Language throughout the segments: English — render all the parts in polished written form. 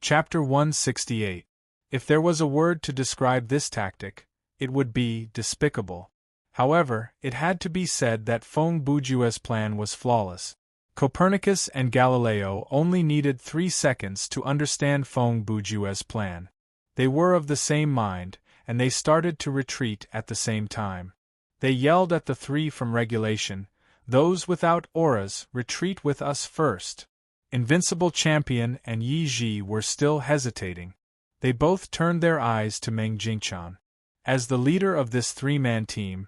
Chapter 168. If there was a word to describe this tactic, it would be despicable. However, it had to be said that Feng Bujue's plan was flawless. Copernicus and Galileo only needed 3 seconds to understand Feng Bujue's plan. They were of the same mind, and they started to retreat at the same time. They yelled at the 3 from regulation, "Those without auras, retreat with us first." Invincible Champion and Yi Ji were still hesitating. They both turned their eyes to Meng Jingqian. As the leader of this 3-man team,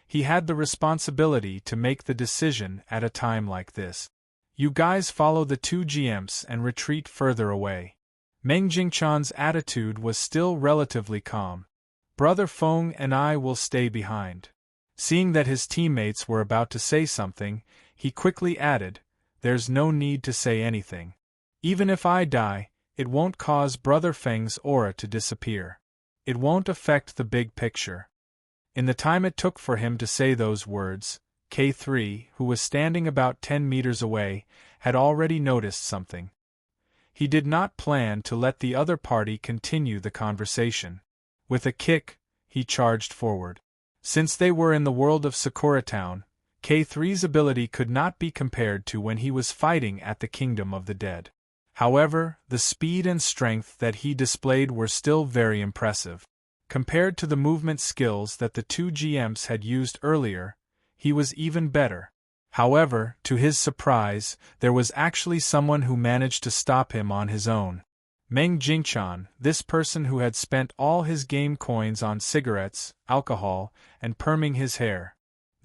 he had the responsibility to make the decision at a time like this. "You guys follow the 2 GMs and retreat further away." Meng Jingqian's attitude was still relatively calm. "Brother Feng and I will stay behind." Seeing that his teammates were about to say something, he quickly added, "There's no need to say anything. Even if I die, it won't cause Brother Feng's aura to disappear. It won't affect the big picture." In the time it took for him to say those words, K3, who was standing about 10 meters away, had already noticed something. He did not plan to let the other party continue the conversation. With a kick, he charged forward. Since they were in the world of Sakura Town, K3's ability could not be compared to when he was fighting at the Kingdom of the Dead. However, the speed and strength that he displayed were still very impressive. Compared to the movement skills that the 2 GMs had used earlier, he was even better. However, to his surprise, there was actually someone who managed to stop him on his own. Meng Jingqian, this person who had spent all his game coins on cigarettes, alcohol, and perming his hair.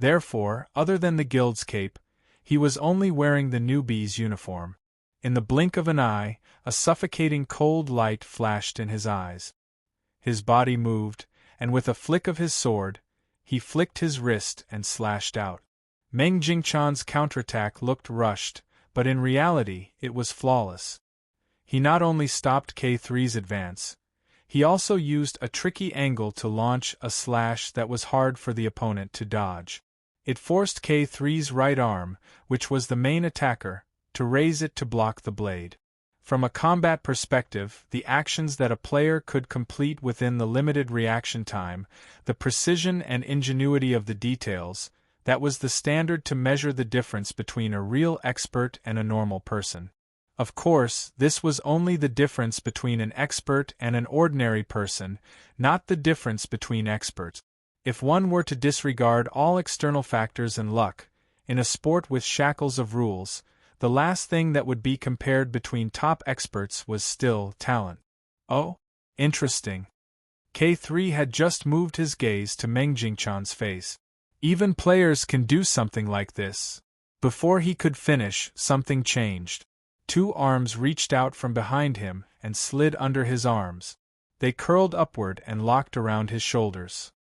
Therefore, other than the guild's cape, he was only wearing the newbie's uniform. In the blink of an eye, a suffocating cold light flashed in his eyes. His body moved, and with a flick of his sword, he flicked his wrist and slashed out. Meng Jingqian's counterattack looked rushed, but in reality it was flawless. He not only stopped K3's advance, he also used a tricky angle to launch a slash that was hard for the opponent to dodge. It forced K3's right arm, which was the main attacker, to raise it to block the blade. From a combat perspective, the actions that a player could complete within the limited reaction time, the precision and ingenuity of the details, that was the standard to measure the difference between a real expert and a normal person. Of course, this was only the difference between an expert and an ordinary person, not the difference between experts. If one were to disregard all external factors and luck, in a sport with shackles of rules, the last thing that would be compared between top experts was still talent. Oh? Interesting. K3 had just moved his gaze to Meng Jingqian's face. Even players can do something like this. Before he could finish, something changed. 2 arms reached out from behind him and slid under his arms. They curled upward and locked around his shoulders.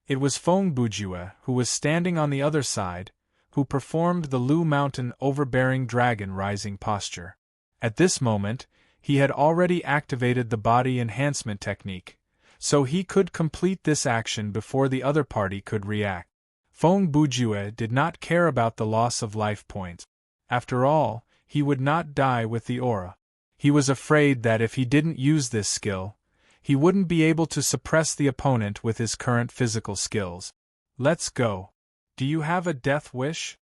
It was Feng Bujue, who was standing on the other side, who performed the Lu Mountain overbearing dragon rising posture. At this moment, he had already activated the body enhancement technique, so he could complete this action before the other party could react. Feng Bujue did not care about the loss of life points. After all, he would not die with the aura. He was afraid that if he didn't use this skill, he wouldn't be able to suppress the opponent with his current physical skills. "Let's go. Do you have a death wish?"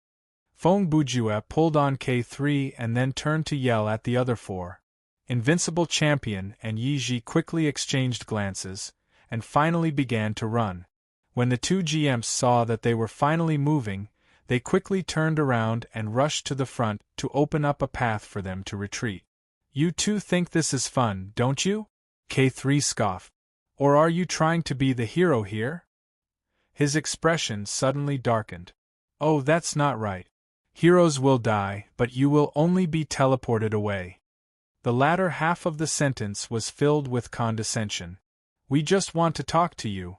Feng Bujue pulled on K3 and then turned to yell at the other 4. Invincible Champion and Yi Ji quickly exchanged glances, and finally began to run. When the 2 GMs saw that they were finally moving, they quickly turned around and rushed to the front to open up a path for them to retreat. "You two think this is fun, don't you?" K3 scoffed. "Or are you trying to be the hero here?" His expression suddenly darkened. "Oh, that's not right. Heroes will die, but you will only be teleported away." The latter half of the sentence was filled with condescension. "We just want to talk to you."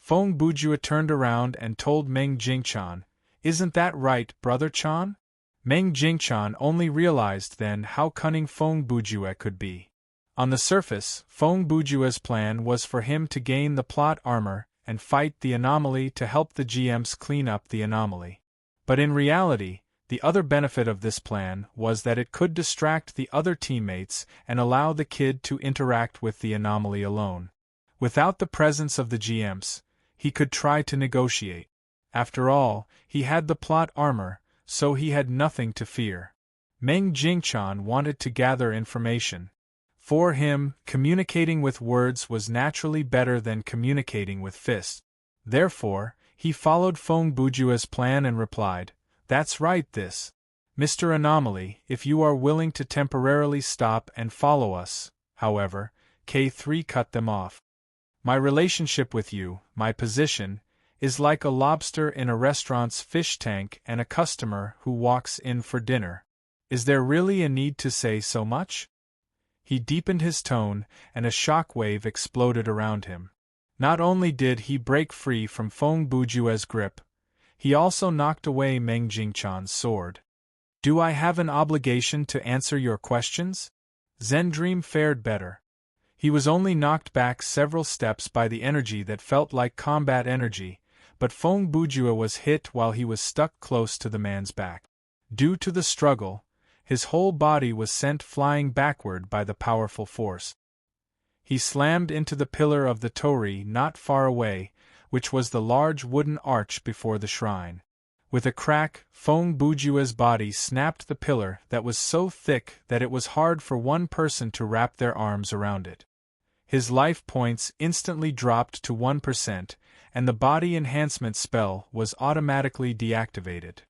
Feng Bujue turned around and told Meng Jingqian, "Isn't that right, Brother Chan?" Meng Jingqian only realized then how cunning Feng Bujue could be. On the surface, Feng Bujue's plan was for him to gain the plot armor and fight the anomaly to help the GMs clean up the anomaly. But in reality, The other benefit of this plan was that it could distract the other teammates and allow the kid to interact with the anomaly alone. Without the presence of the GMs, he could try to negotiate. After all, he had the plot armor, so he had nothing to fear. Meng Jingchan wanted to gather information. For him, communicating with words was naturally better than communicating with fists. Therefore, he followed Feng Bujue's plan and replied, "That's right, this. Mr. Anomaly, if you are willing to temporarily stop and follow us." However, K3 cut them off. "My relationship with you, my position, is like a lobster in a restaurant's fish tank and a customer who walks in for dinner. Is there really a need to say so much?" He deepened his tone, and a shock wave exploded around him. Not only did he break free from Feng Bujue's grip, he also knocked away Meng Jingchan's sword. "Do I have an obligation to answer your questions?" Zen Dream fared better. He was only knocked back several steps by the energy that felt like combat energy, but Feng Bujue was hit while he was stuck close to the man's back. Due to the struggle, his whole body was sent flying backward by the powerful force. He slammed into the pillar of the torii not far away, which was the large wooden arch before the shrine. With a crack, Feng Bujue's body snapped the pillar that was so thick that it was hard for one person to wrap their arms around it. His life points instantly dropped to 1%, and the body enhancement spell was automatically deactivated.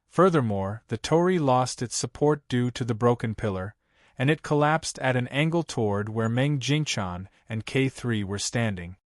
Furthermore, the torii lost its support due to the broken pillar, and it collapsed at an angle toward where Meng Jingchan and K3 were standing.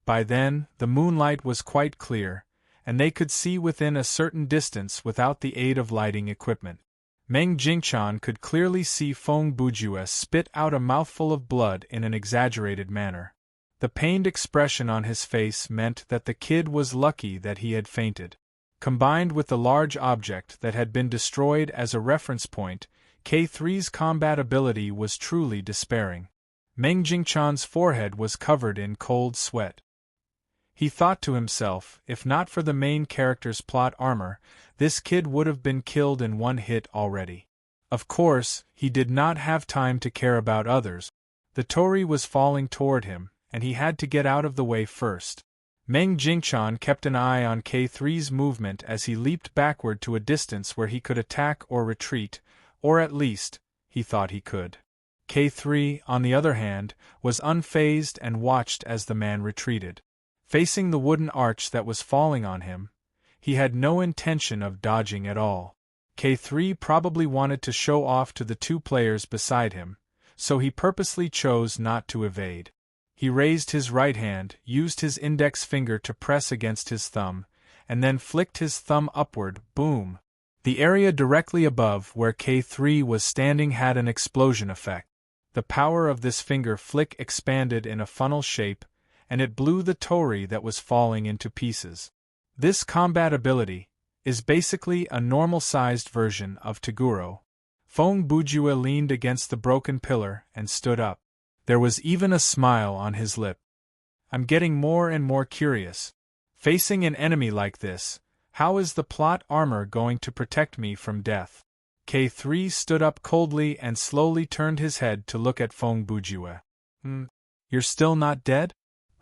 By then, the moonlight was quite clear, and they could see within a certain distance without the aid of lighting equipment. Meng Jingchan could clearly see Feng Bujue spit out a mouthful of blood in an exaggerated manner. The pained expression on his face meant that the kid was lucky that he had fainted. Combined with the large object that had been destroyed as a reference point, K3's combat ability was truly despairing. Meng Jingchan's forehead was covered in cold sweat. He thought to himself, if not for the main character's plot armor, this kid would have been killed in one hit already. Of course, he did not have time to care about others. The torii was falling toward him, and he had to get out of the way first. Meng Jingchan kept an eye on K3's movement as he leaped backward to a distance where he could attack or retreat, or at least, he thought he could. K3, on the other hand, was unfazed and watched as the man retreated. Facing the wooden arch that was falling on him, he had no intention of dodging at all. K3 probably wanted to show off to the two players beside him, so he purposely chose not to evade. He raised his right hand, used his index finger to press against his thumb, and then flicked his thumb upward, boom! The area directly above where K3 was standing had an explosion effect. The power of this finger flick expanded in a funnel shape, and it blew the torii that was falling into pieces. This combat ability is basically a normal-sized version of Toguro. Feng Bujue leaned against the broken pillar and stood up. There was even a smile on his lip. "I'm getting more and more curious. Facing an enemy like this, how is the plot armor going to protect me from death?" K3 stood up coldly and slowly turned his head to look at Feng Bujue. You're still not dead?"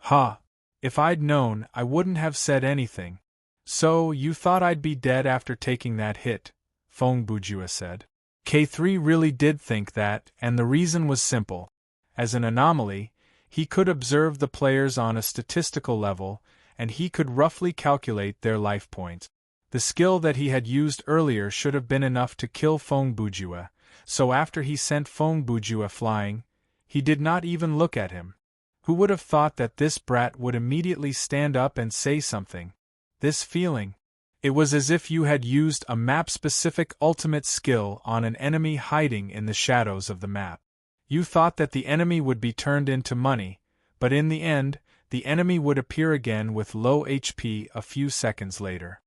"Ha! If I'd known, I wouldn't have said anything." "So, you thought I'd be dead after taking that hit," Feng Bujue said. K3 really did think that, and the reason was simple. As an anomaly, he could observe the players on a statistical level, and he could roughly calculate their life points. The skill that he had used earlier should have been enough to kill Feng Bujue, so after he sent Feng Bujue flying, he did not even look at him. Who would have thought that this brat would immediately stand up and say something? This feeling. It was as if you had used a map-specific ultimate skill on an enemy hiding in the shadows of the map. You thought that the enemy would be turned into money, but in the end, the enemy would appear again with low HP a few seconds later.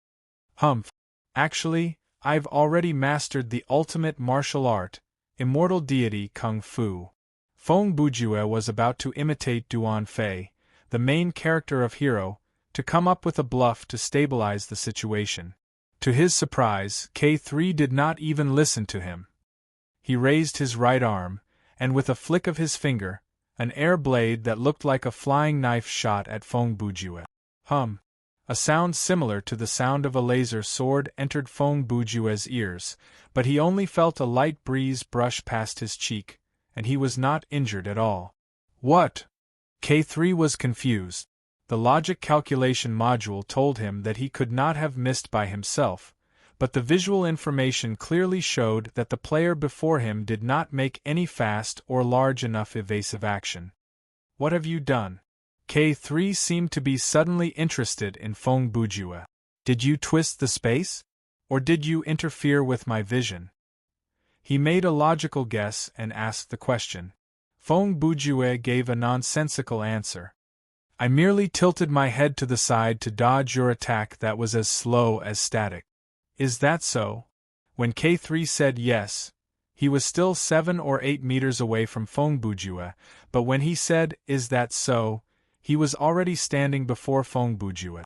Humph. Actually, I've already mastered the ultimate martial art, immortal deity Kung Fu. Feng Bujue was about to imitate Duan Fei, the main character of Hero, to come up with a bluff to stabilize the situation. To his surprise, K3 did not even listen to him. He raised his right arm, and with a flick of his finger, an air blade that looked like a flying knife shot at Feng Bujue. Hum! A sound similar to the sound of a laser sword entered Feng Bujue's ears, but he only felt a light breeze brush past his cheek, and he was not injured at all. What? K3 was confused. The logic calculation module told him that he could not have missed by himself, but the visual information clearly showed that the player before him did not make any fast or large enough evasive action. What have you done? K3 seemed to be suddenly interested in Feng Bujue. Did you twist the space? Or did you interfere with my vision? He made a logical guess and asked the question. Feng Bujue gave a nonsensical answer. I merely tilted my head to the side to dodge your attack that was as slow as static. Is that so? When K3 said yes, he was still 7 or 8 meters away from Feng Bujue, but when he said, "Is that so?" he was already standing before Feng Bujue.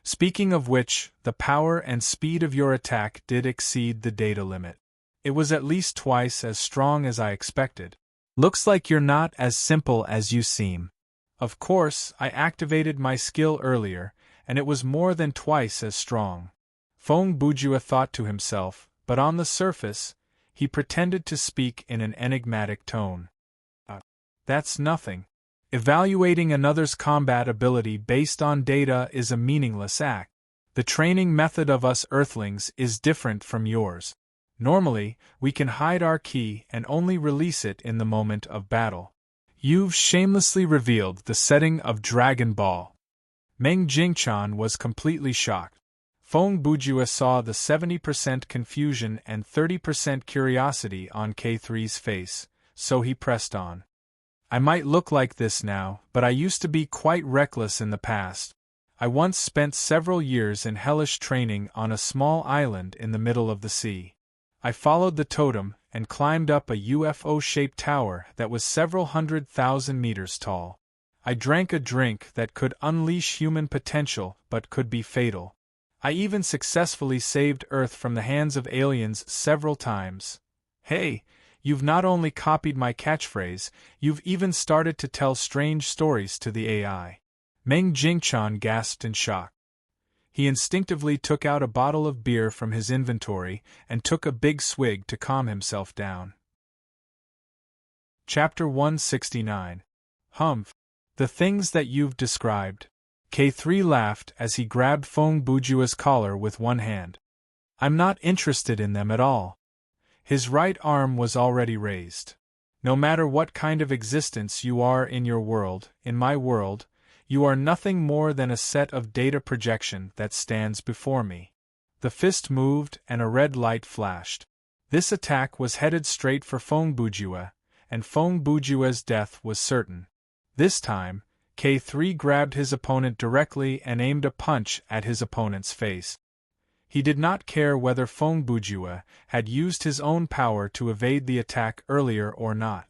Speaking of which, the power and speed of your attack did exceed the data limit. It was at least twice as strong as I expected. Looks like you're not as simple as you seem. Of course, I activated my skill earlier, and it was more than twice as strong. Feng Bujue thought to himself, but on the surface, he pretended to speak in an enigmatic tone. That's nothing. Evaluating another's combat ability based on data is a meaningless act. The training method of us Earthlings is different from yours. Normally, we can hide our ki and only release it in the moment of battle. You've shamelessly revealed the setting of Dragon Ball. Meng Jingchan was completely shocked. Feng Bujue saw the 70% confusion and 30% curiosity on K3's face, so he pressed on. I might look like this now, but I used to be quite reckless in the past. I once spent several years in hellish training on a small island in the middle of the sea. I followed the totem and climbed up a UFO-shaped tower that was several 100,000 meters tall. I drank a drink that could unleash human potential but could be fatal. I even successfully saved Earth from the hands of aliens several times. Hey! You've not only copied my catchphrase, you've even started to tell strange stories to the AI. Meng Jingchan gasped in shock. He instinctively took out a bottle of beer from his inventory and took a big swig to calm himself down. Chapter 169. Humph. The things that you've described. K3 laughed as he grabbed Feng Bujue's collar with one hand. I'm not interested in them at all. His right arm was already raised. No matter what kind of existence you are in your world, in my world, you are nothing more than a set of data projection that stands before me. The fist moved and a red light flashed. This attack was headed straight for Feng Bujue, and Feng Bujue's death was certain. This time, K3 grabbed his opponent directly and aimed a punch at his opponent's face. He did not care whether Feng Bujue had used his own power to evade the attack earlier or not.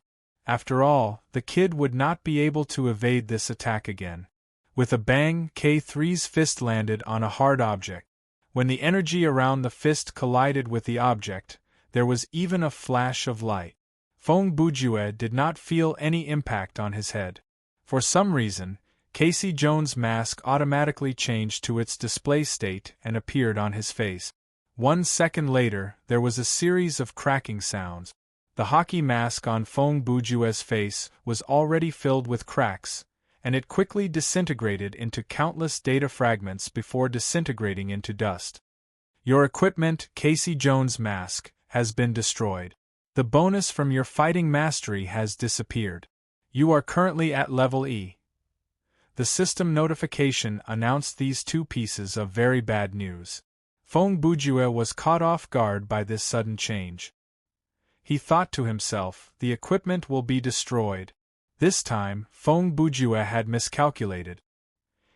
After all, the kid would not be able to evade this attack again. With a bang, K3's fist landed on a hard object. When the energy around the fist collided with the object, there was even a flash of light. Feng Bujue did not feel any impact on his head. For some reason, Casey Jones' mask automatically changed to its display state and appeared on his face. 1 second later, there was a series of cracking sounds. The hockey mask on Feng Bujue's face was already filled with cracks, and it quickly disintegrated into countless data fragments before disintegrating into dust. Your equipment, Casey Jones' mask, has been destroyed. The bonus from your fighting mastery has disappeared. You are currently at level E. The system notification announced these two pieces of very bad news. Feng Bujue was caught off guard by this sudden change. He thought to himself, the equipment will be destroyed. This time, Feng Bujue had miscalculated.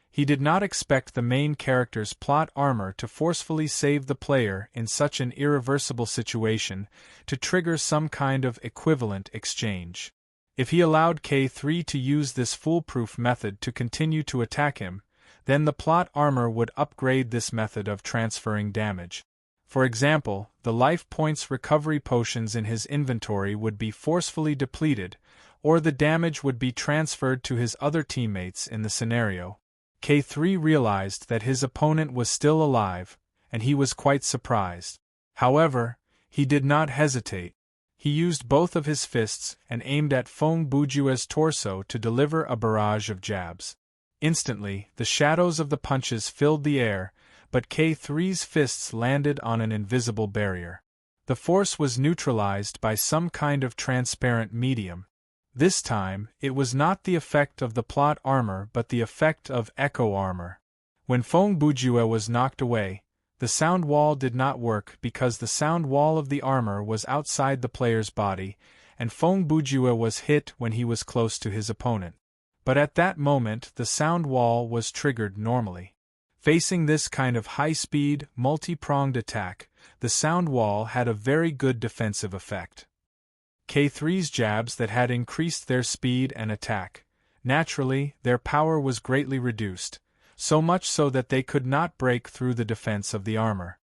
He did not expect the main character's plot armor to forcefully save the player in such an irreversible situation, to trigger some kind of equivalent exchange. If he allowed K3 to use this foolproof method to continue to attack him, Then the plot armor would upgrade this method of transferring damage. For example, the life points recovery potions in his inventory would be forcefully depleted, or the damage would be transferred to his other teammates in the scenario. K3 realized that his opponent was still alive, and he was quite surprised. However, he did not hesitate. He used both of his fists and aimed at Feng Bujue's torso to deliver a barrage of jabs. Instantly, the shadows of the punches filled the air, but K3's fists landed on an invisible barrier. The force was neutralized by some kind of transparent medium. This time, it was not the effect of the plot armor but the effect of echo armor. When Feng Bujue was knocked away, the sound wall did not work because the sound wall of the armor was outside the player's body, and Feng Bujue was hit when he was close to his opponent. But at that moment the sound wall was triggered normally. Facing this kind of high-speed, multi-pronged attack, the sound wall had a very good defensive effect. K3's jabs that had increased their speed and attack. Naturally, their power was greatly reduced, so much so that they could not break through the defense of the armor.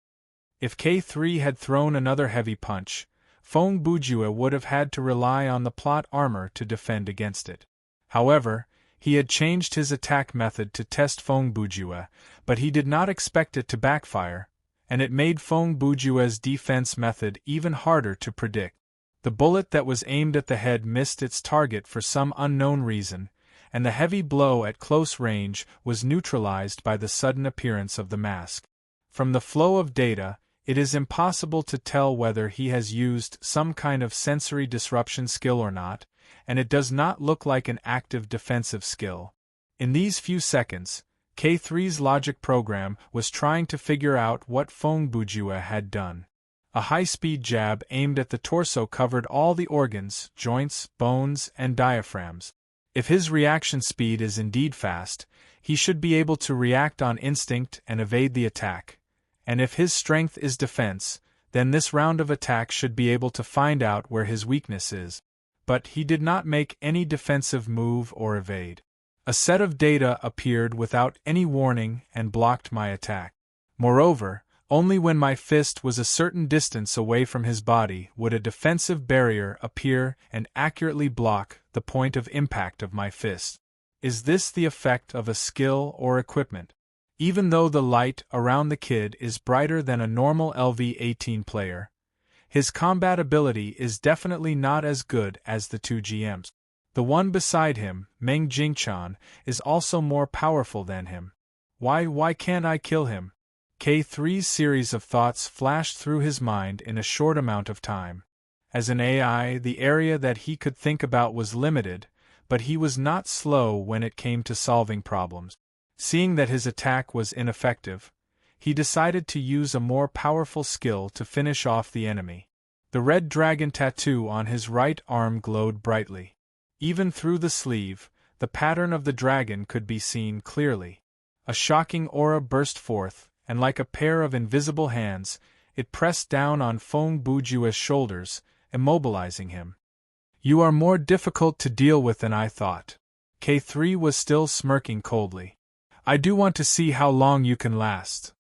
If K3 had thrown another heavy punch, Feng Bujue would have had to rely on the plot armor to defend against it. However, he had changed his attack method to test Feng Bujue, but he did not expect it to backfire, and it made Feng Bujue's defense method even harder to predict. The bullet that was aimed at the head missed its target for some unknown reason, and the heavy blow at close range was neutralized by the sudden appearance of the mask. From the flow of data, it is impossible to tell whether he has used some kind of sensory disruption skill or not, and it does not look like an active defensive skill. In these few seconds, K3's logic program was trying to figure out what Feng Bujue had done. A high-speed jab aimed at the torso covered all the organs, joints, bones, and diaphragms. If his reaction speed is indeed fast, he should be able to react on instinct and evade the attack. And if his strength is defense, then this round of attack should be able to find out where his weakness is. But he did not make any defensive move or evade. A set of data appeared without any warning and blocked my attack. Moreover, only when my fist was a certain distance away from his body would a defensive barrier appear and accurately block the point of impact of my fist. Is this the effect of a skill or equipment? Even though the light around the kid is brighter than a normal LV-18 player, his combat ability is definitely not as good as the two GMs. The one beside him, Meng Jingchan, is also more powerful than him. Why can't I kill him? K3's series of thoughts flashed through his mind in a short amount of time. As an AI, the area that he could think about was limited, but he was not slow when it came to solving problems. Seeing that his attack was ineffective, he decided to use a more powerful skill to finish off the enemy. The red dragon tattoo on his right arm glowed brightly. Even through the sleeve, the pattern of the dragon could be seen clearly. A shocking aura burst forth, and like a pair of invisible hands, it pressed down on Feng Bujue's shoulders, immobilizing him. You are more difficult to deal with than I thought. K3 was still smirking coldly. I do want to see how long you can last.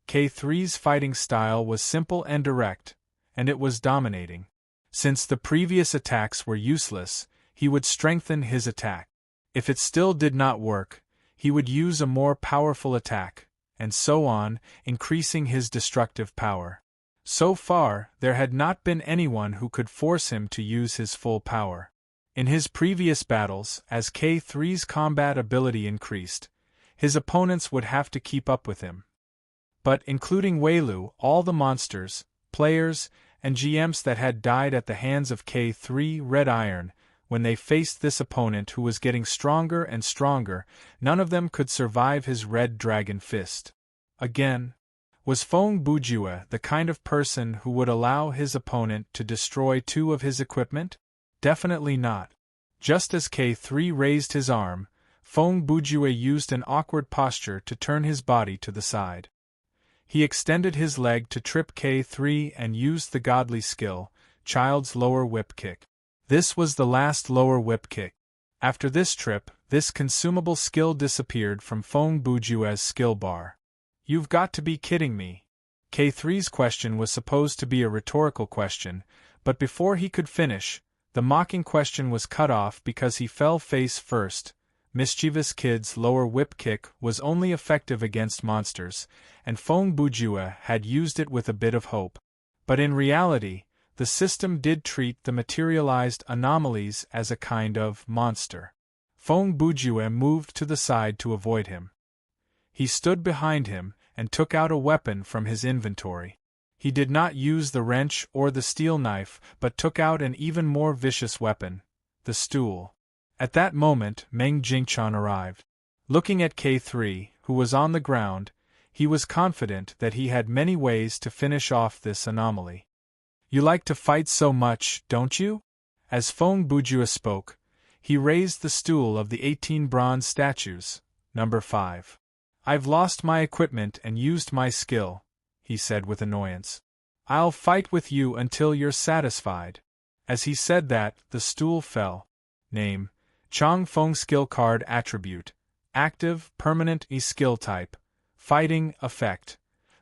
K3's fighting style was simple and direct, and it was dominating. Since the previous attacks were useless, he would strengthen his attack. If it still did not work, he would use a more powerful attack, and so on, increasing his destructive power. So far, there had not been anyone who could force him to use his full power. In his previous battles, as K3's combat ability increased, his opponents would have to keep up with him. But including Weilu, all the monsters, players, and GMs that had died at the hands of K3 Red Iron, when they faced this opponent who was getting stronger and stronger, none of them could survive his red dragon fist. Again, was Feng Bujue the kind of person who would allow his opponent to destroy two of his equipment? Definitely not. Just as K3 raised his arm, Feng Bujue used an awkward posture to turn his body to the side. He extended his leg to trip K3 and used the godly skill, Child's Lower Whip Kick. This was the last lower whip kick. After this trip, this consumable skill disappeared from Feng Bujue's skill bar. You've got to be kidding me. K3's question was supposed to be a rhetorical question, but before he could finish, the mocking question was cut off because he fell face first. Mischievous Kid's lower whip kick was only effective against monsters, and Feng Bujue had used it with a bit of hope. But in reality, the system did treat the materialized anomalies as a kind of monster. Feng Bujue moved to the side to avoid him. He stood behind him and took out a weapon from his inventory. He did not use the wrench or the steel knife, but took out an even more vicious weapon, the stool. At that moment, Meng Jingchan arrived. Looking at K3, who was on the ground, he was confident that he had many ways to finish off this anomaly. You like to fight so much, don't you? As Feng Bujue spoke, he raised the stool of the 18 bronze statues, number 5. I've lost my equipment and used my skill, he said with annoyance. I'll fight with you until you're satisfied. As he said that, the stool fell. Name: Chong Feng Skill Card Attribute. Active, permanent skill type. Fighting effect.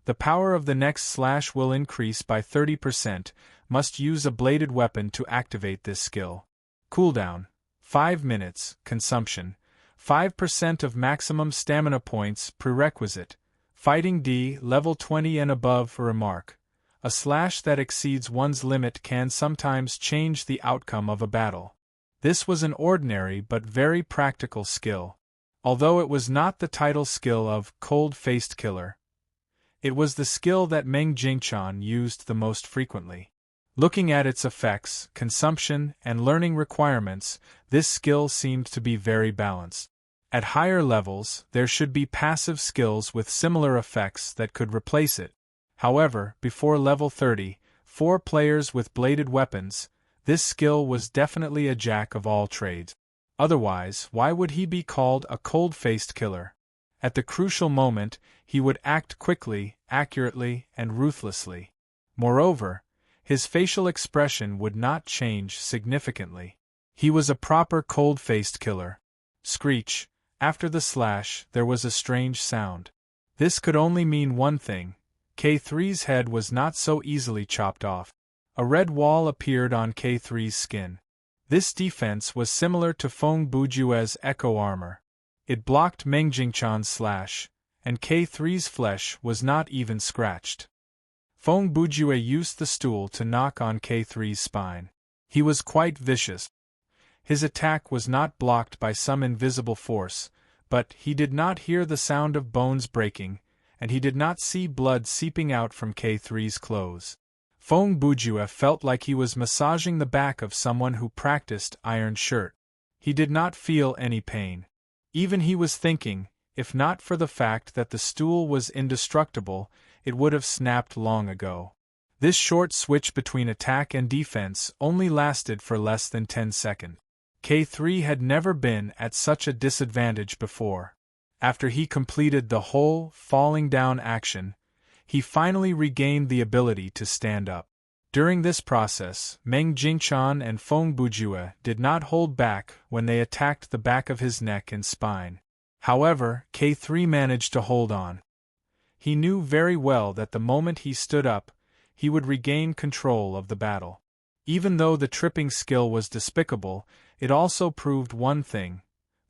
The power of the next slash will increase by 30%, must use a bladed weapon to activate this skill. Cooldown: 5 minutes, consumption. 5% of maximum stamina points prerequisite. Fighting D, level 20 and above. Remark: a slash that exceeds one's limit can sometimes change the outcome of a battle. This was an ordinary but very practical skill. Although it was not the title skill of Cold-Faced Killer, it was the skill that Meng Jingchan used the most frequently. Looking at its effects, consumption, and learning requirements, this skill seemed to be very balanced. At higher levels, there should be passive skills with similar effects that could replace it. However, before level 30, 4 players with bladed weapons, this skill was definitely a jack of all trades. Otherwise, why would he be called a cold-faced killer? At the crucial moment, he would act quickly, accurately, and ruthlessly. Moreover, his facial expression would not change significantly. He was a proper cold-faced killer. Screech. After the slash, there was a strange sound. This could only mean one thing: K3's head was not so easily chopped off. A red wall appeared on K3's skin. This defense was similar to Feng Bujue's Echo Armor. It blocked Meng Jingchan's slash, and K3's flesh was not even scratched. Feng Bujue used the stool to knock on K3's spine. He was quite vicious. His attack was not blocked by some invisible force, but he did not hear the sound of bones breaking, and he did not see blood seeping out from K3's clothes. Feng Bujue felt like he was massaging the back of someone who practiced iron shirt. He did not feel any pain. Even he was thinking, if not for the fact that the stool was indestructible, it would have snapped long ago. This short switch between attack and defense only lasted for less than 10 seconds. K3 had never been at such a disadvantage before. After he completed the whole falling down action, he finally regained the ability to stand up. During this process, Meng Jingchan and Feng Bujue did not hold back when they attacked the back of his neck and spine. However, K3 managed to hold on. He knew very well that the moment he stood up, he would regain control of the battle. Even though the tripping skill was despicable, it also proved one thing: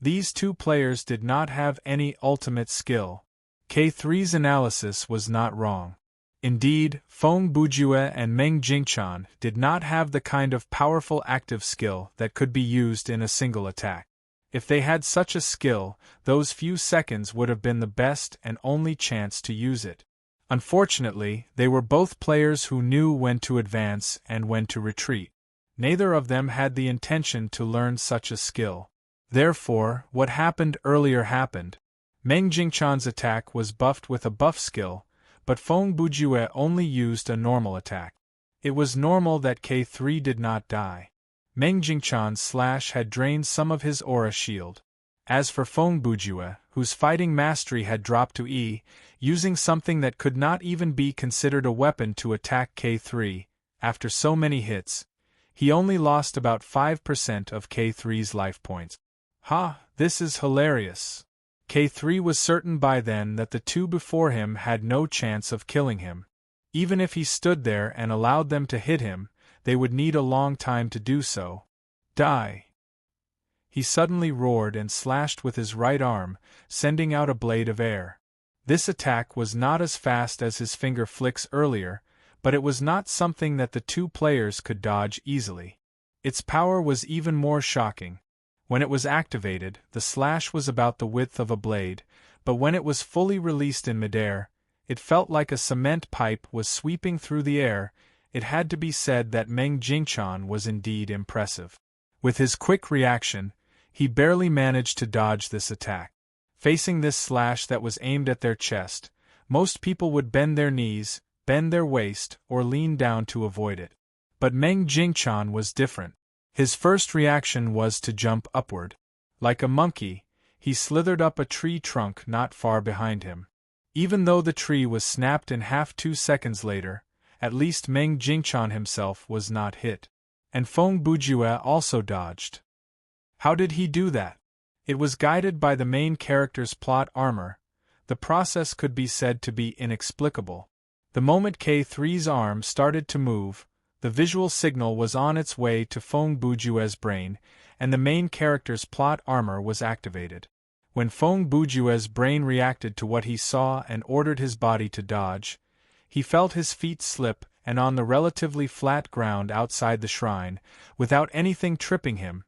these two players did not have any ultimate skill. K3's analysis was not wrong. Indeed, Feng Bujue and Meng Jingchan did not have the kind of powerful active skill that could be used in a single attack. If they had such a skill, those few seconds would have been the best and only chance to use it. Unfortunately, they were both players who knew when to advance and when to retreat. Neither of them had the intention to learn such a skill. Therefore, what happened earlier happened. Meng Jingchan's attack was buffed with a buff skill, but Feng Bujue only used a normal attack. It was normal that K3 did not die. Meng Jingchan's slash had drained some of his aura shield. As for Feng Bujue, whose fighting mastery had dropped to E, using something that could not even be considered a weapon to attack K3, after so many hits, he only lost about 5% of K3's life points. Ha, this is hilarious. K3 was certain by then that the two before him had no chance of killing him. Even if he stood there and allowed them to hit him, they would need a long time to do so. Die! He suddenly roared and slashed with his right arm, sending out a blade of air. This attack was not as fast as his finger flicks earlier, but it was not something that the two players could dodge easily. Its power was even more shocking. When it was activated, the slash was about the width of a blade, but when it was fully released in midair, it felt like a cement pipe was sweeping through the air. It had to be said that Meng Jingchan was indeed impressive. With his quick reaction, he barely managed to dodge this attack. Facing this slash that was aimed at their chest, most people would bend their knees, bend their waist, or lean down to avoid it. But Meng Jingchan was different. His first reaction was to jump upward. Like a monkey, he slithered up a tree trunk not far behind him. Even though the tree was snapped in half 2 seconds later, at least Meng Jingchan himself was not hit. And Feng Bujue also dodged. How did he do that? It was guided by the main character's plot armor. The process could be said to be inexplicable. The moment K3's arm started to move, the visual signal was on its way to Feng Bujue's brain, and the main character's plot armor was activated. When Feng Bujue's brain reacted to what he saw and ordered his body to dodge, he felt his feet slip, and on the relatively flat ground outside the shrine, without anything tripping him,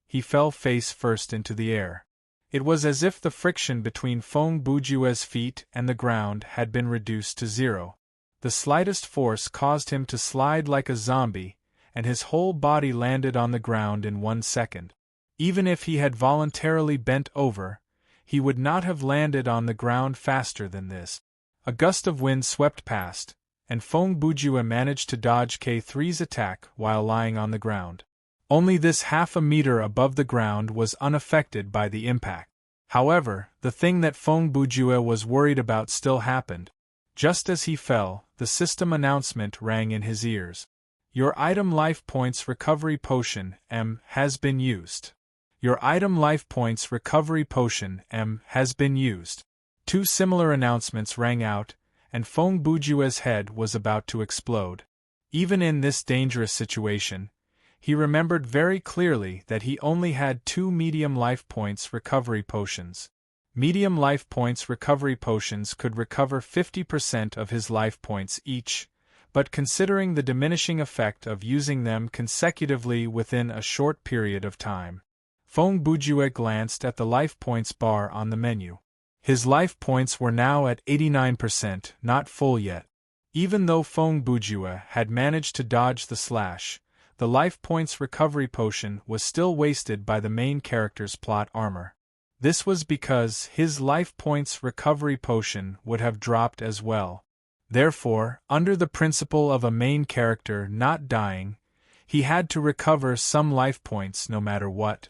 he fell face first into the air. It was as if the friction between Feng Bujue's feet and the ground had been reduced to zero. The slightest force caused him to slide like a zombie, and his whole body landed on the ground in 1 second. Even if he had voluntarily bent over, he would not have landed on the ground faster than this. A gust of wind swept past, and Feng Bujue managed to dodge K3's attack while lying on the ground. Only this half a meter above the ground was unaffected by the impact. However, the thing that Feng Bujue was worried about still happened. Just as he fell, the system announcement rang in his ears. Your item life points recovery potion, M, has been used. Your item life points recovery potion, M, has been used. 2 similar announcements rang out, and Feng Bujue's head was about to explode. Even in this dangerous situation, he remembered very clearly that he only had 2 medium life points recovery potions. Medium life points recovery potions could recover 50% of his life points each, but considering the diminishing effect of using them consecutively within a short period of time, Feng Bujue glanced at the life points bar on the menu. His life points were now at 89%, not full yet. Even though Feng Bujue had managed to dodge the slash, the life points recovery potion was still wasted by the main character's plot armor. This was because his life points recovery potion would have dropped as well. Therefore, under the principle of a main character not dying, he had to recover some life points no matter what.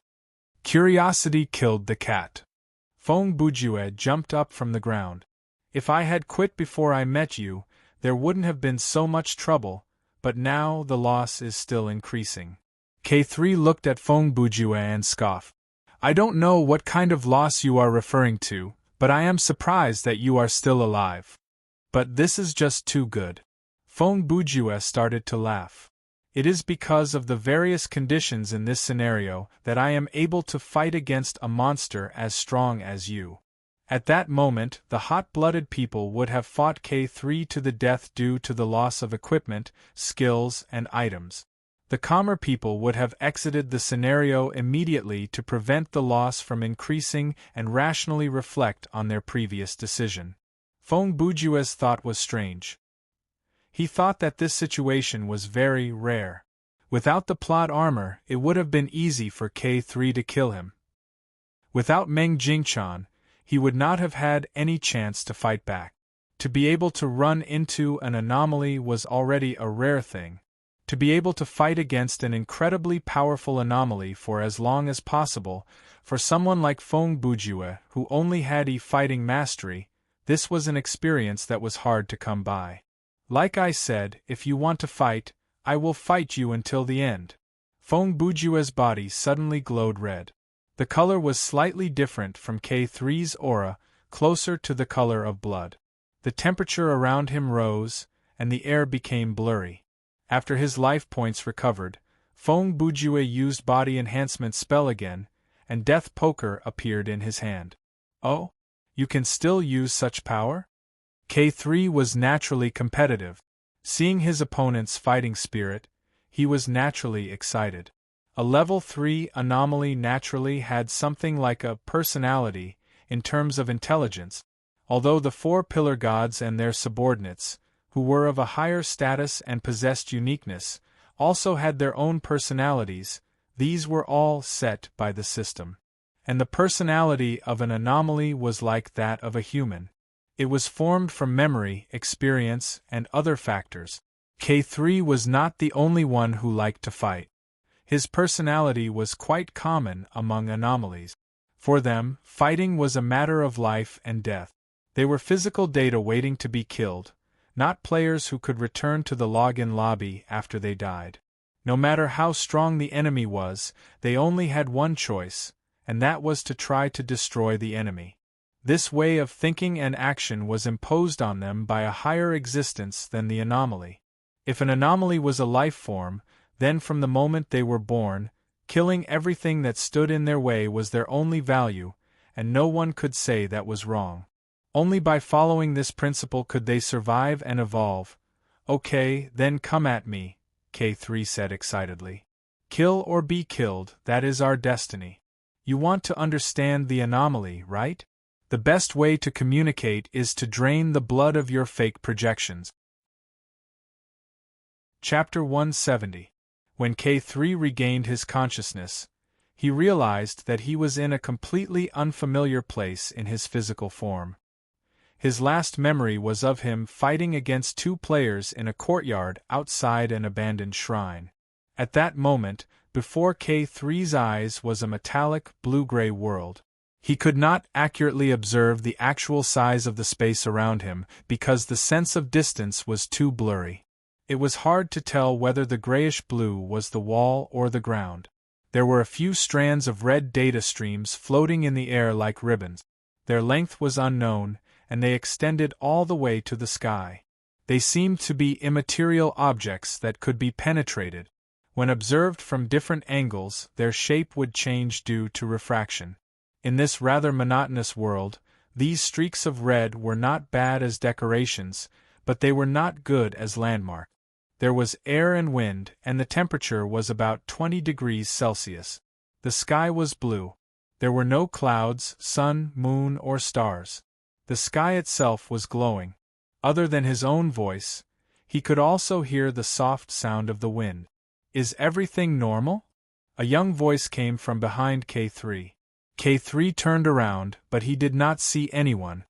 Curiosity killed the cat. Feng Bujue jumped up from the ground. If I had quit before I met you, there wouldn't have been so much trouble, but now the loss is still increasing. K3 looked at Feng Bujue and scoffed. I don't know what kind of loss you are referring to, but I am surprised that you are still alive. But this is just too good. Feng Bujue started to laugh. It is because of the various conditions in this scenario that I am able to fight against a monster as strong as you. At that moment, the hot-blooded people would have fought K3 to the death due to the loss of equipment, skills, and items. The calmer people would have exited the scenario immediately to prevent the loss from increasing and rationally reflect on their previous decision. Feng Bujue's thought was strange. He thought that this situation was very rare. Without the plot armor, it would have been easy for K3 to kill him. Without Meng Jingchan, he would not have had any chance to fight back. To be able to run into an anomaly was already a rare thing. To be able to fight against an incredibly powerful anomaly for as long as possible, for someone like Feng Bujue, who only had fighting mastery, this was an experience that was hard to come by. Like I said, if you want to fight, I will fight you until the end. Feng Bujue's body suddenly glowed red. The color was slightly different from K3's aura, closer to the color of blood. The temperature around him rose, and the air became blurry. After his life points recovered, Feng Bujue used body enhancement spell again, and Death Poker appeared in his hand. Oh? You can still use such power? K3 was naturally competitive. Seeing his opponent's fighting spirit, he was naturally excited. A level 3 anomaly naturally had something like a personality in terms of intelligence, although the 4 pillar gods and their subordinates, who were of a higher status and possessed uniqueness, also had their own personalities. These were all set by the system. And the personality of an anomaly was like that of a human. It was formed from memory, experience, and other factors. K3 was not the only one who liked to fight. His personality was quite common among anomalies. For them, fighting was a matter of life and death. They were physical data waiting to be killed, not players who could return to the login lobby after they died. No matter how strong the enemy was, they only had one choice, and that was to try to destroy the enemy. This way of thinking and action was imposed on them by a higher existence than the anomaly. If an anomaly was a life form, then from the moment they were born, killing everything that stood in their way was their only value, and no one could say that was wrong. Only by following this principle could they survive and evolve. Okay, then come at me, K3 said excitedly. Kill or be killed, that is our destiny. You want to understand the anomaly, right? The best way to communicate is to drain the blood of your fake projections. Chapter 170. When K3 regained his consciousness, he realized that he was in a completely unfamiliar place in his physical form. His last memory was of him fighting against 2 players in a courtyard outside an abandoned shrine. At that moment, before K3's eyes was a metallic, blue-gray world. He could not accurately observe the actual size of the space around him because the sense of distance was too blurry. It was hard to tell whether the grayish-blue was the wall or the ground. There were a few strands of red data streams floating in the air like ribbons. Their length was unknown, and they extended all the way to the sky. They seemed to be immaterial objects that could be penetrated. When observed from different angles, their shape would change due to refraction. In this rather monotonous world, these streaks of red were not bad as decorations, but they were not good as landmarks. There was air and wind, and the temperature was about 20 degrees Celsius. The sky was blue. There were no clouds, sun, moon, or stars. The sky itself was glowing. Other than his own voice, he could also hear the soft sound of the wind. Is everything normal? A young voice came from behind K3. K3 turned around, but he did not see anyone.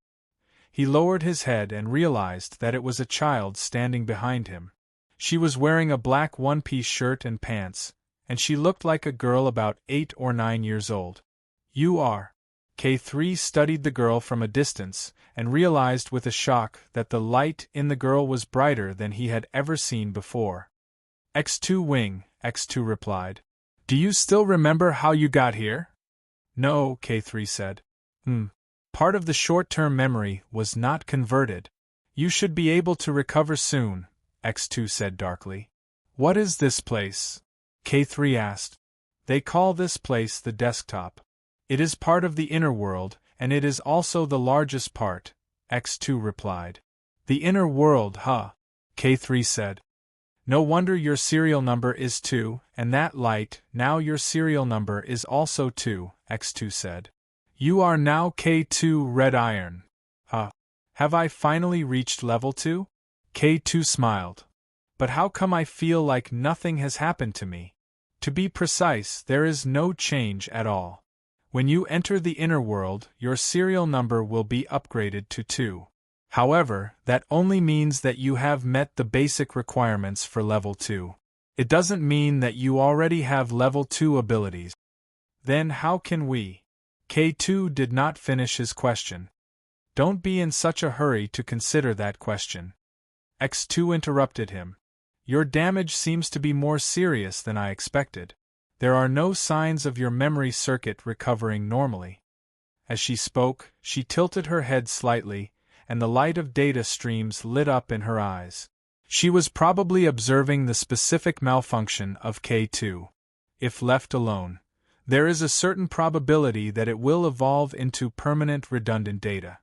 He lowered his head and realized that it was a child standing behind him. She was wearing a black one-piece shirt and pants, and she looked like a girl about 8 or 9 years old. You are. K3 studied the girl from a distance, and realized with a shock that the light in the girl was brighter than he had ever seen before. X2 Wing, X2 replied. Do you still remember how you got here? No, K3 said. Part of the short-term memory was not converted. You should be able to recover soon, X2 said darkly. What is this place? K3 asked. They call this place the desktop. It is part of the inner world, and it is also the largest part, X2 replied. The inner world, huh? K3 said. No wonder your serial number is 2, and that light, now your serial number is also 2, X2 said. You are now K2 Red Iron. Huh. Have I finally reached level 2? K2 smiled. But how come I feel like nothing has happened to me? To be precise, there is no change at all. When you enter the inner world, your serial number will be upgraded to 2. However, that only means that you have met the basic requirements for level 2. It doesn't mean that you already have level 2 abilities. Then how can we? K2 did not finish his question. Don't be in such a hurry to consider that question. X2 interrupted him. Your damage seems to be more serious than I expected. There are no signs of your memory circuit recovering normally. As she spoke, she tilted her head slightly, and the light of data streams lit up in her eyes. She was probably observing the specific malfunction of K2. If left alone, there is a certain probability that it will evolve into permanent redundant data.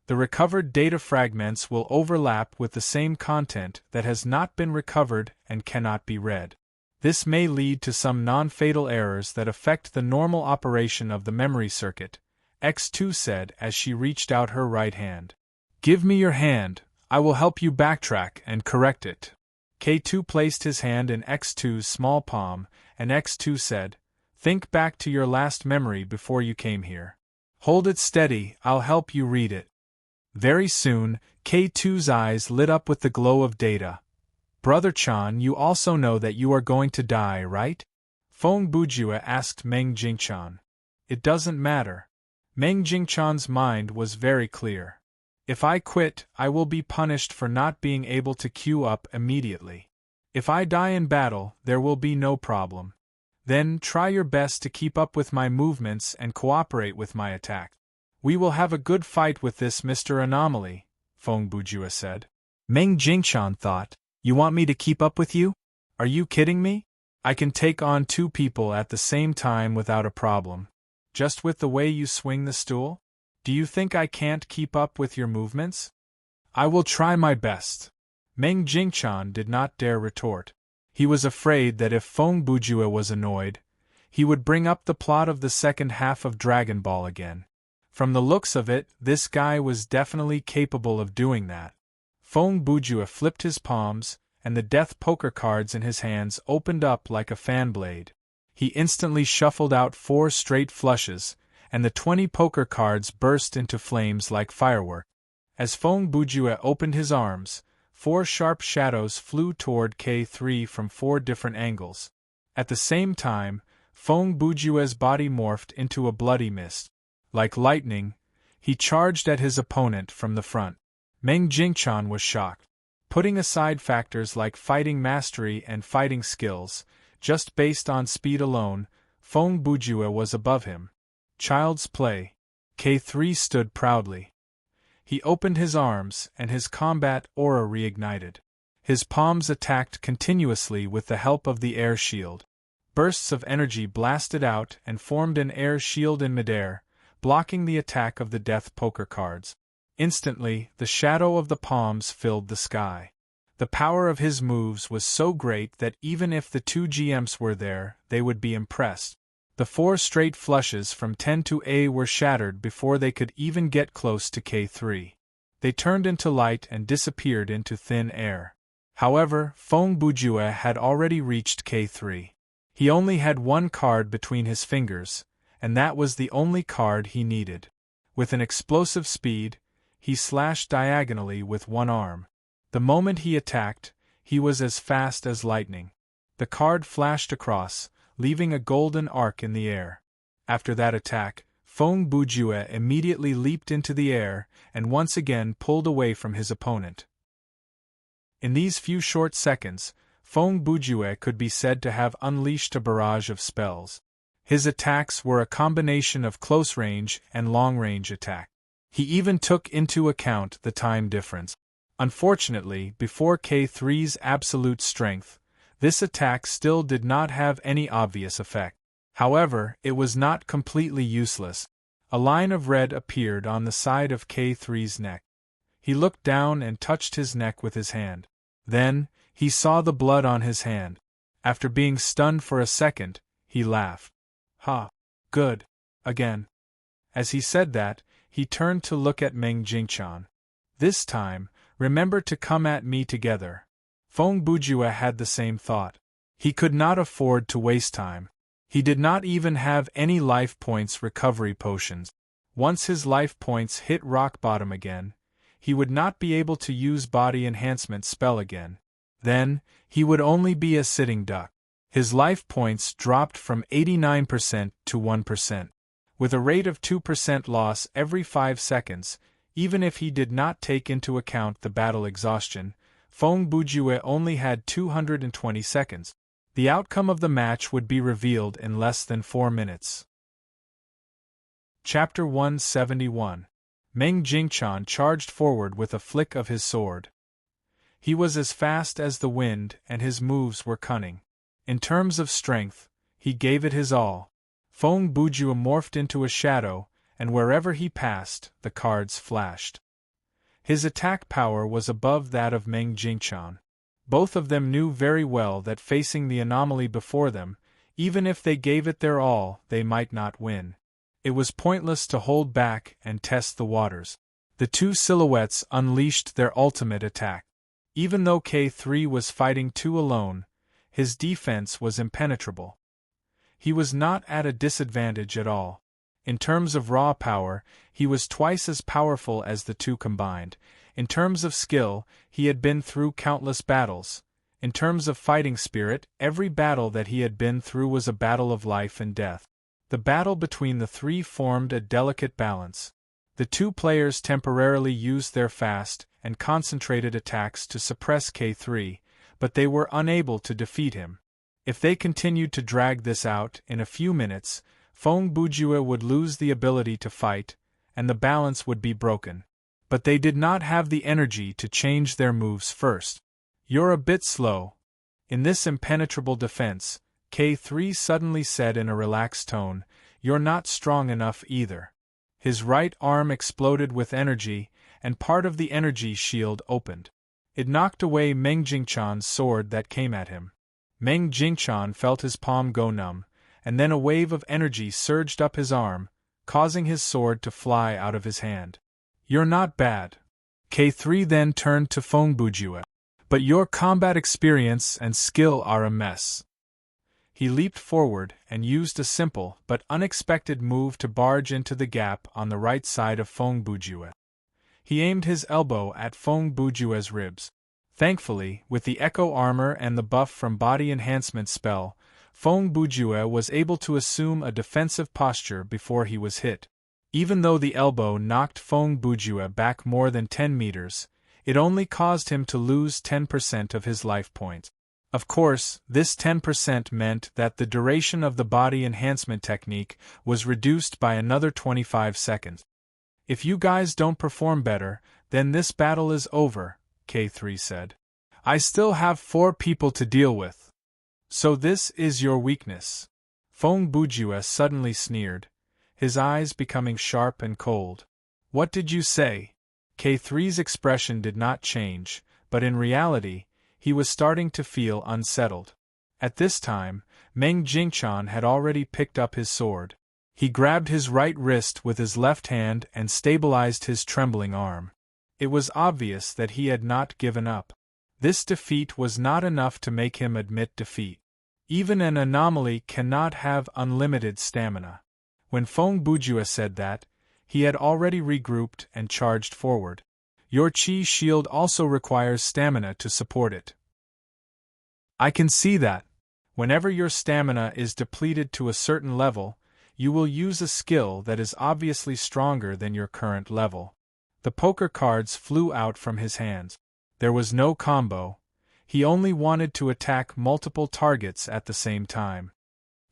The recovered data fragments will overlap with the same content that has not been recovered and cannot be read. This may lead to some non-fatal errors that affect the normal operation of the memory circuit, X2 said as she reached out her right hand. Give me your hand, I will help you backtrack and correct it. K2 placed his hand in X2's small palm, and X2 said, Think back to your last memory before you came here. Hold it steady, I'll help you read it. Very soon, K2's eyes lit up with the glow of data. Brother Chan, you also know that you are going to die, right? Feng Bujue asked Meng Jingchan. It doesn't matter. Meng Jingchan's mind was very clear. If I quit, I will be punished for not being able to queue up immediately. If I die in battle, there will be no problem. Then try your best to keep up with my movements and cooperate with my attack. We will have a good fight with this Mr. Anomaly, Feng Bujue said. Meng Jingchan thought, You want me to keep up with you? Are you kidding me? I can take on 2 people at the same time without a problem. Just with the way you swing the stool? Do you think I can't keep up with your movements? I will try my best. Meng Jingchan did not dare retort. He was afraid that if Feng Bujue was annoyed, he would bring up the plot of the second half of Dragon Ball again. From the looks of it, this guy was definitely capable of doing that. Feng Bujue flipped his palms, and the death poker cards in his hands opened up like a fan blade. He instantly shuffled out 4 straight flushes, and the 20 poker cards burst into flames like fireworks. As Feng Bujue opened his arms, 4 sharp shadows flew toward K3 from 4 different angles. At the same time, Feng Bujue's body morphed into a bloody mist. Like lightning, he charged at his opponent from the front. Meng Jingchan was shocked. Putting aside factors like fighting mastery and fighting skills, just based on speed alone, Feng Bujue was above him. Child's play. K3 stood proudly. He opened his arms, and his combat aura reignited. His palms attacked continuously with the help of the air shield. Bursts of energy blasted out and formed an air shield in midair, blocking the attack of the death poker cards. Instantly, the shadow of the palms filled the sky. The power of his moves was so great that even if the 2 GMs were there, they would be impressed. The 4 straight flushes from 10 to A were shattered before they could even get close to K3. They turned into light and disappeared into thin air. However, Feng Bujue had already reached K3. He only had 1 card between his fingers, and that was the only card he needed. With an explosive speed, he slashed diagonally with 1 arm. The moment he attacked, he was as fast as lightning. The card flashed across, leaving a golden arc in the air. After that attack, Feng Bujue immediately leaped into the air and once again pulled away from his opponent. In these few short seconds, Feng Bujue could be said to have unleashed a barrage of spells. His attacks were a combination of close-range and long-range attack. He even took into account the time difference. Unfortunately, before K3's absolute strength, this attack still did not have any obvious effect. However, it was not completely useless. A line of red appeared on the side of K3's neck. He looked down and touched his neck with his hand. Then, he saw the blood on his hand. After being stunned for a second, he laughed. Ha! Good. Again. As he said that, he turned to look at Meng Jingchan. This time, remember to come at me together. Feng Bujue had the same thought. He could not afford to waste time. He did not even have any life points recovery potions. Once his life points hit rock bottom again, he would not be able to use body enhancement spell again. Then, he would only be a sitting duck. His life points dropped from 89% to 1%. With a rate of 2% loss every 5 seconds, even if he did not take into account the battle exhaustion, Feng Bujue only had 220 seconds. The outcome of the match would be revealed in less than 4 minutes. Chapter 171. Meng Jingqian charged forward with a flick of his sword. He was as fast as the wind and his moves were cunning. In terms of strength, he gave it his all. Feng Bujue morphed into a shadow, and wherever he passed, the cards flashed. His attack power was above that of Meng Jingqian. Both of them knew very well that facing the anomaly before them, even if they gave it their all, they might not win. It was pointless to hold back and test the waters. The two silhouettes unleashed their ultimate attack. Even though K3 was fighting 2 alone, his defense was impenetrable. He was not at a disadvantage at all. In terms of raw power, he was twice as powerful as the two combined. In terms of skill, he had been through countless battles. In terms of fighting spirit, every battle that he had been through was a battle of life and death. The battle between the three formed a delicate balance. The two players temporarily used their fast and concentrated attacks to suppress K3, but they were unable to defeat him. If they continued to drag this out, in a few minutes, Feng Bujue would lose the ability to fight, and the balance would be broken. But they did not have the energy to change their moves first. "You're a bit slow." In this impenetrable defense, K3 suddenly said in a relaxed tone, "You're not strong enough either." His right arm exploded with energy, and part of the energy shield opened. It knocked away Meng Jingqian's sword that came at him. Meng Jingqian felt his palm go numb, and then a wave of energy surged up his arm, causing his sword to fly out of his hand. "You're not bad." K3 then turned to Feng Bujue. "But your combat experience and skill are a mess." He leaped forward and used a simple but unexpected move to barge into the gap on the right side of Feng Bujue. He aimed his elbow at Feng Bujue's ribs. Thankfully, with the echo armor and the buff from body enhancement spell, Feng Bujue was able to assume a defensive posture before he was hit. Even though the elbow knocked Feng Bujue back more than 10 meters, it only caused him to lose 10% of his life points. Of course, this 10% meant that the duration of the body enhancement technique was reduced by another 25 seconds. "If you guys don't perform better, then this battle is over," K3 said. "I still have 4 people to deal with." "So this is your weakness?" Feng Bujue suddenly sneered, his eyes becoming sharp and cold. "What did you say?" K3's expression did not change, but in reality, he was starting to feel unsettled. At this time, Meng Jingqian had already picked up his sword. He grabbed his right wrist with his left hand and stabilized his trembling arm. It was obvious that he had not given up. This defeat was not enough to make him admit defeat. Even an anomaly cannot have unlimited stamina. When Feng Bujue said that, he had already regrouped and charged forward. "Your chi shield also requires stamina to support it." "I can see that. Whenever your stamina is depleted to a certain level, you will use a skill that is obviously stronger than your current level." The poker cards flew out from his hands. There was no combo. He only wanted to attack multiple targets at the same time.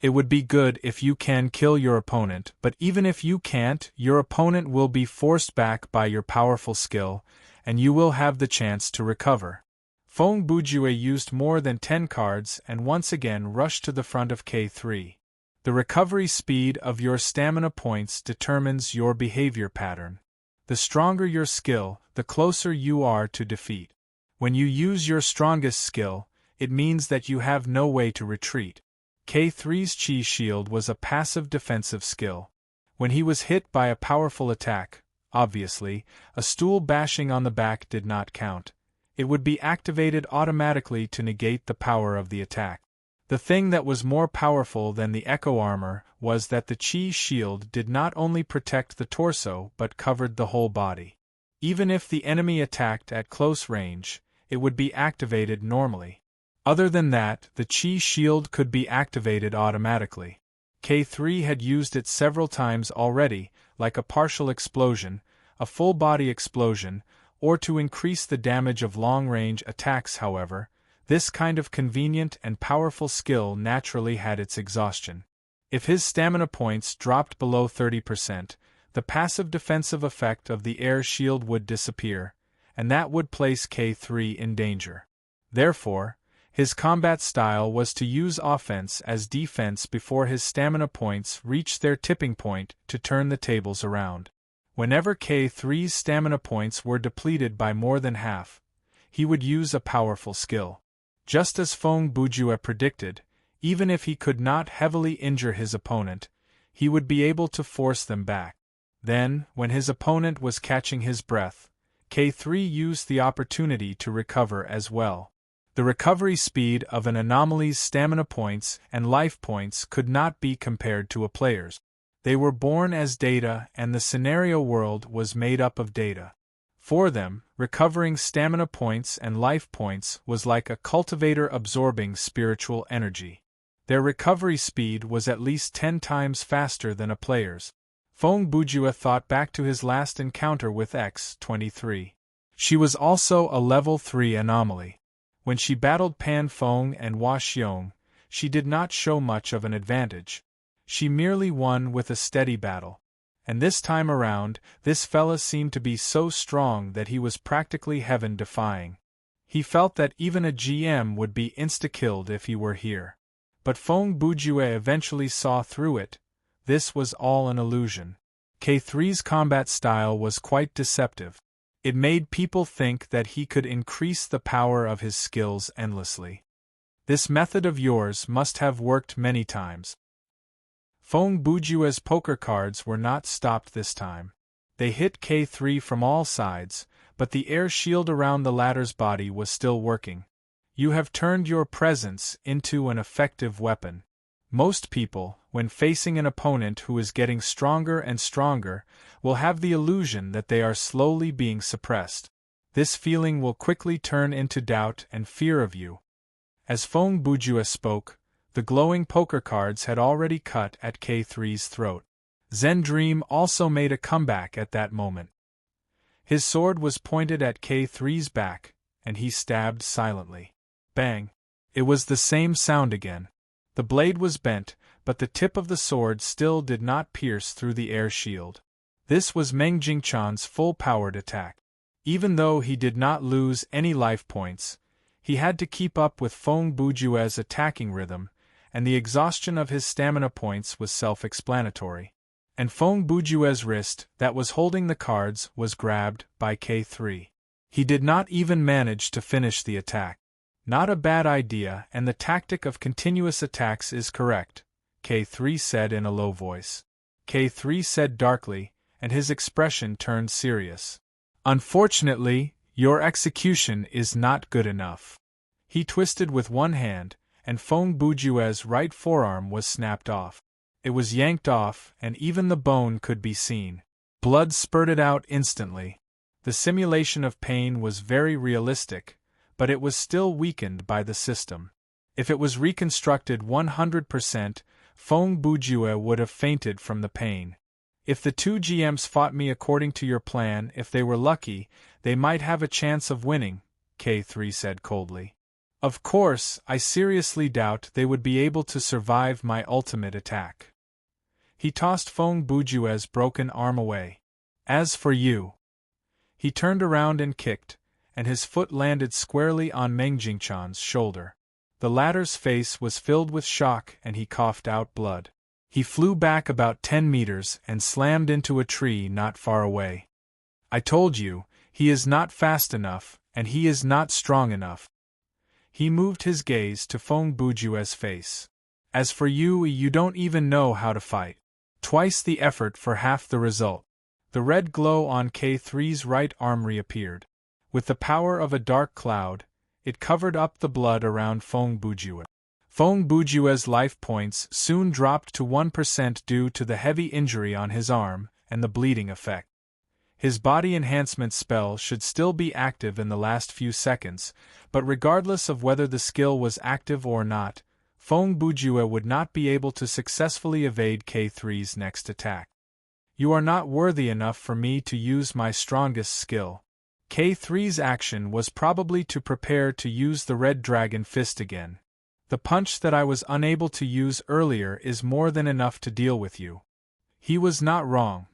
"It would be good if you can kill your opponent, but even if you can't, your opponent will be forced back by your powerful skill, and you will have the chance to recover." Feng Bujue used more than 10 cards and once again rushed to the front of K3. "The recovery speed of your stamina points determines your behavior pattern. The stronger your skill, the closer you are to defeat. When you use your strongest skill, it means that you have no way to retreat." K3's chi shield was a passive defensive skill. When he was hit by a powerful attack, obviously, a stool bashing on the back did not count. It would be activated automatically to negate the power of the attack. The thing that was more powerful than the echo armor was that the chi shield did not only protect the torso but covered the whole body. Even if the enemy attacked at close range, it would be activated normally. Other than that, the chi shield could be activated automatically. K3 had used it several times already, like a partial explosion, a full-body explosion, or to increase the damage of long-range attacks. However, This kind of convenient and powerful skill naturally had its exhaustion. If his stamina points dropped below 30%, the passive defensive effect of the air shield would disappear, and that would place K3 in danger. Therefore, his combat style was to use offense as defense before his stamina points reached their tipping point to turn the tables around. Whenever K3's stamina points were depleted by more than half, he would use a powerful skill. Just as Feng Bujue predicted, even if he could not heavily injure his opponent, he would be able to force them back. Then, when his opponent was catching his breath, K3 used the opportunity to recover as well. The recovery speed of an anomaly's stamina points and life points could not be compared to a player's. They were born as data, and the scenario world was made up of data. For them, recovering stamina points and life points was like a cultivator absorbing spiritual energy. Their recovery speed was at least 10 times faster than a player's. Feng Bujue thought back to his last encounter with X-23. She was also a level 3 anomaly. When she battled Pan Feng and Hua Xiong, she did not show much of an advantage. She merely won with a steady battle. And this time around, this fella seemed to be so strong that he was practically heaven-defying. He felt that even a GM would be insta-killed if he were here. But Feng Bujue eventually saw through it. This was all an illusion. K3's combat style was quite deceptive. It made people think that he could increase the power of his skills endlessly. This method of yours must have worked many times. Feng Bujue's poker cards were not stopped this time. They hit K3 from all sides, but the air shield around the latter's body was still working. You have turned your presence into an effective weapon. Most people, when facing an opponent who is getting stronger and stronger, will have the illusion that they are slowly being suppressed. This feeling will quickly turn into doubt and fear of you. As Feng Bujue spoke, the glowing poker cards had already cut at K3's throat. Zen Dream also made a comeback at that moment. His sword was pointed at K3's back, and he stabbed silently. Bang! It was the same sound again. The blade was bent, but the tip of the sword still did not pierce through the air shield. This was Meng Jingchan's full-powered attack. Even though he did not lose any life points, he had to keep up with Feng Bujue's attacking rhythm, and the exhaustion of his stamina points was self-explanatory. And Feng Bujue's wrist, that was holding the cards, was grabbed by K3. He did not even manage to finish the attack. Not a bad idea, and the tactic of continuous attacks is correct, K3 said in a low voice. K3 said darkly, and his expression turned serious. Unfortunately, your execution is not good enough. He twisted with one hand, and Feng Bujue's right forearm was snapped off. It was yanked off, and even the bone could be seen. Blood spurted out instantly. The simulation of pain was very realistic, but it was still weakened by the system. If it was reconstructed 100%, Feng Bujue would have fainted from the pain. If the two GMs fought me according to your plan, if they were lucky, they might have a chance of winning, K3 said coldly. Of course, I seriously doubt they would be able to survive my ultimate attack. He tossed Feng Bujue's broken arm away. As for you. He turned around and kicked, and his foot landed squarely on Meng Jingchan's shoulder. The latter's face was filled with shock and he coughed out blood. He flew back about 10 meters and slammed into a tree not far away. I told you, he is not fast enough, and he is not strong enough. He moved his gaze to Feng Bujue's face. As for you, you don't even know how to fight. Twice the effort for half the result. The red glow on K3's right arm reappeared. With the power of a dark cloud, it covered up the blood around Feng Bujue. Feng Bujue's life points soon dropped to 1% due to the heavy injury on his arm and the bleeding effect. His body enhancement spell should still be active in the last few seconds, but regardless of whether the skill was active or not, Feng Bujue would not be able to successfully evade K3's next attack. You are not worthy enough for me to use my strongest skill. K3's action was probably to prepare to use the red dragon fist again. The punch that I was unable to use earlier is more than enough to deal with you. He was not wrong.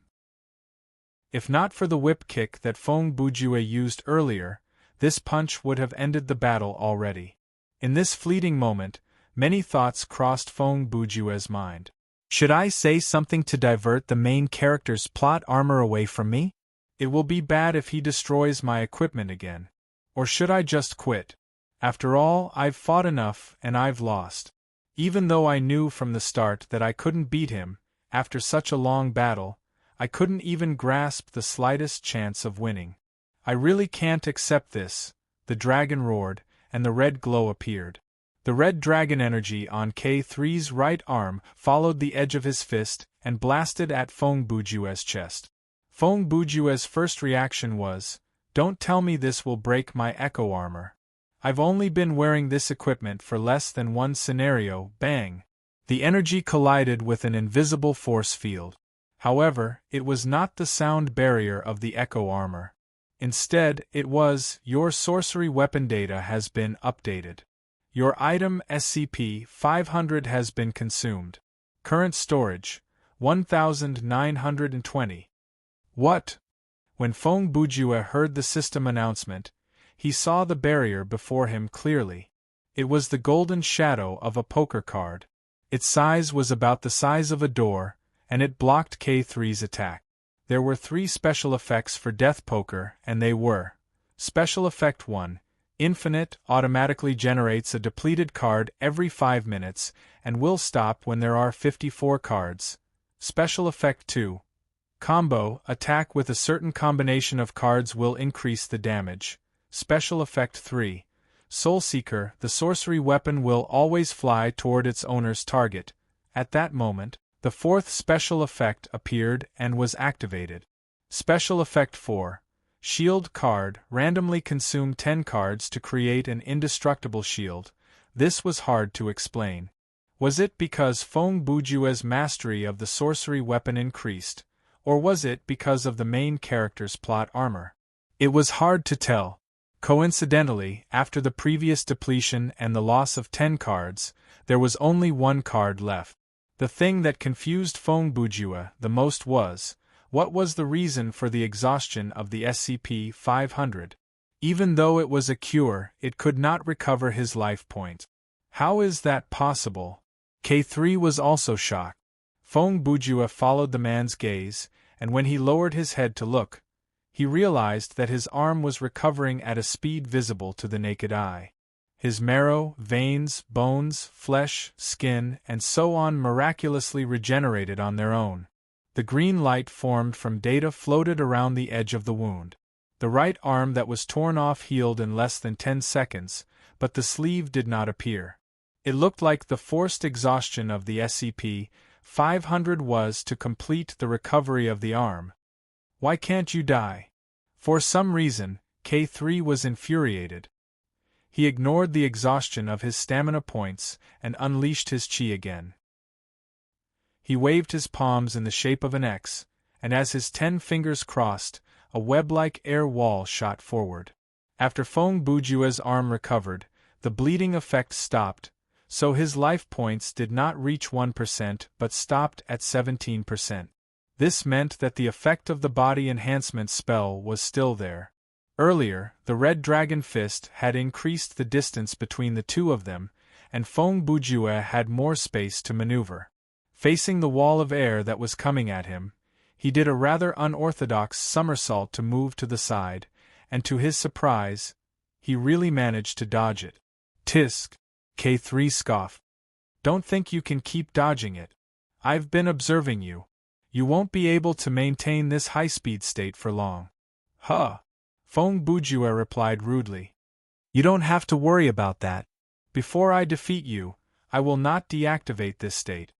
If not for the whip kick that Feng Bujue used earlier, this punch would have ended the battle already. In this fleeting moment, many thoughts crossed Feng Bujue's mind. Should I say something to divert the main character's plot armor away from me? It will be bad if he destroys my equipment again. Or should I just quit? After all, I've fought enough and I've lost. Even though I knew from the start that I couldn't beat him, after such a long battle, I couldn't even grasp the slightest chance of winning. I really can't accept this. The dragon roared, and the red glow appeared. The red dragon energy on K3's right arm followed the edge of his fist and blasted at Feng Bujue's chest. Feng Bujue's first reaction was, "Don't tell me this will break my echo armor. I've only been wearing this equipment for less than one scenario." Bang! The energy collided with an invisible force field. However, it was not the sound barrier of the echo armor. Instead, it was, "Your sorcery weapon data has been updated. Your item SCP-500 has been consumed. Current storage, 1920. What? When Feng Bujue heard the system announcement, he saw the barrier before him clearly. It was the golden shadow of a poker card. Its size was about the size of a door, and it blocked K3's attack. There were 3 special effects for Death Poker, and they were: Special Effect 1. Infinite automatically generates a depleted card every 5 minutes, and will stop when there are 54 cards. Special Effect 2. Combo attack with a certain combination of cards will increase the damage. Special Effect 3. Soulseeker, the sorcery weapon will always fly toward its owner's target. At that moment, the 4th special effect appeared and was activated. Special Effect 4. Shield card, randomly consume 10 cards to create an indestructible shield. This was hard to explain. Was it because Feng Bujue's mastery of the sorcery weapon increased, or was it because of the main character's plot armor? It was hard to tell. Coincidentally, after the previous depletion and the loss of 10 cards, there was only 1 card left. The thing that confused Feng Bujue the most was, what was the reason for the exhaustion of the SCP-500? Even though it was a cure, it could not recover his life point. How is that possible? K3 was also shocked. Feng Bujue followed the man's gaze, and when he lowered his head to look, he realized that his arm was recovering at a speed visible to the naked eye. His marrow, veins, bones, flesh, skin, and so on miraculously regenerated on their own. The green light formed from data floated around the edge of the wound. The right arm that was torn off healed in less than 10 seconds, but the sleeve did not appear. It looked like the forced exhaustion of the SCP-500 was to complete the recovery of the arm. Why can't you die? For some reason, K3 was infuriated. He ignored the exhaustion of his stamina points and unleashed his chi again. He waved his palms in the shape of an X, and as his 10 fingers crossed, a web-like air wall shot forward. After Feng Bujue's arm recovered, the bleeding effect stopped, so his life points did not reach 1% but stopped at 17%. This meant that the effect of the body enhancement spell was still there. Earlier, the Red Dragon Fist had increased the distance between the two of them, and Feng Bujue had more space to maneuver. Facing the wall of air that was coming at him, he did a rather unorthodox somersault to move to the side, and to his surprise, he really managed to dodge it. Tisk! K3 scoffed. Don't think you can keep dodging it. I've been observing you. You won't be able to maintain this high-speed state for long. Huh! Feng Bujue replied rudely. You don't have to worry about that. Before I defeat you, I will not deactivate this state.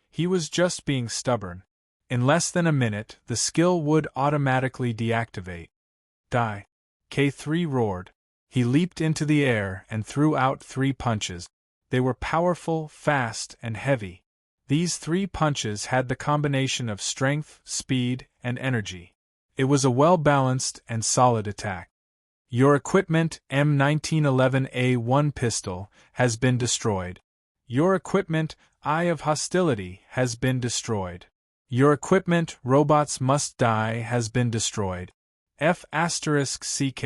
He was just being stubborn. In less than a minute, the skill would automatically deactivate. Die! K3 roared. He leaped into the air and threw out 3 punches. They were powerful, fast, and heavy. These 3 punches had the combination of strength, speed, and energy. It was a well-balanced and solid attack. Your equipment M1911A1 pistol has been destroyed. Your equipment Eye of Hostility has been destroyed. Your equipment Robots Must Die has been destroyed. F***CK.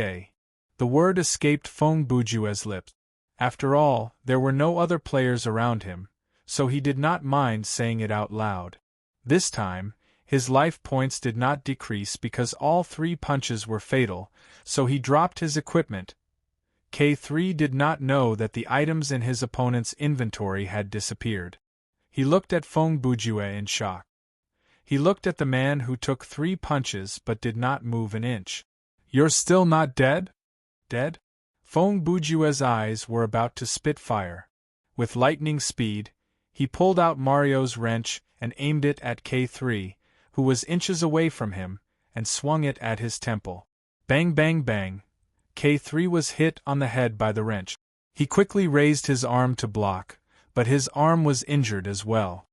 The word escaped Feng Bujue's lips. After all, there were no other players around him, so he did not mind saying it out loud. This time, his life points did not decrease because all 3 punches were fatal, so he dropped his equipment. K3 did not know that the items in his opponent's inventory had disappeared. He looked at Feng Bujue in shock. He looked at the man who took 3 punches but did not move an inch. You're still not dead? Dead? Feng Bujue's eyes were about to spit fire. With lightning speed, he pulled out Mario's wrench and aimed it at K3, who was inches away from him, and swung it at his temple. Bang bang bang. K3 was hit on the head by the wrench. He quickly raised his arm to block, but his arm was injured as well.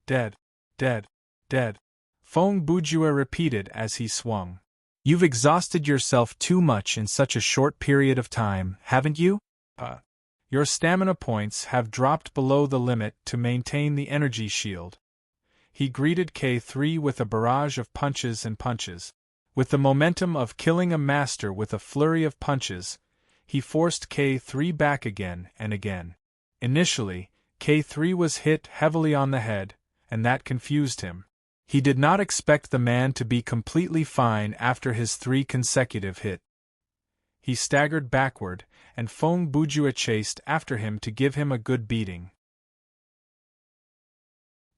Dead. Dead. Dead. Feng Bujue repeated as he swung. You've exhausted yourself too much in such a short period of time, haven't you? Your stamina points have dropped below the limit to maintain the energy shield. He greeted K3 with a barrage of punches and punches. With the momentum of killing a master with a flurry of punches, he forced K3 back again and again. Initially, K3 was hit heavily on the head, and that confused him. He did not expect the man to be completely fine after his 3 consecutive hits. He staggered backward, and Feng Bujue chased after him to give him a good beating.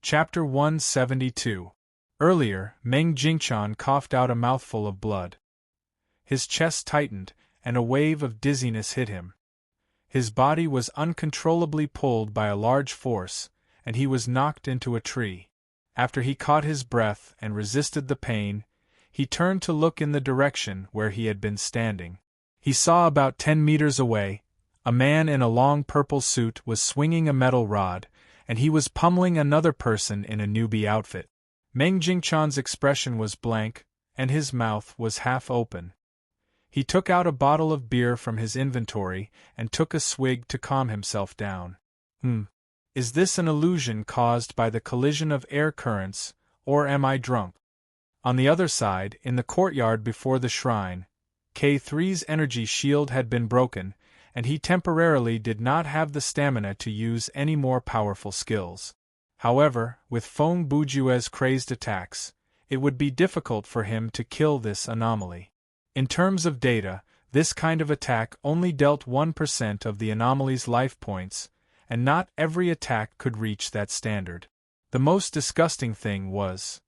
Chapter 172. Earlier, Meng Jingqian coughed out a mouthful of blood. His chest tightened, and a wave of dizziness hit him. His body was uncontrollably pulled by a large force, and he was knocked into a tree. After he caught his breath and resisted the pain, he turned to look in the direction where he had been standing. He saw about 10 meters away, a man in a long purple suit was swinging a metal rod, and he was pummeling another person in a newbie outfit. Meng Jingqian's expression was blank, and his mouth was half open. He took out a bottle of beer from his inventory and took a swig to calm himself down. Is this an illusion caused by the collision of air currents, or am I drunk? On the other side, in the courtyard before the shrine, K3's energy shield had been broken, and he temporarily did not have the stamina to use any more powerful skills. However, with Feng Bujue's crazed attacks, it would be difficult for him to kill this anomaly. In terms of data, this kind of attack only dealt 1% of the anomaly's life points, and not every attack could reach that standard. The most disgusting thing was,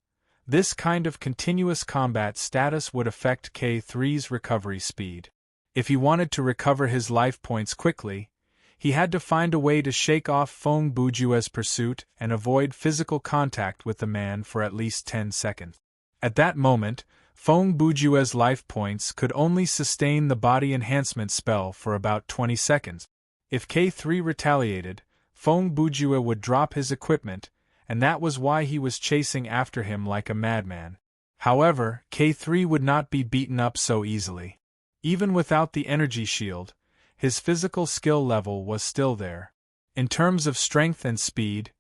this kind of continuous combat status would affect K3's recovery speed. If he wanted to recover his life points quickly, he had to find a way to shake off Feng Bujue's pursuit and avoid physical contact with the man for at least 10 seconds. At that moment, Feng Bujue's life points could only sustain the body enhancement spell for about 20 seconds. If K3 retaliated, Feng Bujue would drop his equipment, and that was why he was chasing after him like a madman. However, K3 would not be beaten up so easily. Even without the energy shield, his physical skill level was still there. In terms of strength and speed,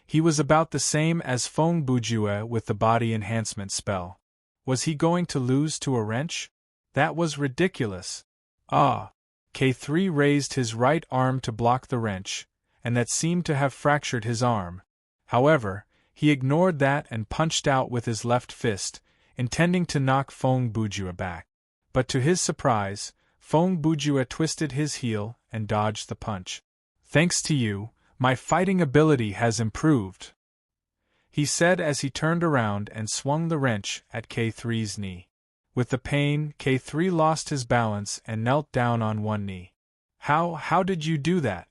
he was about the same as Feng Bujue with the body enhancement spell. Was he going to lose to a wrench? That was ridiculous. K3 raised his right arm to block the wrench, and that seemed to have fractured his arm. However, he ignored that and punched out with his left fist, intending to knock Feng Bujue back. But to his surprise, Feng Bujue twisted his heel and dodged the punch. "Thanks to you, my fighting ability has improved," he said as he turned around and swung the wrench at K3's knee. With the pain, K3 lost his balance and knelt down on one knee. How did you do that?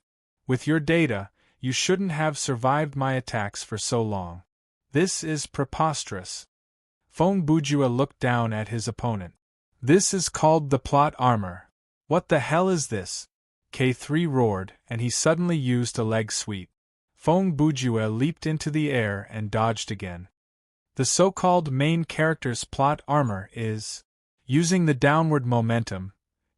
With your data, you shouldn't have survived my attacks for so long. This is preposterous. Feng Bujue looked down at his opponent. This is called the plot armor. What the hell is this? K3 roared, and he suddenly used a leg sweep. Feng Bujue leaped into the air and dodged again. The so-called main character's plot armor is, using the downward momentum,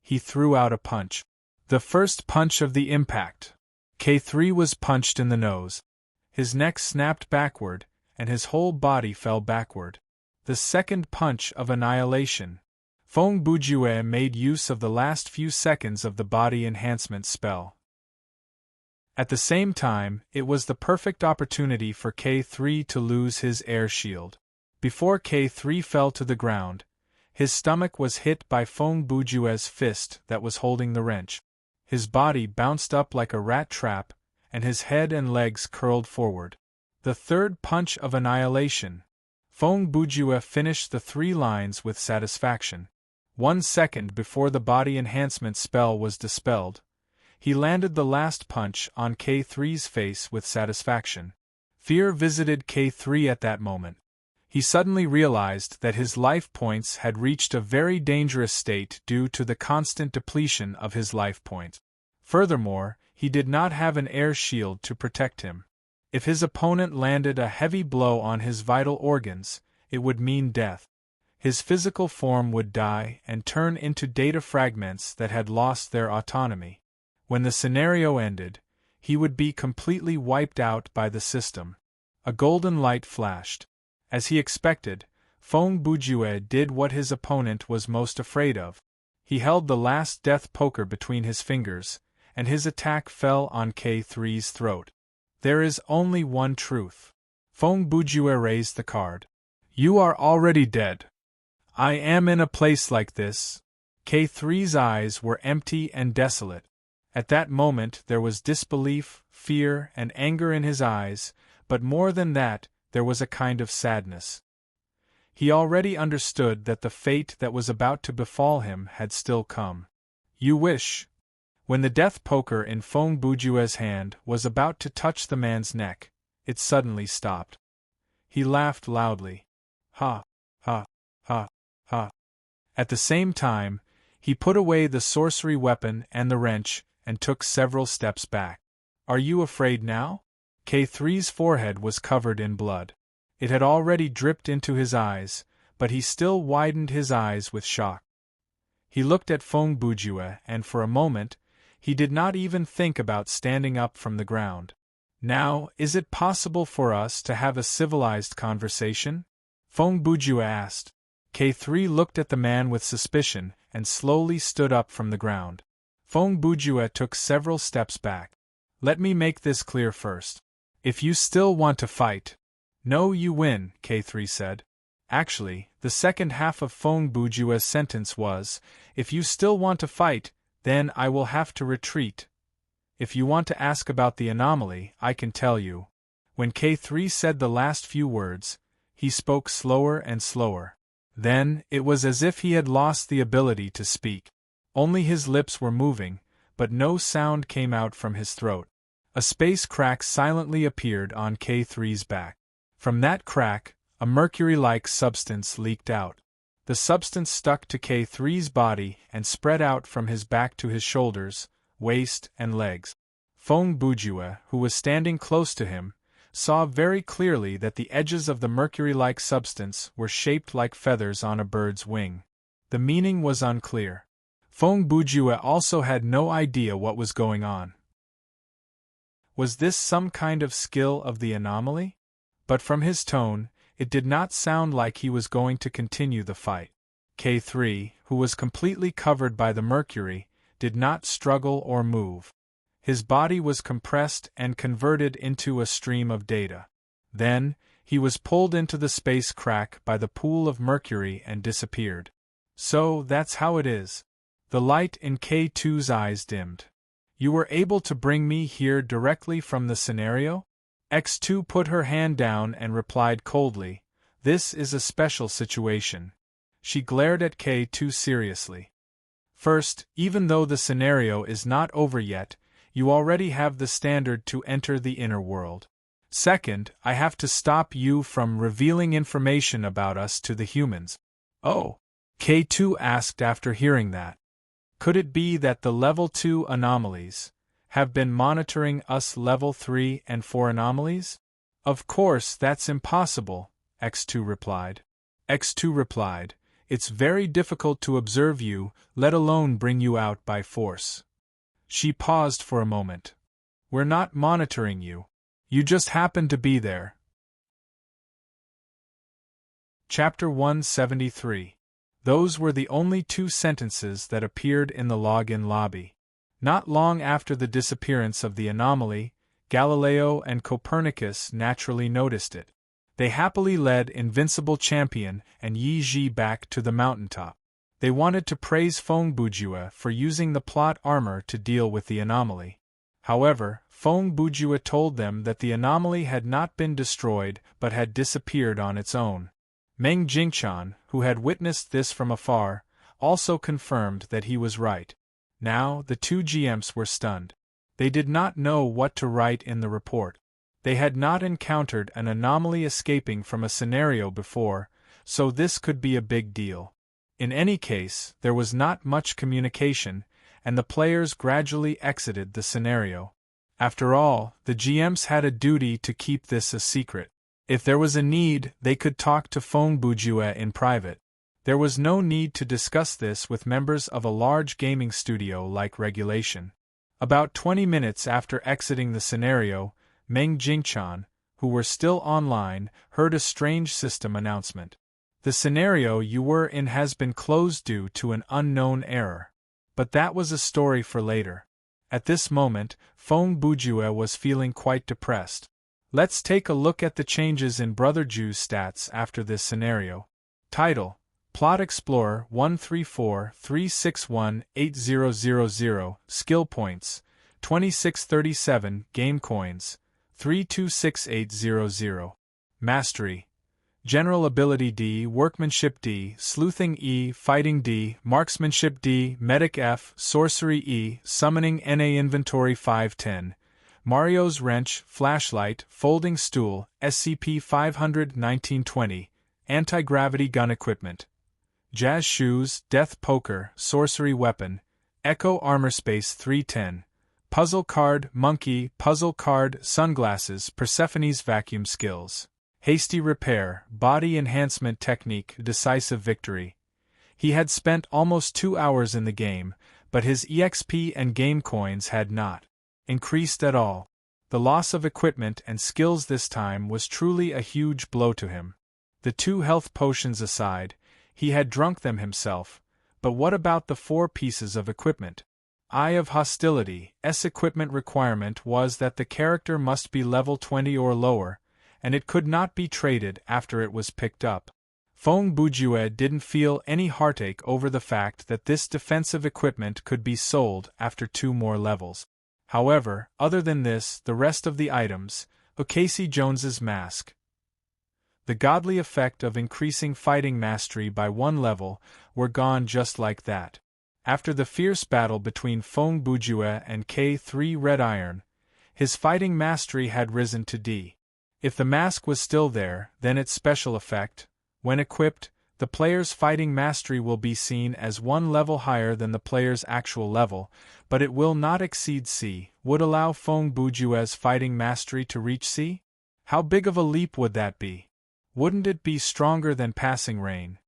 He threw out a punch. The first punch of the impact. K3 was punched in the nose. His neck snapped backward, and his whole body fell backward. The second punch of annihilation. Feng Bujue made use of the last few seconds of the body enhancement spell. At the same time, it was the perfect opportunity for K3 to lose his air shield. Before K3 fell to the ground, his stomach was hit by Feng Bujue's fist that was holding the wrench. His body bounced up like a rat trap, and his head and legs curled forward. The third punch of annihilation. Feng Bujue finished the 3 lines with satisfaction. 1 second before the body enhancement spell was dispelled, he landed the last punch on K3's face with satisfaction. Fear visited K3 at that moment. He suddenly realized that his life points had reached a very dangerous state due to the constant depletion of his life points. Furthermore, he did not have an air shield to protect him. If his opponent landed a heavy blow on his vital organs, it would mean death. His physical form would die and turn into data fragments that had lost their autonomy. When the scenario ended, he would be completely wiped out by the system. A golden light flashed. As he expected, Feng Bujue did what his opponent was most afraid of. He held the last death poker between his fingers, and his attack fell on K3's throat. There is only one truth. Feng Bujue raised the card. You are already dead. I am in a place like this. K3's eyes were empty and desolate. At that moment there was disbelief, fear, and anger in his eyes, but more than that, there was a kind of sadness. He already understood that the fate that was about to befall him had still come. You wish. When the death poker in Feng Bujue's hand was about to touch the man's neck, it suddenly stopped. He laughed loudly. Ha, ha, ha, ha. At the same time, he put away the sorcery weapon and the wrench, and took several steps back. Are you afraid now? K3's forehead was covered in blood. It had already dripped into his eyes, but he still widened his eyes with shock. He looked at Feng Bujue, and for a moment, he did not even think about standing up from the ground. Now, is it possible for us to have a civilized conversation? Feng Bujue asked. K3 looked at the man with suspicion and slowly stood up from the ground. Feng Bujue took several steps back. Let me make this clear first. If you still want to fight. No, you win, K3 said. Actually, the second half of Feng Bujue's sentence was, if you still want to fight, then I will have to retreat. If you want to ask about the anomaly, I can tell you. When K3 said the last few words, he spoke slower and slower. Then, it was as if he had lost the ability to speak. Only his lips were moving, but no sound came out from his throat. A space crack silently appeared on K3's back. From that crack, a mercury-like substance leaked out. The substance stuck to K3's body and spread out from his back to his shoulders, waist, and legs. Feng Bujue, who was standing close to him, saw very clearly that the edges of the mercury-like substance were shaped like feathers on a bird's wing. The meaning was unclear. Feng Bujue also had no idea what was going on. Was this some kind of skill of the anomaly? But from his tone, it did not sound like he was going to continue the fight. K3, who was completely covered by the mercury, did not struggle or move. His body was compressed and converted into a stream of data. Then, he was pulled into the space crack by the pool of mercury and disappeared. So, that's how it is. The light in K2's eyes dimmed. You were able to bring me here directly from the scenario? X2 put her hand down and replied coldly, this is a special situation. She glared at K2 seriously. First, even though the scenario is not over yet, you already have the standard to enter the inner world. Second, I have to stop you from revealing information about us to the humans. Oh, K2 asked after hearing that. Could it be that the level 2 anomalies have been monitoring us level 3 and 4 anomalies? Of course that's impossible, X2 replied. X2 replied, It's very difficult to observe you, let alone bring you out by force. She paused for a moment. We're not monitoring you. You just happen to be there. Chapter 173. Those were the only 2 sentences that appeared in the login lobby. Not long after the disappearance of the anomaly, Galileo and Copernicus naturally noticed it. They happily led Invincible Champion and Yi Ji back to the mountaintop. They wanted to praise Feng Bujue for using the plot armor to deal with the anomaly. However, Feng Bujue told them that the anomaly had not been destroyed but had disappeared on its own. Meng Jingchan, who had witnessed this from afar, also confirmed that he was right. Now, the 2 GMs were stunned. They did not know what to write in the report. They had not encountered an anomaly escaping from a scenario before, so this could be a big deal. In any case, there was not much communication, and the players gradually exited the scenario. After all, the GMs had a duty to keep this a secret. If there was a need, they could talk to Feng Bujue in private. There was no need to discuss this with members of a large gaming studio like Regulation. About 20 minutes after exiting the scenario, Meng Jingchan, who were still online, heard a strange system announcement. The scenario you were in has been closed due to an unknown error. But that was a story for later. At this moment, Feng Bujue was feeling quite depressed. Let's take a look at the changes in Brother Ju's stats after this scenario. Title: Plot Explorer 134-361-8000. Skill points: 2637. Game coins: 326800. Mastery: General Ability D, Workmanship D, Sleuthing E, Fighting D, Marksmanship D, Medic F, Sorcery E, Summoning NA. Inventory 510. Mario's Wrench, Flashlight, Folding Stool, SCP-500 1920, Anti-Gravity Gun Equipment. Jazz Shoes, Death Poker, Sorcery Weapon, Echo Armor Space 310. Puzzle Card, Monkey, Puzzle Card, Sunglasses, Persephone's Vacuum Skills. Hasty Repair, Body Enhancement Technique, Decisive Victory. He had spent almost 2 hours in the game, but his EXP and game coins had not increased at all. The loss of equipment and skills this time was truly a huge blow to him. The 2 health potions aside, he had drunk them himself, but what about the 4 pieces of equipment? Eye of Hostility. S equipment requirement was that the character must be level 20 or lower, and it could not be traded after it was picked up. Feng Bujue didn't feel any heartache over the fact that this defensive equipment could be sold after 2 more levels. However, other than this, the rest of the items, Casey Jones's mask, the godly effect of increasing fighting mastery by 1 level, were gone just like that. After the fierce battle between Feng Bujue and K3 Red Iron, his fighting mastery had risen to D. If the mask was still there, then its special effect, when equipped, the player's fighting mastery will be seen as 1 level higher than the player's actual level, but it will not exceed C. Would allow Feng Bujue's fighting mastery to reach C? How big of a leap would that be? Wouldn't it be stronger than Passing Rain?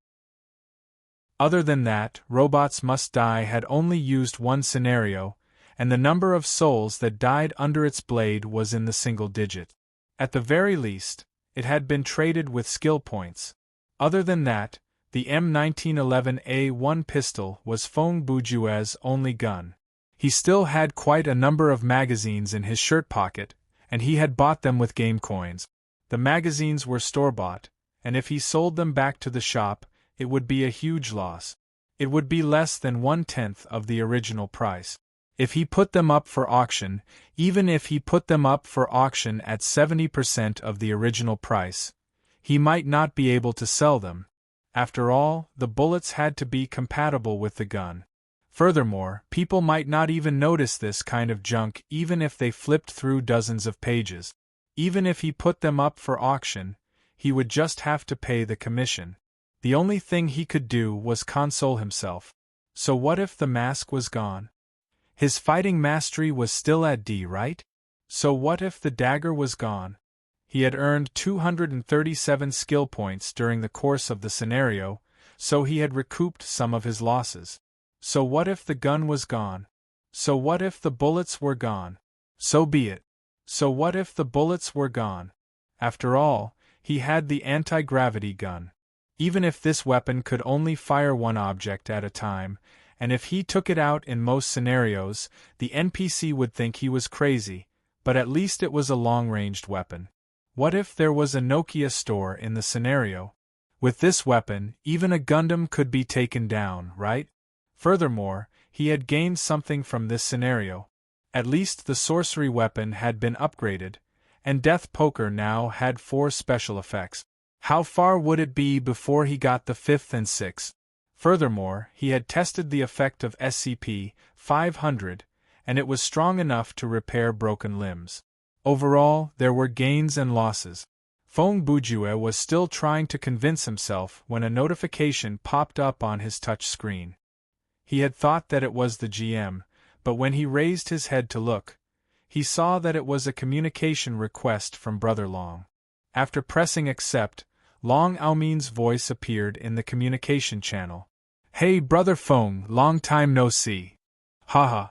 Other than that, Robots Must Die had only used 1 scenario, and the number of souls that died under its blade was in the single digit. At the very least, it had been traded with skill points. Other than that, the M1911A1 pistol was Feng Bujue's only gun. He still had quite a number of magazines in his shirt pocket, and he had bought them with game coins. The magazines were store-bought, and if he sold them back to the shop, it would be a huge loss. It would be less than 1/10 of the original price. If he put them up for auction, even if he put them up for auction at 70% of the original price, he might not be able to sell them. After all, the bullets had to be compatible with the gun. Furthermore, people might not even notice this kind of junk even if they flipped through dozens of pages. Even if he put them up for auction, he would just have to pay the commission. The only thing he could do was console himself. So what if the mask was gone? His fighting mastery was still at D, right? So what if the dagger was gone? He had earned 237 skill points during the course of the scenario, so he had recouped some of his losses. So what if the gun was gone? So what if the bullets were gone? So be it. So what if the bullets were gone? After all, he had the anti-gravity gun. Even if this weapon could only fire one object at a time, and if he took it out in most scenarios, the NPC would think he was crazy, but at least it was a long-ranged weapon. What if there was a Nokia store in the scenario? With this weapon, even a Gundam could be taken down, right? Furthermore, he had gained something from this scenario. At least the sorcery weapon had been upgraded, and Death Poker now had 4 special effects. How far would it be before he got the 5th and 6th? Furthermore, he had tested the effect of SCP-500, and it was strong enough to repair broken limbs. Overall, there were gains and losses. Feng Bujue was still trying to convince himself when a notification popped up on his touch screen. He had thought that it was the GM, but when he raised his head to look, he saw that it was a communication request from Brother Long. After pressing accept, Long Aomin's voice appeared in the communication channel. "Hey Brother Feng, long time no see." "Haha.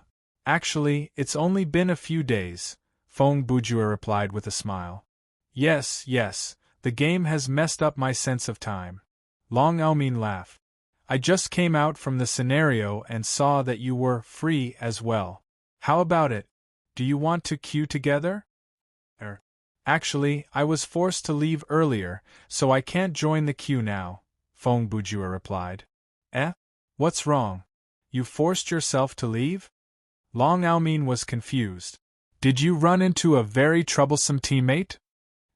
Actually, it's only been a few days," Feng Bujue replied with a smile. Yes, the game has messed up my sense of time." Long Aomin laughed. "I just came out from the scenario and saw that you were free as well. How about it? Do you want to queue together?" Actually, I was forced to leave earlier, so I can't join the queue now," Feng Bujue replied. What's wrong? You forced yourself to leave?" Long Aomin was confused. "Did you run into a very troublesome teammate?"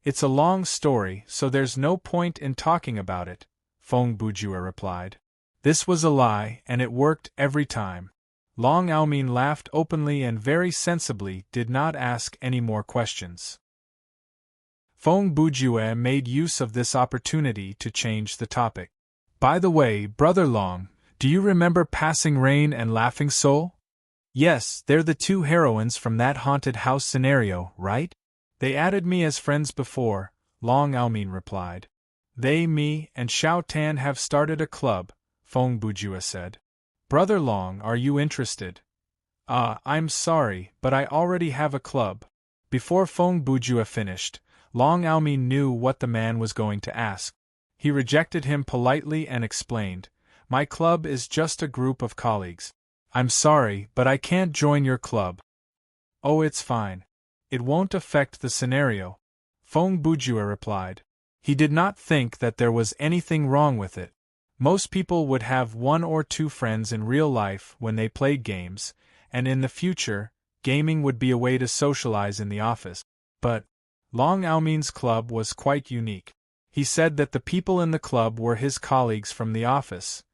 "It's a long story, so there's no point in talking about it," Feng Bujue replied. This was a lie, and it worked every time. Long Aomin laughed openly and very sensibly did not ask any more questions. Feng Bujue made use of this opportunity to change the topic. "By the way, Brother Long, do you remember Passing Rain and Laughing Soul?" "Yes, they're the 2 heroines from that haunted house scenario, right? They added me as friends before," Long Aomin replied. "They, me, and Xiao Tan have started a club," Feng Bujue said. "Brother Long, are you interested?" I'm sorry, but I already have a club." Before Feng Bujue finished, Long Aomin knew what the man was going to ask. He rejected him politely and explained, "My club is just a group of colleagues. I'm sorry, but I can't join your club." "Oh, it's fine. It won't affect the scenario," Feng Bujue replied. He did not think that there was anything wrong with it. Most people would have 1 or 2 friends in real life when they played games, and in the future, gaming would be a way to socialize in the office. But Long Aomin's club was quite unique. He said that the people in the club were his colleagues from the office,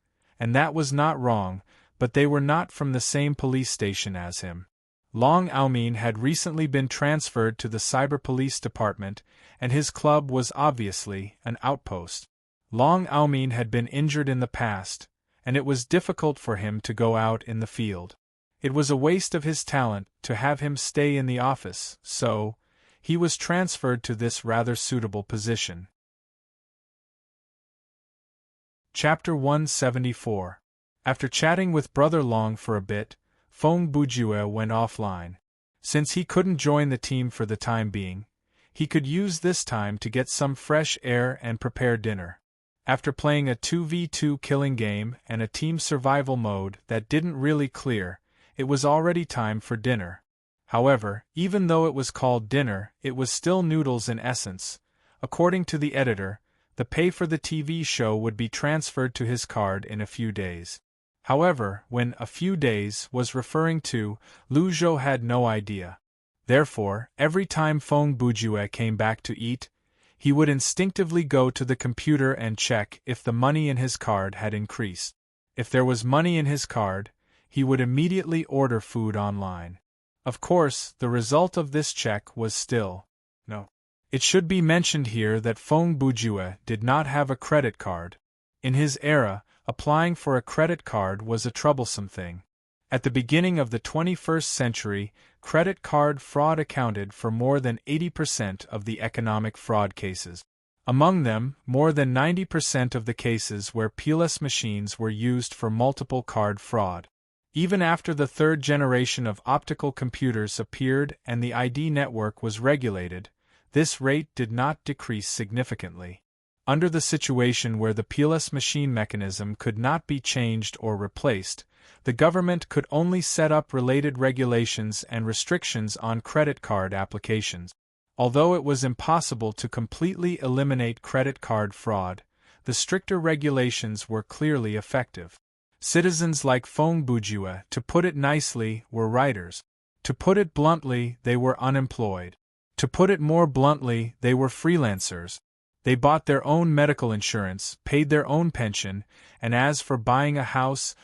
and that was not wrong, but they were not from the same police station as him. Long Aomin had recently been transferred to the cyber police department, and his club was obviously an outpost. Long Aomin had been injured in the past, and it was difficult for him to go out in the field. It was a waste of his talent to have him stay in the office, so he was transferred to this rather suitable position. Chapter 174. After chatting with Brother Long for a bit, Feng Bujue went offline. Since he couldn't join the team for the time being, he could use this time to get some fresh air and prepare dinner. After playing a 2v2 killing game and a team survival mode that didn't really clear, it was already time for dinner. However, even though it was called dinner, it was still noodles in essence. According to the editor, the pay for the TV show would be transferred to his card in a few days. However, when "a few days" was referring to, Lu Zhou had no idea. Therefore, every time Feng Bujue came back to eat, he would instinctively go to the computer and check if the money in his card had increased. If there was money in his card, he would immediately order food online. Of course, the result of this check was still no. It should be mentioned here that Feng Bujue did not have a credit card. In his era, applying for a credit card was a troublesome thing. At the beginning of the 21st century, credit card fraud accounted for more than 80% of the economic fraud cases. Among them, more than 90% of the cases where POS machines were used for multiple card fraud. Even after the third generation of optical computers appeared and the ID network was regulated, this rate did not decrease significantly. Under the situation where the POS machine mechanism could not be changed or replaced, the government could only set up related regulations and restrictions on credit card applications. Although it was impossible to completely eliminate credit card fraud, the stricter regulations were clearly effective. Citizens like Fong Bujue, to put it nicely, were writers. To put it bluntly, they were unemployed. To put it more bluntly, they were freelancers. They bought their own medical insurance, paid their own pension, and as for buying a house,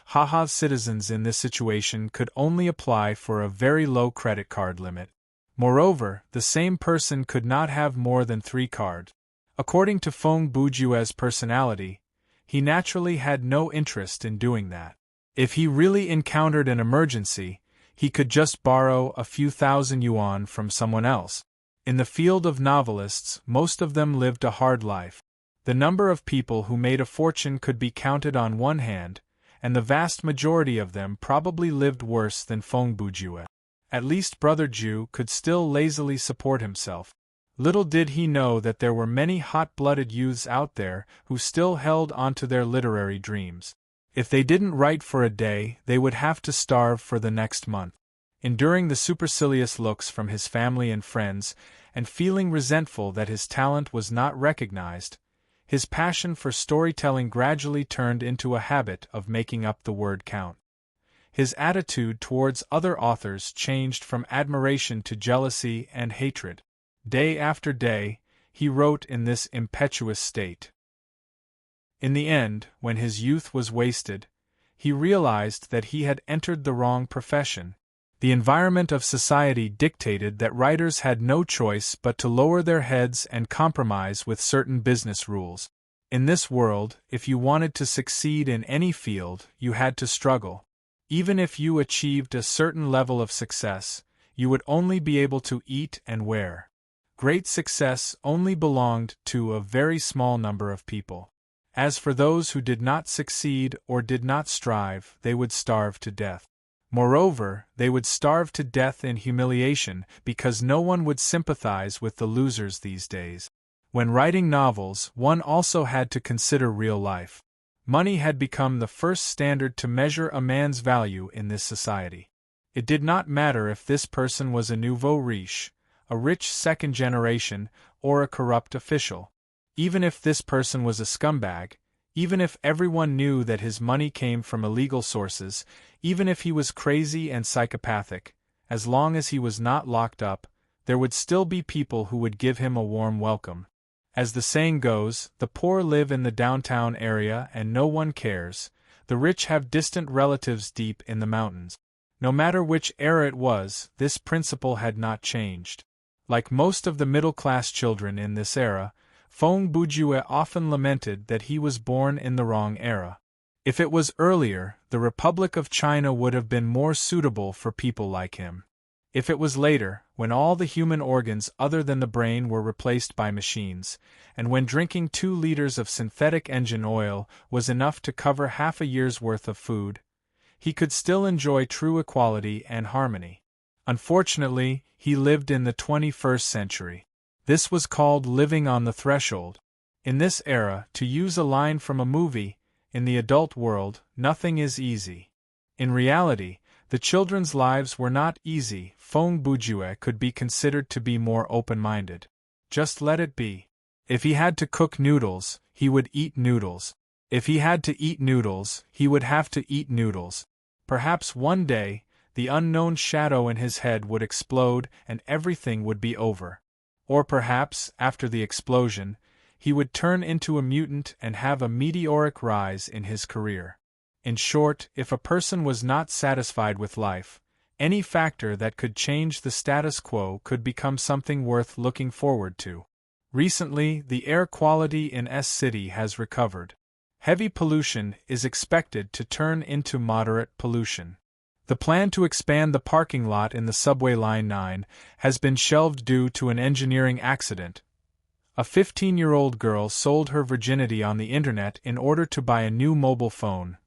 citizens in this situation could only apply for a very low credit card limit. Moreover, the same person could not have more than 3 cards. According to Fong Bujue's personality, he naturally had no interest in doing that. If he really encountered an emergency, he could just borrow a few thousand yuan from someone else. In the field of novelists, most of them lived a hard life. The number of people who made a fortune could be counted on one hand, and the vast majority of them probably lived worse than Fong Bujue. At least Brother Ju could still lazily support himself. Little did he know that there were many hot-blooded youths out there who still held onto their literary dreams. If they didn't write for a day, they would have to starve for the next month. Enduring the supercilious looks from his family and friends, and feeling resentful that his talent was not recognized, his passion for storytelling gradually turned into a habit of making up the word count. His attitude towards other authors changed from admiration to jealousy and hatred. Day after day, he wrote in this impetuous state. In the end, when his youth was wasted, he realized that he had entered the wrong profession. The environment of society dictated that writers had no choice but to lower their heads and compromise with certain business rules. In this world, if you wanted to succeed in any field, you had to struggle. Even if you achieved a certain level of success, you would only be able to eat and wear. Great success only belonged to a very small number of people. As for those who did not succeed or did not strive, they would starve to death. Moreover, they would starve to death in humiliation because no one would sympathize with the losers these days. When writing novels, one also had to consider real life. Money had become the first standard to measure a man's value in this society. It did not matter if this person was a nouveau riche, a rich second generation, or a corrupt official. Even if this person was a scumbag, even if everyone knew that his money came from illegal sources, even if he was crazy and psychopathic, as long as he was not locked up, there would still be people who would give him a warm welcome. As the saying goes, the poor live in the downtown area and no one cares, the rich have distant relatives deep in the mountains. No matter which era it was, this principle had not changed. Like most of the middle-class children in this era, Fong Bujue often lamented that he was born in the wrong era. If it was earlier, the Republic of China would have been more suitable for people like him. If it was later, when all the human organs other than the brain were replaced by machines, and when drinking 2 liters of synthetic engine oil was enough to cover half a year's worth of food, he could still enjoy true equality and harmony. Unfortunately, he lived in the 21st century. This was called living on the threshold. In this era, to use a line from a movie, in the adult world, nothing is easy. In reality, the children's lives were not easy. Fong Bujue could be considered to be more open-minded. Just let it be. If he had to cook noodles, he would eat noodles. If he had to eat noodles, he would have to eat noodles. Perhaps one day, the unknown shadow in his head would explode and everything would be over. Or perhaps, after the explosion, he would turn into a mutant and have a meteoric rise in his career. In short, if a person was not satisfied with life, any factor that could change the status quo could become something worth looking forward to. Recently, the air quality in S-City has recovered. Heavy pollution is expected to turn into moderate pollution. The plan to expand the parking lot in the subway line 9 has been shelved due to an engineering accident. A 15-year-old girl sold her virginity on the internet in order to buy a new mobile phone.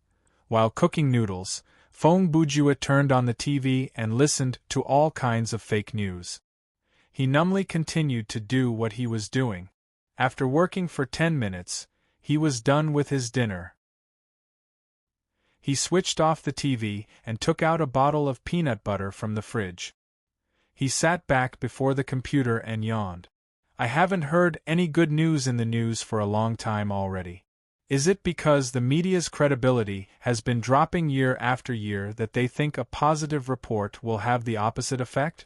While cooking noodles, Phong Bujue turned on the TV and listened to all kinds of fake news. He numbly continued to do what he was doing. After working for 10 minutes, he was done with his dinner. He switched off the TV and took out a bottle of peanut butter from the fridge. He sat back before the computer and yawned. I haven't heard any good news in the news for a long time already. Is it because the media's credibility has been dropping year after year that they think a positive report will have the opposite effect?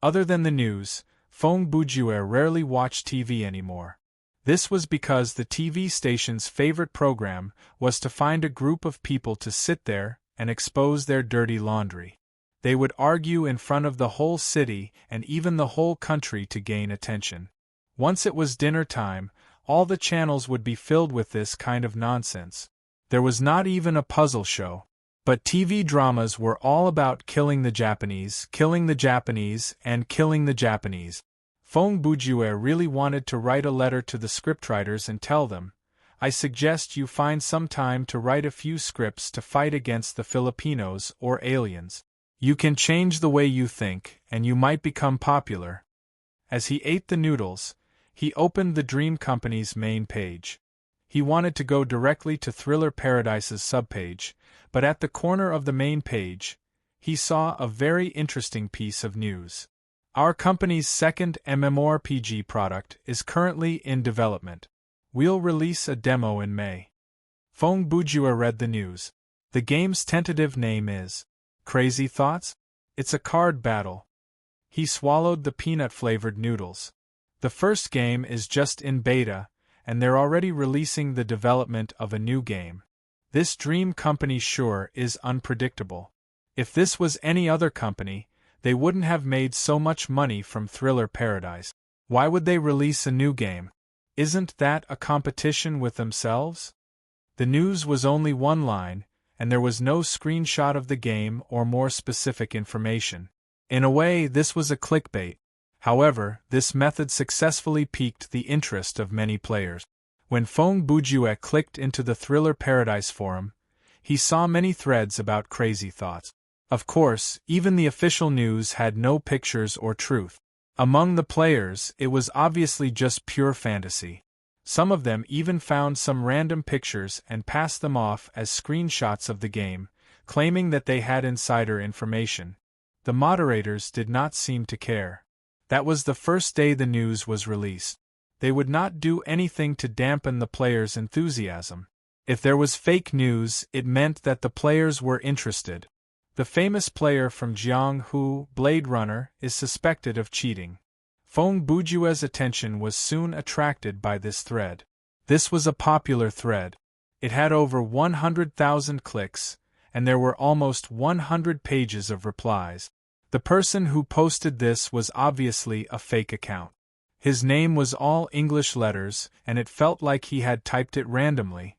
Other than the news, Phong Bujue rarely watched TV anymore. This was because the TV station's favorite program was to find a group of people to sit there and expose their dirty laundry. They would argue in front of the whole city and even the whole country to gain attention. Once it was dinner time, all the channels would be filled with this kind of nonsense. There was not even a puzzle show. But TV dramas were all about killing the Japanese, and killing the Japanese. Phong Bujue really wanted to write a letter to the scriptwriters and tell them, I suggest you find some time to write a few scripts to fight against the Filipinos or aliens. You can change the way you think, and you might become popular. As he ate the noodles, he opened the Dream Company's main page. He wanted to go directly to Thriller Paradise's subpage, but at the corner of the main page, he saw a very interesting piece of news. Our company's second MMORPG product is currently in development. We'll release a demo in May. Phong Bujue read the news. The game's tentative name is Crazy Thoughts? It's a card battle. He swallowed the peanut-flavored noodles. The first game is just in beta, and they're already releasing the development of a new game. This Dream Company sure is unpredictable. If this was any other company, they wouldn't have made so much money from Thriller Paradise. Why would they release a new game? Isn't that a competition with themselves? The news was only one line, and there was no screenshot of the game or more specific information. In a way, this was a clickbait. However, this method successfully piqued the interest of many players. When Phong Bujue clicked into the Thriller Paradise forum, he saw many threads about Crazy Thoughts. Of course, even the official news had no pictures or truth. Among the players, it was obviously just pure fantasy. Some of them even found some random pictures and passed them off as screenshots of the game, claiming that they had insider information. The moderators did not seem to care. That was the first day the news was released. They would not do anything to dampen the players' enthusiasm. If there was fake news, it meant that the players were interested. The famous player from Jianghu, Blade Runner, is suspected of cheating. Phong Bujue's attention was soon attracted by this thread. This was a popular thread. It had over 100,000 clicks, and there were almost 100 pages of replies. The person who posted this was obviously a fake account. His name was all English letters, and it felt like he had typed it randomly.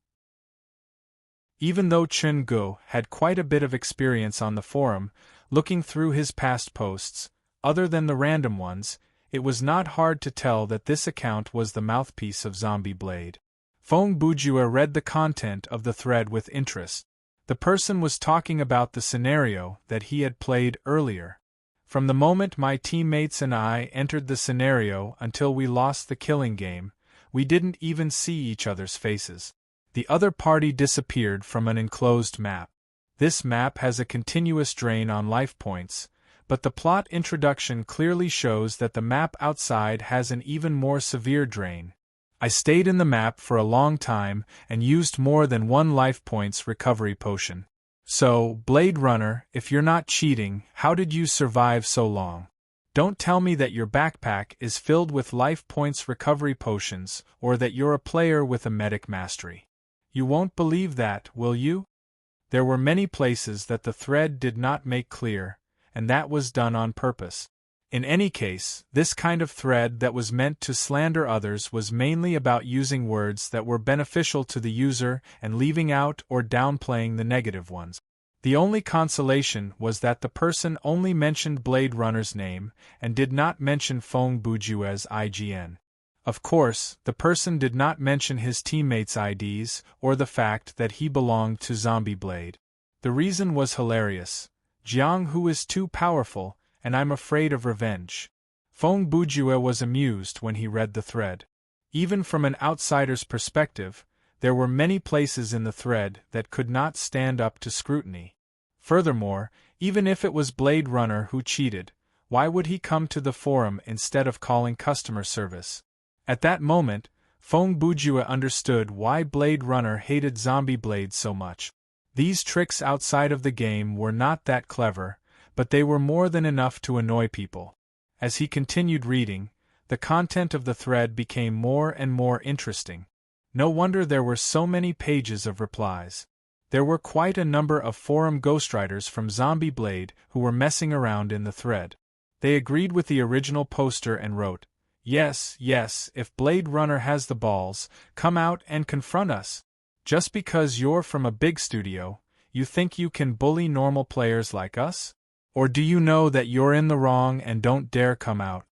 Even though Chen Guo had quite a bit of experience on the forum, looking through his past posts, other than the random ones, it was not hard to tell that this account was the mouthpiece of Zombie Blade. Phong Bujue read the content of the thread with interest. The person was talking about the scenario that he had played earlier. From the moment my teammates and I entered the scenario until we lost the killing game, we didn't even see each other's faces. The other party disappeared from an enclosed map. This map has a continuous drain on life points, but the plot introduction clearly shows that the map outside has an even more severe drain. I stayed in the map for a long time and used more than one life points recovery potion. So, Blade Runner, if you're not cheating, how did you survive so long? Don't tell me that your backpack is filled with life points recovery potions, or that you're a player with a medic mastery. You won't believe that, will you? There were many places that the thread did not make clear, and that was done on purpose. In any case, this kind of thread that was meant to slander others was mainly about using words that were beneficial to the user and leaving out or downplaying the negative ones. The only consolation was that the person only mentioned Blade Runner's name and did not mention Phong Bujue's IGN. Of course, the person did not mention his teammates' IDs or the fact that he belonged to Zombie Blade. The reason was hilarious. Jiang Hu is too powerful, and I'm afraid of revenge. Feng Bujue was amused when he read the thread. Even from an outsider's perspective, there were many places in the thread that could not stand up to scrutiny. Furthermore, even if it was Blade Runner who cheated, why would he come to the forum instead of calling customer service? At that moment, Feng Bujue understood why Blade Runner hated Zombie Blade so much. These tricks outside of the game were not that clever, but they were more than enough to annoy people. As he continued reading, the content of the thread became more and more interesting. No wonder there were so many pages of replies. There were quite a number of forum ghostwriters from Zombie Blade who were messing around in the thread. They agreed with the original poster and wrote, "Yes, yes, if Blade Runner has the balls, come out and confront us. Just because you're from a big studio, you think you can bully normal players like us? Or do you know that you're in the wrong and don't dare come out?"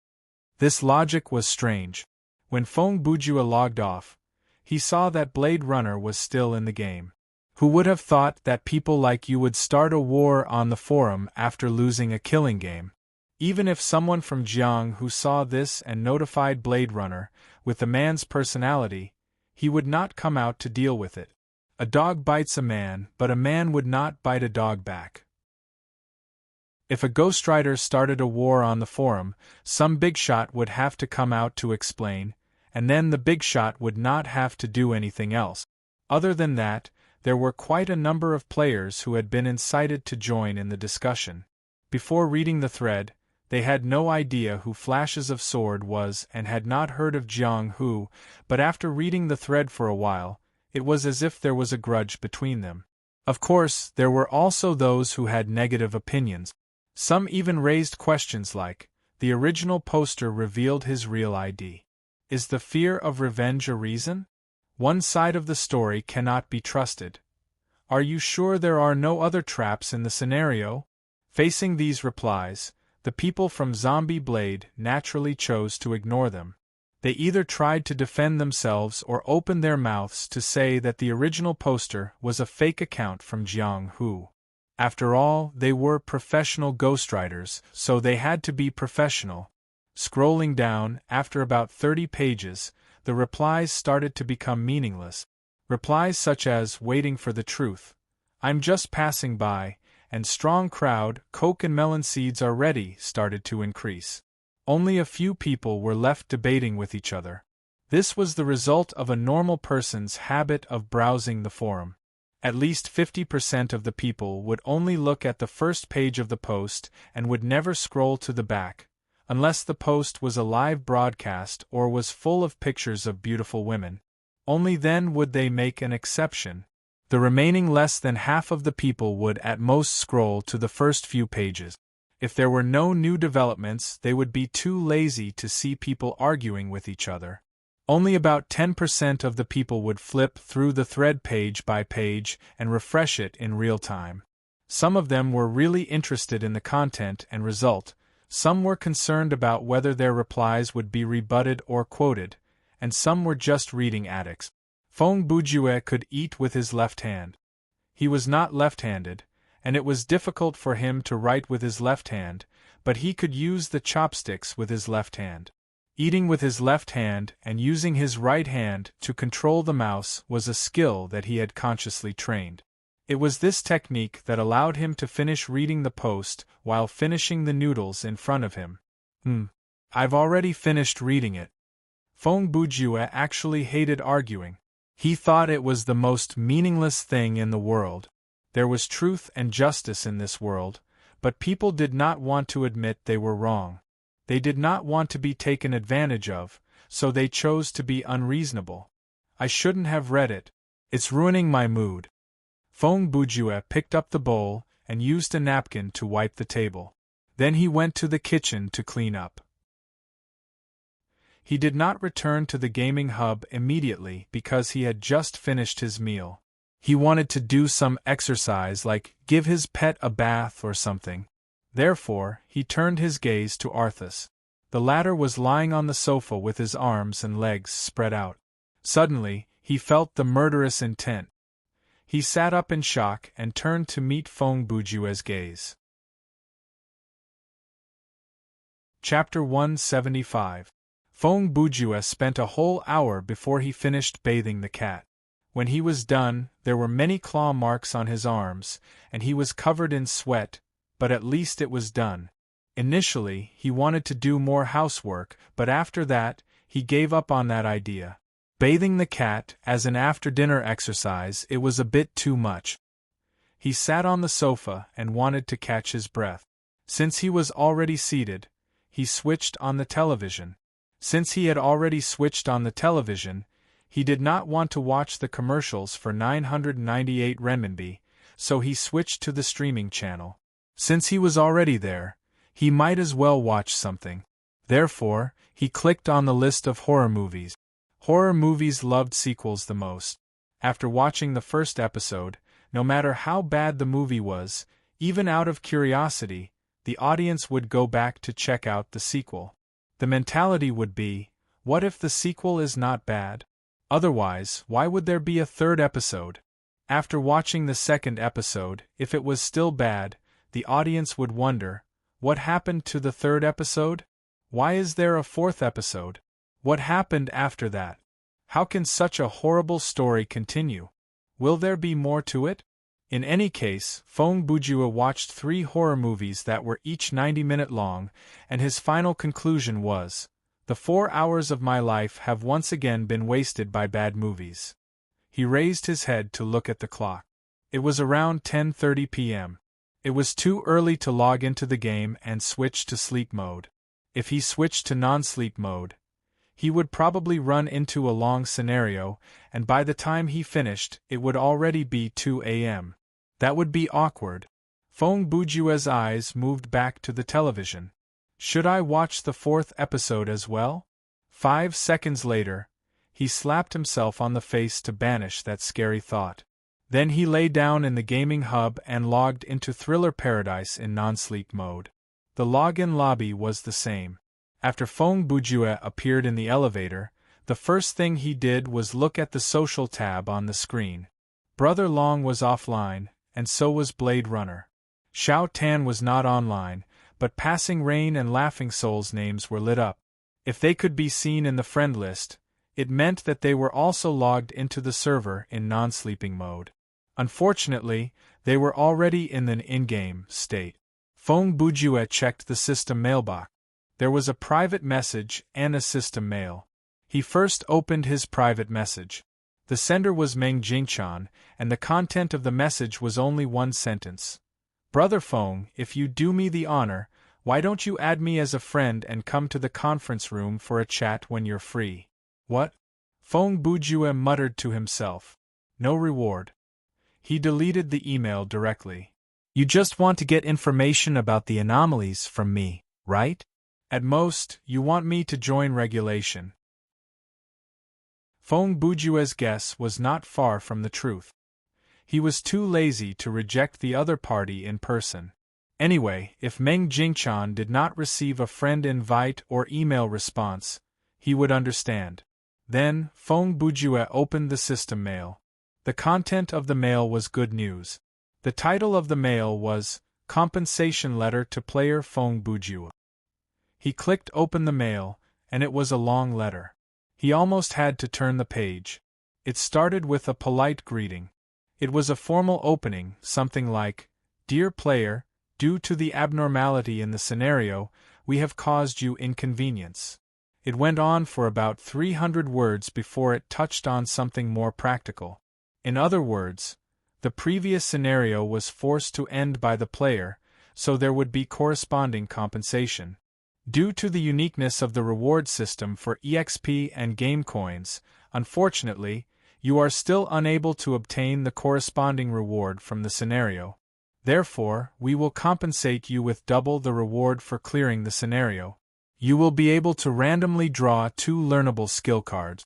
This logic was strange. When Feng Bujue logged off, he saw that Blade Runner was still in the game. Who would have thought that people like you would start a war on the forum after losing a killing game? Even if someone from Jiang Hu saw this and notified Blade Runner, with the man's personality, he would not come out to deal with it. A dog bites a man, but a man would not bite a dog back. If a ghostwriter started a war on the forum, some big shot would have to come out to explain, and then the big shot would not have to do anything else. Other than that, there were quite a number of players who had been incited to join in the discussion. Before reading the thread, they had no idea who Flashes of Sword was and had not heard of Jiang Hu, but after reading the thread for a while, it was as if there was a grudge between them. Of course, there were also those who had negative opinions. Some even raised questions like, the original poster revealed his real ID. Is the fear of revenge a reason? One side of the story cannot be trusted. Are you sure there are no other traps in the scenario? Facing these replies, the people from Zombie Blade naturally chose to ignore them. They either tried to defend themselves or opened their mouths to say that the original poster was a fake account from Jiang Hu. After all, they were professional ghostwriters, so they had to be professional. Scrolling down, after about 30 pages, the replies started to become meaningless. Replies such as, "Waiting for the truth," "I'm just passing by," and "Strong crowd, Coke and melon seeds are ready," started to increase. Only a few people were left debating with each other. This was the result of a normal person's habit of browsing the forum. At least 50% of the people would only look at the first page of the post and would never scroll to the back, unless the post was a live broadcast or was full of pictures of beautiful women. Only then would they make an exception. The remaining less than half of the people would at most scroll to the first few pages. If there were no new developments, they would be too lazy to see people arguing with each other. Only about 10% of the people would flip through the thread page by page and refresh it in real time. Some of them were really interested in the content and result, some were concerned about whether their replies would be rebutted or quoted, and some were just reading addicts. Feng Bujue could eat with his left hand. He was not left-handed, and it was difficult for him to write with his left hand, but he could use the chopsticks with his left hand. Eating with his left hand and using his right hand to control the mouse was a skill that he had consciously trained. It was this technique that allowed him to finish reading the post while finishing the noodles in front of him. I've already finished reading it. Feng Bujue actually hated arguing. He thought it was the most meaningless thing in the world. There was truth and justice in this world, but people did not want to admit they were wrong. They did not want to be taken advantage of, so they chose to be unreasonable. I shouldn't have read it. It's ruining my mood. Feng Bujue picked up the bowl and used a napkin to wipe the table. Then he went to the kitchen to clean up. He did not return to the gaming hub immediately because he had just finished his meal. He wanted to do some exercise like give his pet a bath or something. Therefore, he turned his gaze to Arthas. The latter was lying on the sofa with his arms and legs spread out. Suddenly, he felt the murderous intent. He sat up in shock and turned to meet Feng Bujue's gaze. Chapter 175. Feng Bujue spent a whole hour before he finished bathing the cat. When he was done, there were many claw marks on his arms, and he was covered in sweat, but at least it was done. Initially, he wanted to do more housework, but after that, he gave up on that idea. Bathing the cat, as an after-dinner exercise, it was a bit too much. He sat on the sofa and wanted to catch his breath. Since he was already seated, he switched on the television. Since he had already switched on the television, he did not want to watch the commercials for 998 renminbi, so he switched to the streaming channel. Since he was already there, he might as well watch something. Therefore, he clicked on the list of horror movies. Horror movies loved sequels the most. After watching the first episode, no matter how bad the movie was, even out of curiosity, the audience would go back to check out the sequel. The mentality would be, what if the sequel is not bad? Otherwise, why would there be a third episode? After watching the second episode, if it was still bad, the audience would wonder, what happened to the third episode? Why is there a fourth episode? What happened after that? How can such a horrible story continue? Will there be more to it? In any case, Feng Bujue watched 3 horror movies that were each 90-minute long, and his final conclusion was, the 4 hours of my life have once again been wasted by bad movies. He raised his head to look at the clock. It was around 10:30 p.m. It was too early to log into the game and switch to sleep mode. If he switched to non-sleep mode, he would probably run into a long scenario, and by the time he finished, it would already be 2 a.m. That would be awkward. Feng Bujue's eyes moved back to the television. Should I watch the 4th episode as well? 5 seconds later, he slapped himself on the face to banish that scary thought. Then he lay down in the gaming hub and logged into Thriller Paradise in non-sleep mode. The login lobby was the same. After Feng Bujue appeared in the elevator, the first thing he did was look at the social tab on the screen. Brother Long was offline, and so was Blade Runner. Xiao Tan was not online, but Passing Rain and Laughing Soul's names were lit up. If they could be seen in the friend list, it meant that they were also logged into the server in non-sleeping mode. Unfortunately, they were already in an in-game state. Feng Bujue checked the system mailbox. There was a private message and a system mail. He first opened his private message. The sender was Meng Jingchan, and the content of the message was only one sentence. Brother Feng, if you do me the honor, why don't you add me as a friend and come to the conference room for a chat when you're free? What? Feng Bujue muttered to himself. No reward. He deleted the email directly. You just want to get information about the anomalies from me, right? At most, you want me to join regulation. Feng Bujue's guess was not far from the truth. He was too lazy to reject the other party in person. Anyway, if Meng Jingchan did not receive a friend invite or email response, he would understand. Then, Feng Bujue opened the system mail. The content of the mail was good news. The title of the mail was, Compensation Letter to Player Feng Bujue. He clicked open the mail, and it was a long letter. He almost had to turn the page. It started with a polite greeting. It was a formal opening, something like, Dear player, due to the abnormality in the scenario, we have caused you inconvenience. It went on for about 300 words before it touched on something more practical. In other words, the previous scenario was forced to end by the player, so there would be corresponding compensation. Due to the uniqueness of the reward system for EXP and game coins, unfortunately, you are still unable to obtain the corresponding reward from the scenario. Therefore, we will compensate you with double the reward for clearing the scenario. You will be able to randomly draw 2 learnable skill cards.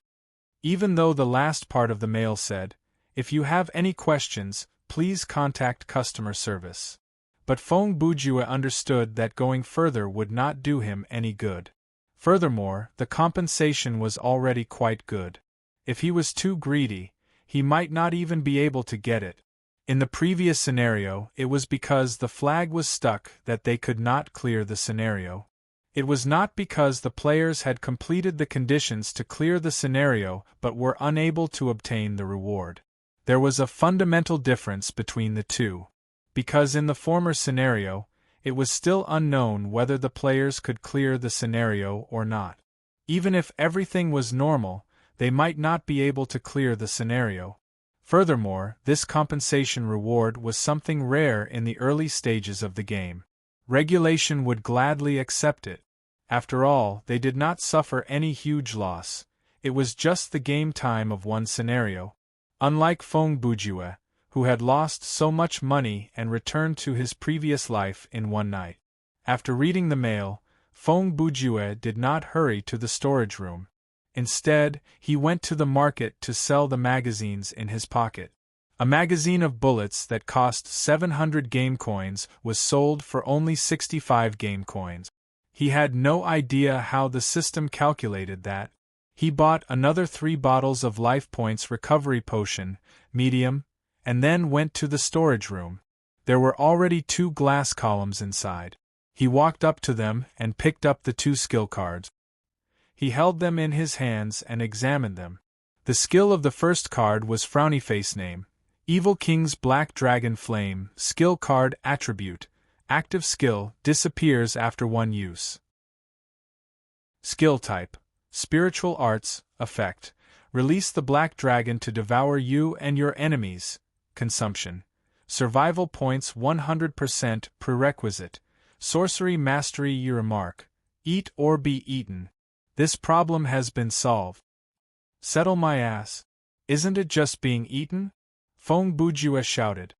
Even though the last part of the mail said, if you have any questions, please contact customer service. But Feng Bujue understood that going further would not do him any good. Furthermore, the compensation was already quite good. If he was too greedy, he might not even be able to get it. In the previous scenario, it was because the flag was stuck that they could not clear the scenario. It was not because the players had completed the conditions to clear the scenario but were unable to obtain the reward. There was a fundamental difference between the two. Because in the former scenario, it was still unknown whether the players could clear the scenario or not. Even if everything was normal, they might not be able to clear the scenario. Furthermore, this compensation reward was something rare in the early stages of the game. Regulation would gladly accept it. After all, they did not suffer any huge loss. It was just the game time of one scenario. Unlike Feng Bujue, who had lost so much money and returned to his previous life in one night. After reading the mail, Feng Bujue did not hurry to the storage room. Instead, he went to the market to sell the magazines in his pocket. A magazine of bullets that cost 700 game coins was sold for only 65 game coins. He had no idea how the system calculated that. He bought another 3 bottles of life points recovery potion, medium, and then went to the storage room. There were already 2 glass columns inside. He walked up to them and picked up the 2 skill cards. He held them in his hands and examined them. The skill of the first card was Frowny Face name, Evil King's Black Dragon Flame, skill card attribute, active skill, disappears after 1 use. Skill type, Spiritual Arts, effect, release the Black Dragon to devour you and your enemies, consumption, survival points 100% prerequisite, sorcery mastery remark, eat or be eaten. This problem has been solved. Settle my ass. Isn't it just being eaten? Feng Bujue shouted.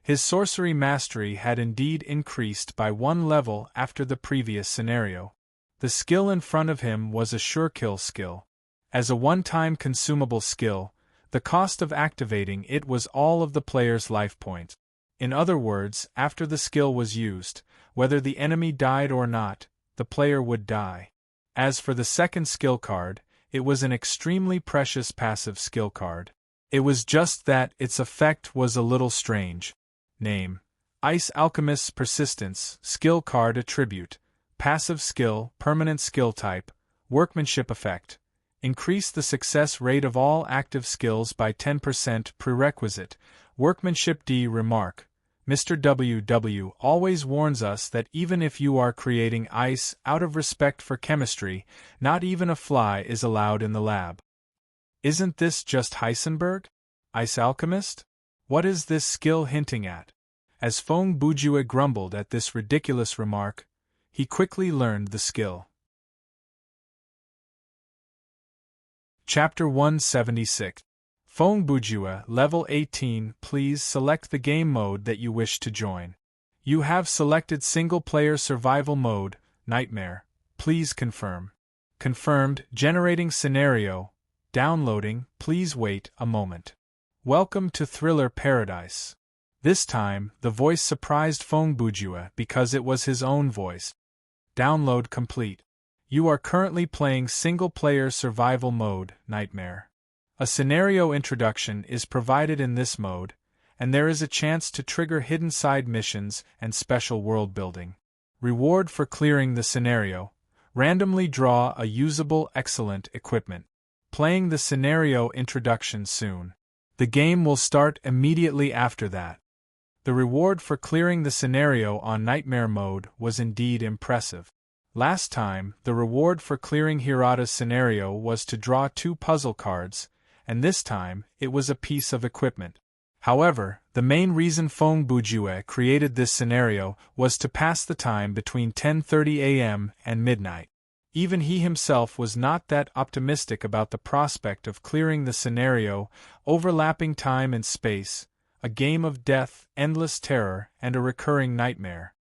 His sorcery mastery had indeed increased by 1 level after the previous scenario. The skill in front of him was a sure kill skill. As a one-time consumable skill, the cost of activating it was all of the player's life points. In other words, after the skill was used, whether the enemy died or not, the player would die. As for the second skill card, it was an extremely precious passive skill card. It was just that its effect was a little strange. Name: Ice Alchemist's Persistence, skill card attribute, passive skill, permanent skill type, workmanship effect. Increase the success rate of all active skills by 10% prerequisite, workmanship remark. Mr. WW always warns us that even if you are creating ice out of respect for chemistry, not even a fly is allowed in the lab. Isn't this just Heisenberg? Ice Alchemist? What is this skill hinting at? As Feng Bujue grumbled at this ridiculous remark, he quickly learned the skill. Chapter 176. Feng Bujue, Level 18. Please select the game mode that you wish to join. You have selected single-player survival mode, Nightmare. Please confirm. Confirmed. Generating scenario. Downloading. Please wait a moment. Welcome to Thriller Paradise. This time, the voice surprised Feng Bujue because it was his own voice. Download complete. You are currently playing single-player survival mode, Nightmare. A scenario introduction is provided in this mode, and there is a chance to trigger hidden side missions and special world building. Reward for clearing the scenario. Randomly draw a usable excellent equipment. Playing the scenario introduction soon. The game will start immediately after that. The reward for clearing the scenario on Nightmare mode was indeed impressive. Last time, the reward for clearing Hirata's scenario was to draw 2 puzzle cards, and this time, it was a piece of equipment. However, the main reason Feng Bujue created this scenario was to pass the time between 10:30 a.m. and midnight. Even he himself was not that optimistic about the prospect of clearing the scenario, overlapping time and space, a game of death, endless terror, and a recurring nightmare.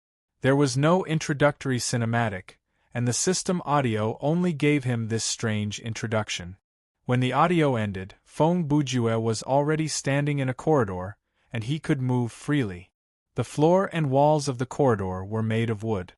There was no introductory cinematic, and the system audio only gave him this strange introduction. When the audio ended, Feng Bujue was already standing in a corridor, and he could move freely. The floor and walls of the corridor were made of wood.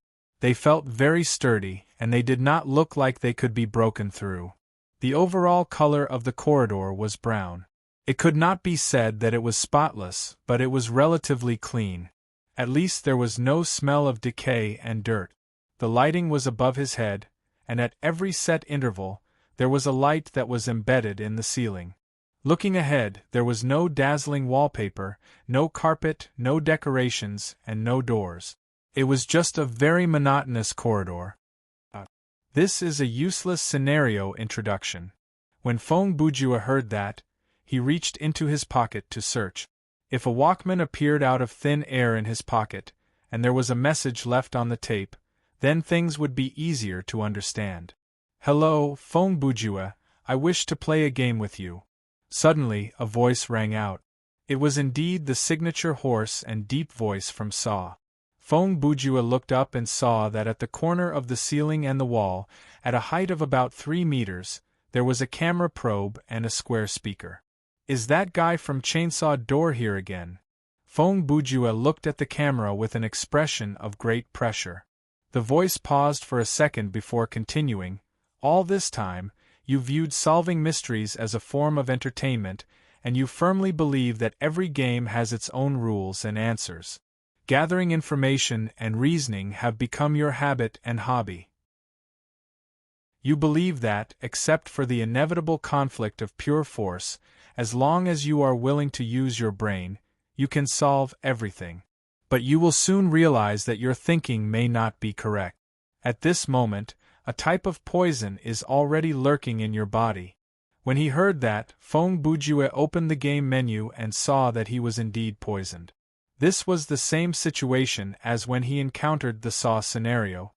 They felt very sturdy, and they did not look like they could be broken through. The overall color of the corridor was brown. It could not be said that it was spotless, but it was relatively clean. At least there was no smell of decay and dirt. The lighting was above his head, and at every set interval, there was a light that was embedded in the ceiling. Looking ahead, there was no dazzling wallpaper, no carpet, no decorations, and no doors. It was just a very monotonous corridor. This is a useless scenario introduction. When Feng Bujue heard that, he reached into his pocket to search. If a Walkman appeared out of thin air in his pocket, and there was a message left on the tape, then things would be easier to understand. "Hello, Feng Bujue, I wish to play a game with you." Suddenly, a voice rang out. It was indeed the signature hoarse and deep voice from Saw. Feng Bujue looked up and saw that at the corner of the ceiling and the wall, at a height of about 3 meters, there was a camera probe and a square speaker. "Is that guy from Chainsaw Door here again?" Feng Bujue looked at the camera with an expression of great pressure. The voice paused for a second before continuing. "All this time, you viewed solving mysteries as a form of entertainment, and you firmly believe that every game has its own rules and answers. Gathering information and reasoning have become your habit and hobby. You believe that, except for the inevitable conflict of pure force, as long as you are willing to use your brain, you can solve everything. But you will soon realize that your thinking may not be correct. At this moment, a type of poison is already lurking in your body." When he heard that, Feng Bujue opened the game menu and saw that he was indeed poisoned. This was the same situation as when he encountered the Saw scenario.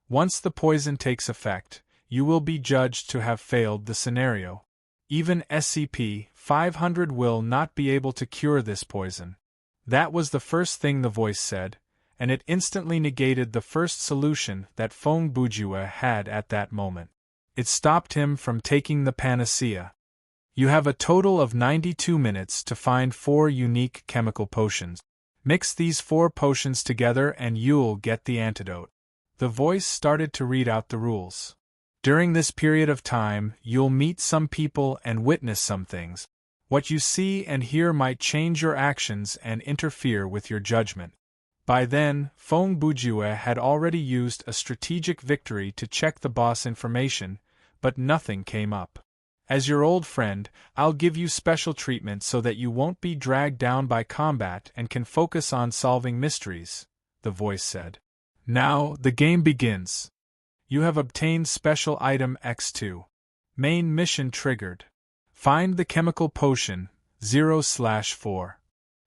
Once the poison takes effect, you will be judged to have failed the scenario. Even SCP-500 will not be able to cure this poison. That was the first thing the voice said, and it instantly negated the first solution that Feng Bujue had at that moment. It stopped him from taking the panacea. You have a total of 92 minutes to find 4 unique chemical potions. Mix these 4 potions together and you'll get the antidote. The voice started to read out the rules. During this period of time, you'll meet some people and witness some things. What you see and hear might change your actions and interfere with your judgment. By then, Feng Bujue had already used a strategic victory to check the boss information, but nothing came up. "As your old friend, I'll give you special treatment so that you won't be dragged down by combat and can focus on solving mysteries," the voice said. "Now, the game begins. You have obtained special item X2. Main mission triggered. Find the chemical potion, 0/4.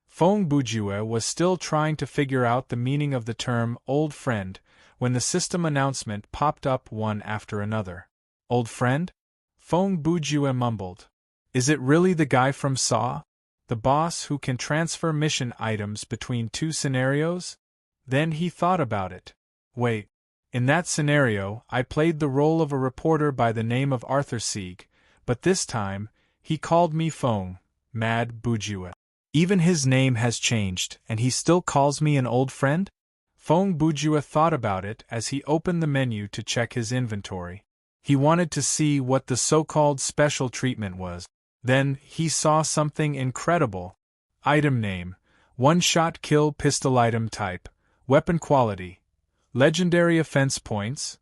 Feng Bujue was still trying to figure out the meaning of the term old friend when the system announcement popped up one after another. "Old friend?" Feng Bujue mumbled. "Is it really the guy from Saw? The boss who can transfer mission items between 2 scenarios?" Then he thought about it. "Wait. In that scenario, I played the role of a reporter by the name of Arthur Sieg, but this time, he called me Feng Mad Bujue. Even his name has changed, and he still calls me an old friend?" Feng Bujue thought about it as he opened the menu to check his inventory. He wanted to see what the so-called special treatment was. Then, he saw something incredible. Item name: one-shot kill pistol. Item type: weapon quality. Legendary offense points.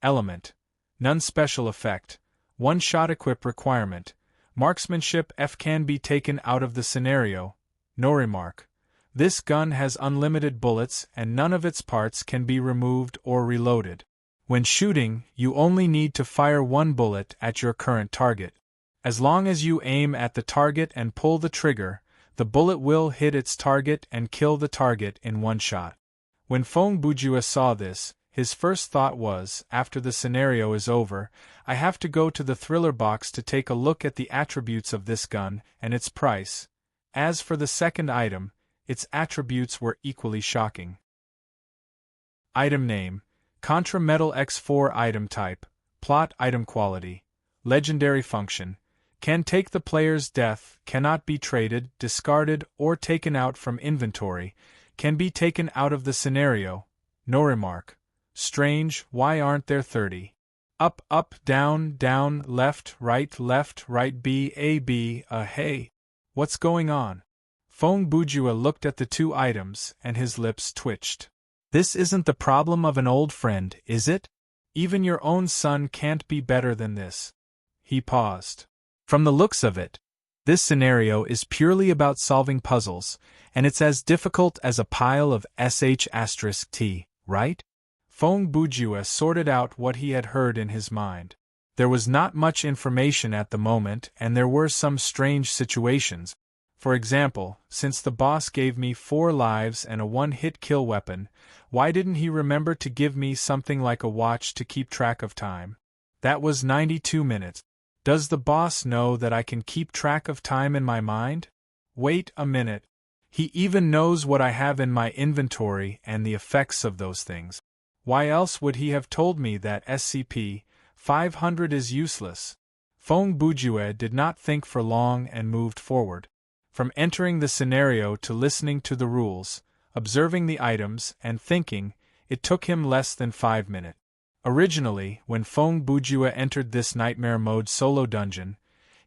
Element: none. Special effect: one-shot equip. Requirement: marksmanship F can be taken out of the scenario. No remark. This gun has unlimited bullets and none of its parts can be removed or reloaded. When shooting, you only need to fire 1 bullet at your current target. As long as you aim at the target and pull the trigger, the bullet will hit its target and kill the target in 1 shot. When Feng Bujue saw this, his first thought was, after the scenario is over, I have to go to the thriller box to take a look at the attributes of this gun and its price. As for the second item, its attributes were equally shocking. Item name: Contra Metal X4. Item type: plot. Item quality: legendary function. Can take the player's death, cannot be traded, discarded, or taken out from inventory, can be taken out of the scenario. No remark. Strange, why aren't there 30? Up, up, down, down, left, right, B, A, B, hey. What's going on? Feng Bujue looked at the two items, and his lips twitched. This isn't the problem of an old friend, is it? Even your own son can't be better than this. He paused. From the looks of it, this scenario is purely about solving puzzles, and it's as difficult as a pile of sh*t, right? Feng Bujue sorted out what he had heard in his mind. There was not much information at the moment, and there were some strange situations. For example, since the boss gave me 4 lives and a one-hit kill weapon, why didn't he remember to give me something like a watch to keep track of time? That was 92 minutes. Does the boss know that I can keep track of time in my mind? Wait a minute. He even knows what I have in my inventory and the effects of those things. Why else would he have told me that SCP-500 is useless? Feng Bujue did not think for long and moved forward. From entering the scenario to listening to the rules, observing the items, and thinking, it took him less than 5 minutes. Originally, when Feng Bujue entered this nightmare mode solo dungeon,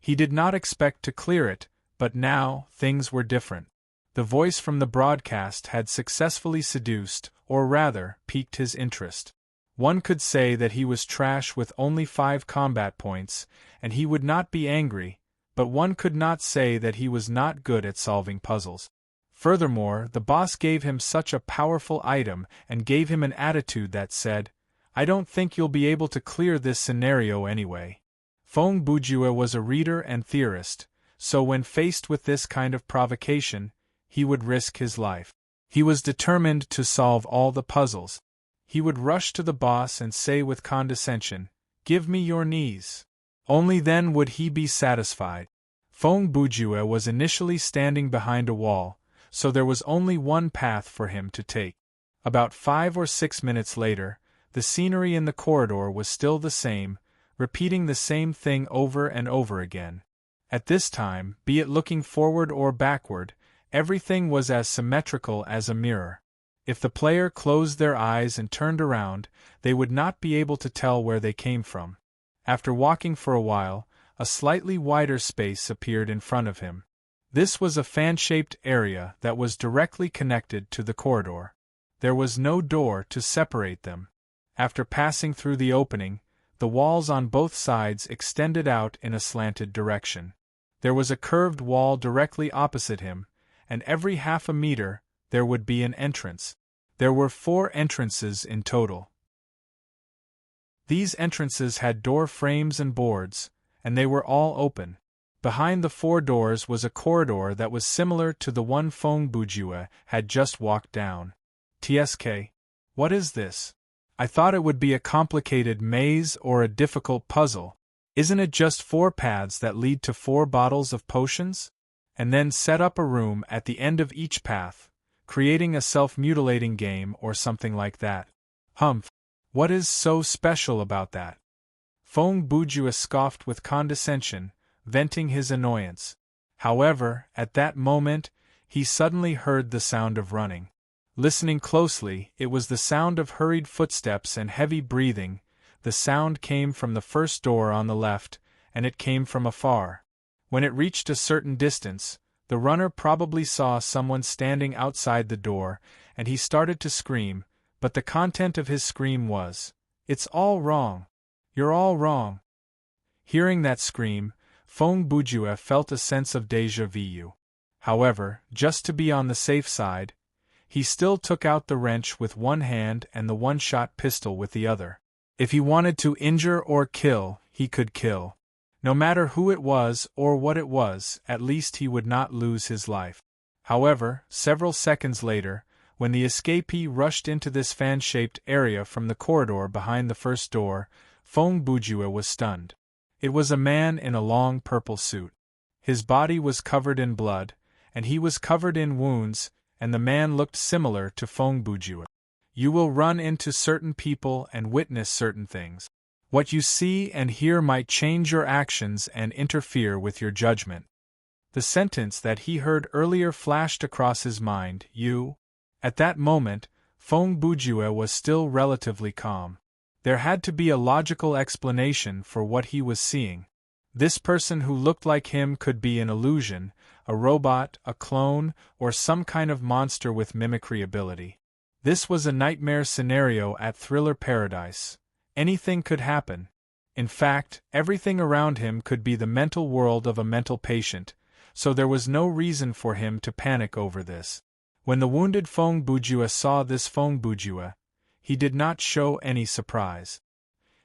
he did not expect to clear it, but now, things were different. The voice from the broadcast had successfully seduced, or rather, piqued his interest. One could say that he was trash with only 5 combat points, and he would not be angry, but one could not say that he was not good at solving puzzles. Furthermore, the boss gave him such a powerful item and gave him an attitude that said, I don't think you'll be able to clear this scenario anyway. Feng Bujue was a reader and theorist, so when faced with this kind of provocation, he would risk his life. He was determined to solve all the puzzles. He would rush to the boss and say with condescension, Give me your knees. Only then would he be satisfied. Feng Bujue was initially standing behind a wall, so there was only one path for him to take. About 5 or 6 minutes later, the scenery in the corridor was still the same, repeating the same thing over and over again. At this time, be it looking forward or backward, everything was as symmetrical as a mirror. If the player closed their eyes and turned around, they would not be able to tell where they came from. After walking for a while, a slightly wider space appeared in front of him. This was a fan-shaped area that was directly connected to the corridor. There was no door to separate them. After passing through the opening, the walls on both sides extended out in a slanted direction. There was a curved wall directly opposite him, and every half a meter, there would be an entrance. There were 4 entrances in total. These entrances had door frames and boards, and they were all open. Behind the 4 doors was a corridor that was similar to the one Feng Bujue had just walked down. TSK. What is this? I thought it would be a complicated maze or a difficult puzzle. Isn't it just 4 paths that lead to 4 bottles of potions? And then set up a room at the end of each path, creating a self-mutilating game or something like that. Humph. What is so special about that? Feng Bujue scoffed with condescension, venting his annoyance. However, at that moment, he suddenly heard the sound of running. Listening closely, it was the sound of hurried footsteps and heavy breathing. The sound came from the first door on the left, and it came from afar. When it reached a certain distance, the runner probably saw someone standing outside the door, and he started to scream, but the content of his scream was, It's all wrong. You're all wrong. Hearing that scream, Feng Bujue felt a sense of déjà vu. However, just to be on the safe side, he still took out the wrench with one hand and the one-shot pistol with the other. If he wanted to injure or kill, he could kill. No matter who it was or what it was, at least he would not lose his life. However, several seconds later, when the escapee rushed into this fan-shaped area from the corridor behind the first door, Feng Bujue was stunned. It was a man in a long purple suit. His body was covered in blood, and he was covered in wounds, and the man looked similar to Feng Bujue. You will run into certain people and witness certain things. What you see and hear might change your actions and interfere with your judgment. The sentence that he heard earlier flashed across his mind, you. At that moment, Feng Bujue was still relatively calm. There had to be a logical explanation for what he was seeing. This person who looked like him could be an illusion, a robot, a clone, or some kind of monster with mimicry ability. This was a nightmare scenario at Thriller Paradise. Anything could happen. In fact, everything around him could be the mental world of a mental patient, so there was no reason for him to panic over this. When the wounded Feng Bujue saw this Feng Bujue, he did not show any surprise.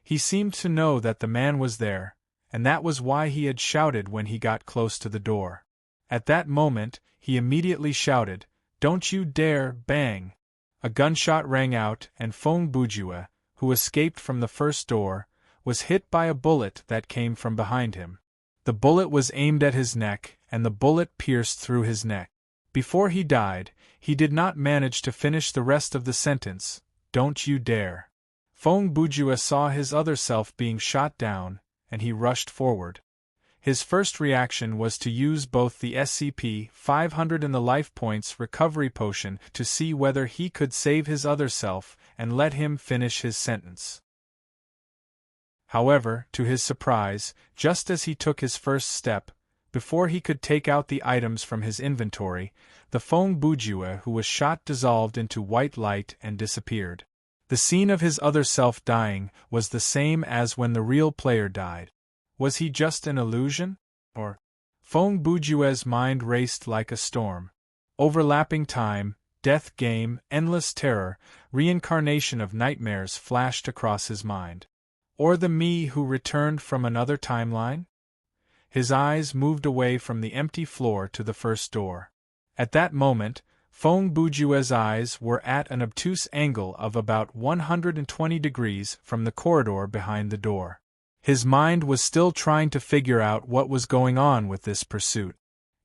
He seemed to know that the man was there, and that was why he had shouted when he got close to the door. At that moment, he immediately shouted, "Don't you dare!" Bang! A gunshot rang out, and Feng Bujue, who escaped from the first door, was hit by a bullet that came from behind him. The bullet was aimed at his neck, and the bullet pierced through his neck. Before he died, he did not manage to finish the rest of the sentence, "Don't you dare." Feng Bujue saw his other self being shot down, and he rushed forward. His first reaction was to use both the SCP-500 and the Life Points recovery potion to see whether he could save his other self and let him finish his sentence. However, to his surprise, just as he took his first step, before he could take out the items from his inventory, the Feng Bujue who was shot dissolved into white light and disappeared. The scene of his other self dying was the same as when the real player died. Was he just an illusion? Or? Feng Bujue's mind raced like a storm. Overlapping time, death game, endless terror, reincarnation of nightmares flashed across his mind. Or the me who returned from another timeline? His eyes moved away from the empty floor to the first door. At that moment, Feng Bujue's eyes were at an obtuse angle of about 120 degrees from the corridor behind the door. His mind was still trying to figure out what was going on with this pursuit.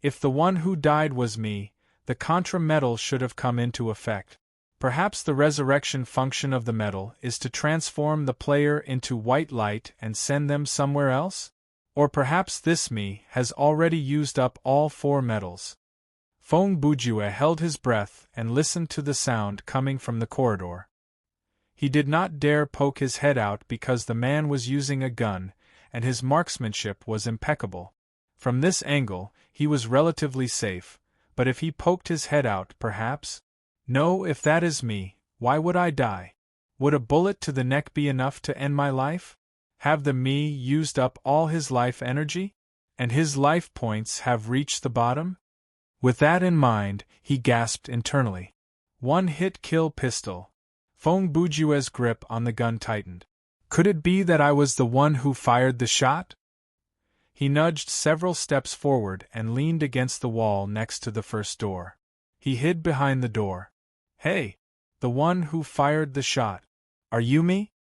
If the one who died was me, the Contra metal should have come into effect. Perhaps the resurrection function of the metal is to transform the player into white light and send them somewhere else? Or perhaps this me has already used up all 4 metals. Feng Bujue held his breath and listened to the sound coming from the corridor. He did not dare poke his head out because the man was using a gun, and his marksmanship was impeccable. From this angle, he was relatively safe, but if he poked his head out, perhaps? No, if that is me, why would I die? Would a bullet to the neck be enough to end my life? Have the me used up all his life energy? And his life points have reached the bottom? With that in mind, he gasped internally. One-hit kill pistol. Feng Bujue's grip on the gun tightened. Could it be that I was the one who fired the shot? He nudged several steps forward and leaned against the wall next to the first door. He hid behind the door. Hey! The one who fired the shot. Are you me?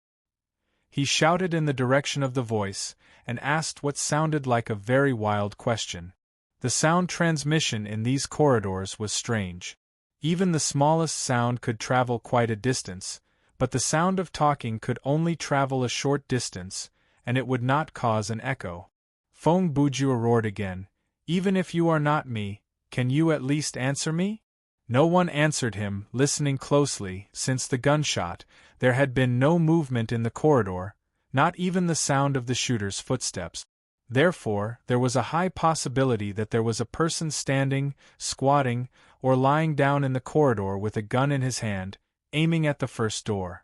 He shouted in the direction of the voice, and asked what sounded like a very wild question. The sound transmission in these corridors was strange. Even the smallest sound could travel quite a distance, but the sound of talking could only travel a short distance, and it would not cause an echo. Feng Bujue roared again, "Even if you are not me, can you at least answer me?" No one answered him, listening closely. Since the gunshot, there had been no movement in the corridor, not even the sound of the shooter's footsteps. Therefore, there was a high possibility that there was a person standing, squatting, or lying down in the corridor with a gun in his hand, aiming at the first door.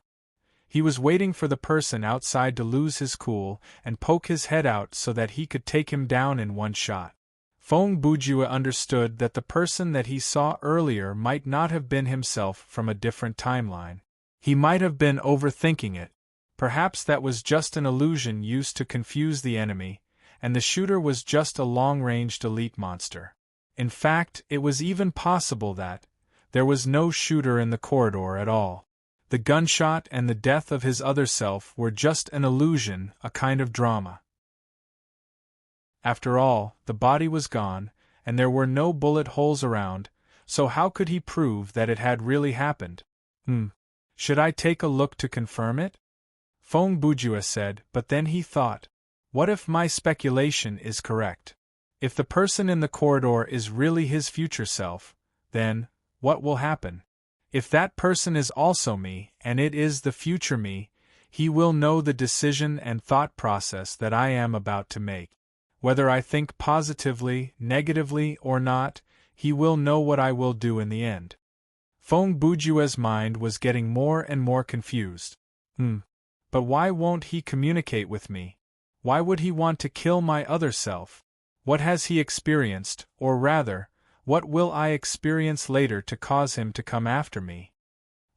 He was waiting for the person outside to lose his cool and poke his head out so that he could take him down in one shot. Feng Bujue understood that the person that he saw earlier might not have been himself from a different timeline. He might have been overthinking it. Perhaps that was just an illusion used to confuse the enemy, and the shooter was just a long-ranged elite monster. In fact, it was even possible that there was no shooter in the corridor at all. The gunshot and the death of his other self were just an illusion, a kind of drama. After all, the body was gone, and there were no bullet holes around, so how could he prove that it had really happened? Should I take a look to confirm it? Feng Bujue said, but then he thought, what if my speculation is correct? If the person in the corridor is really his future self, then, what will happen? If that person is also me, and it is the future me, he will know the decision and thought process that I am about to make. Whether I think positively, negatively, or not, he will know what I will do in the end. Feng Bujue's mind was getting more and more confused. But why won't he communicate with me? Why would he want to kill my other self? What has he experienced, or rather, what will I experience later to cause him to come after me?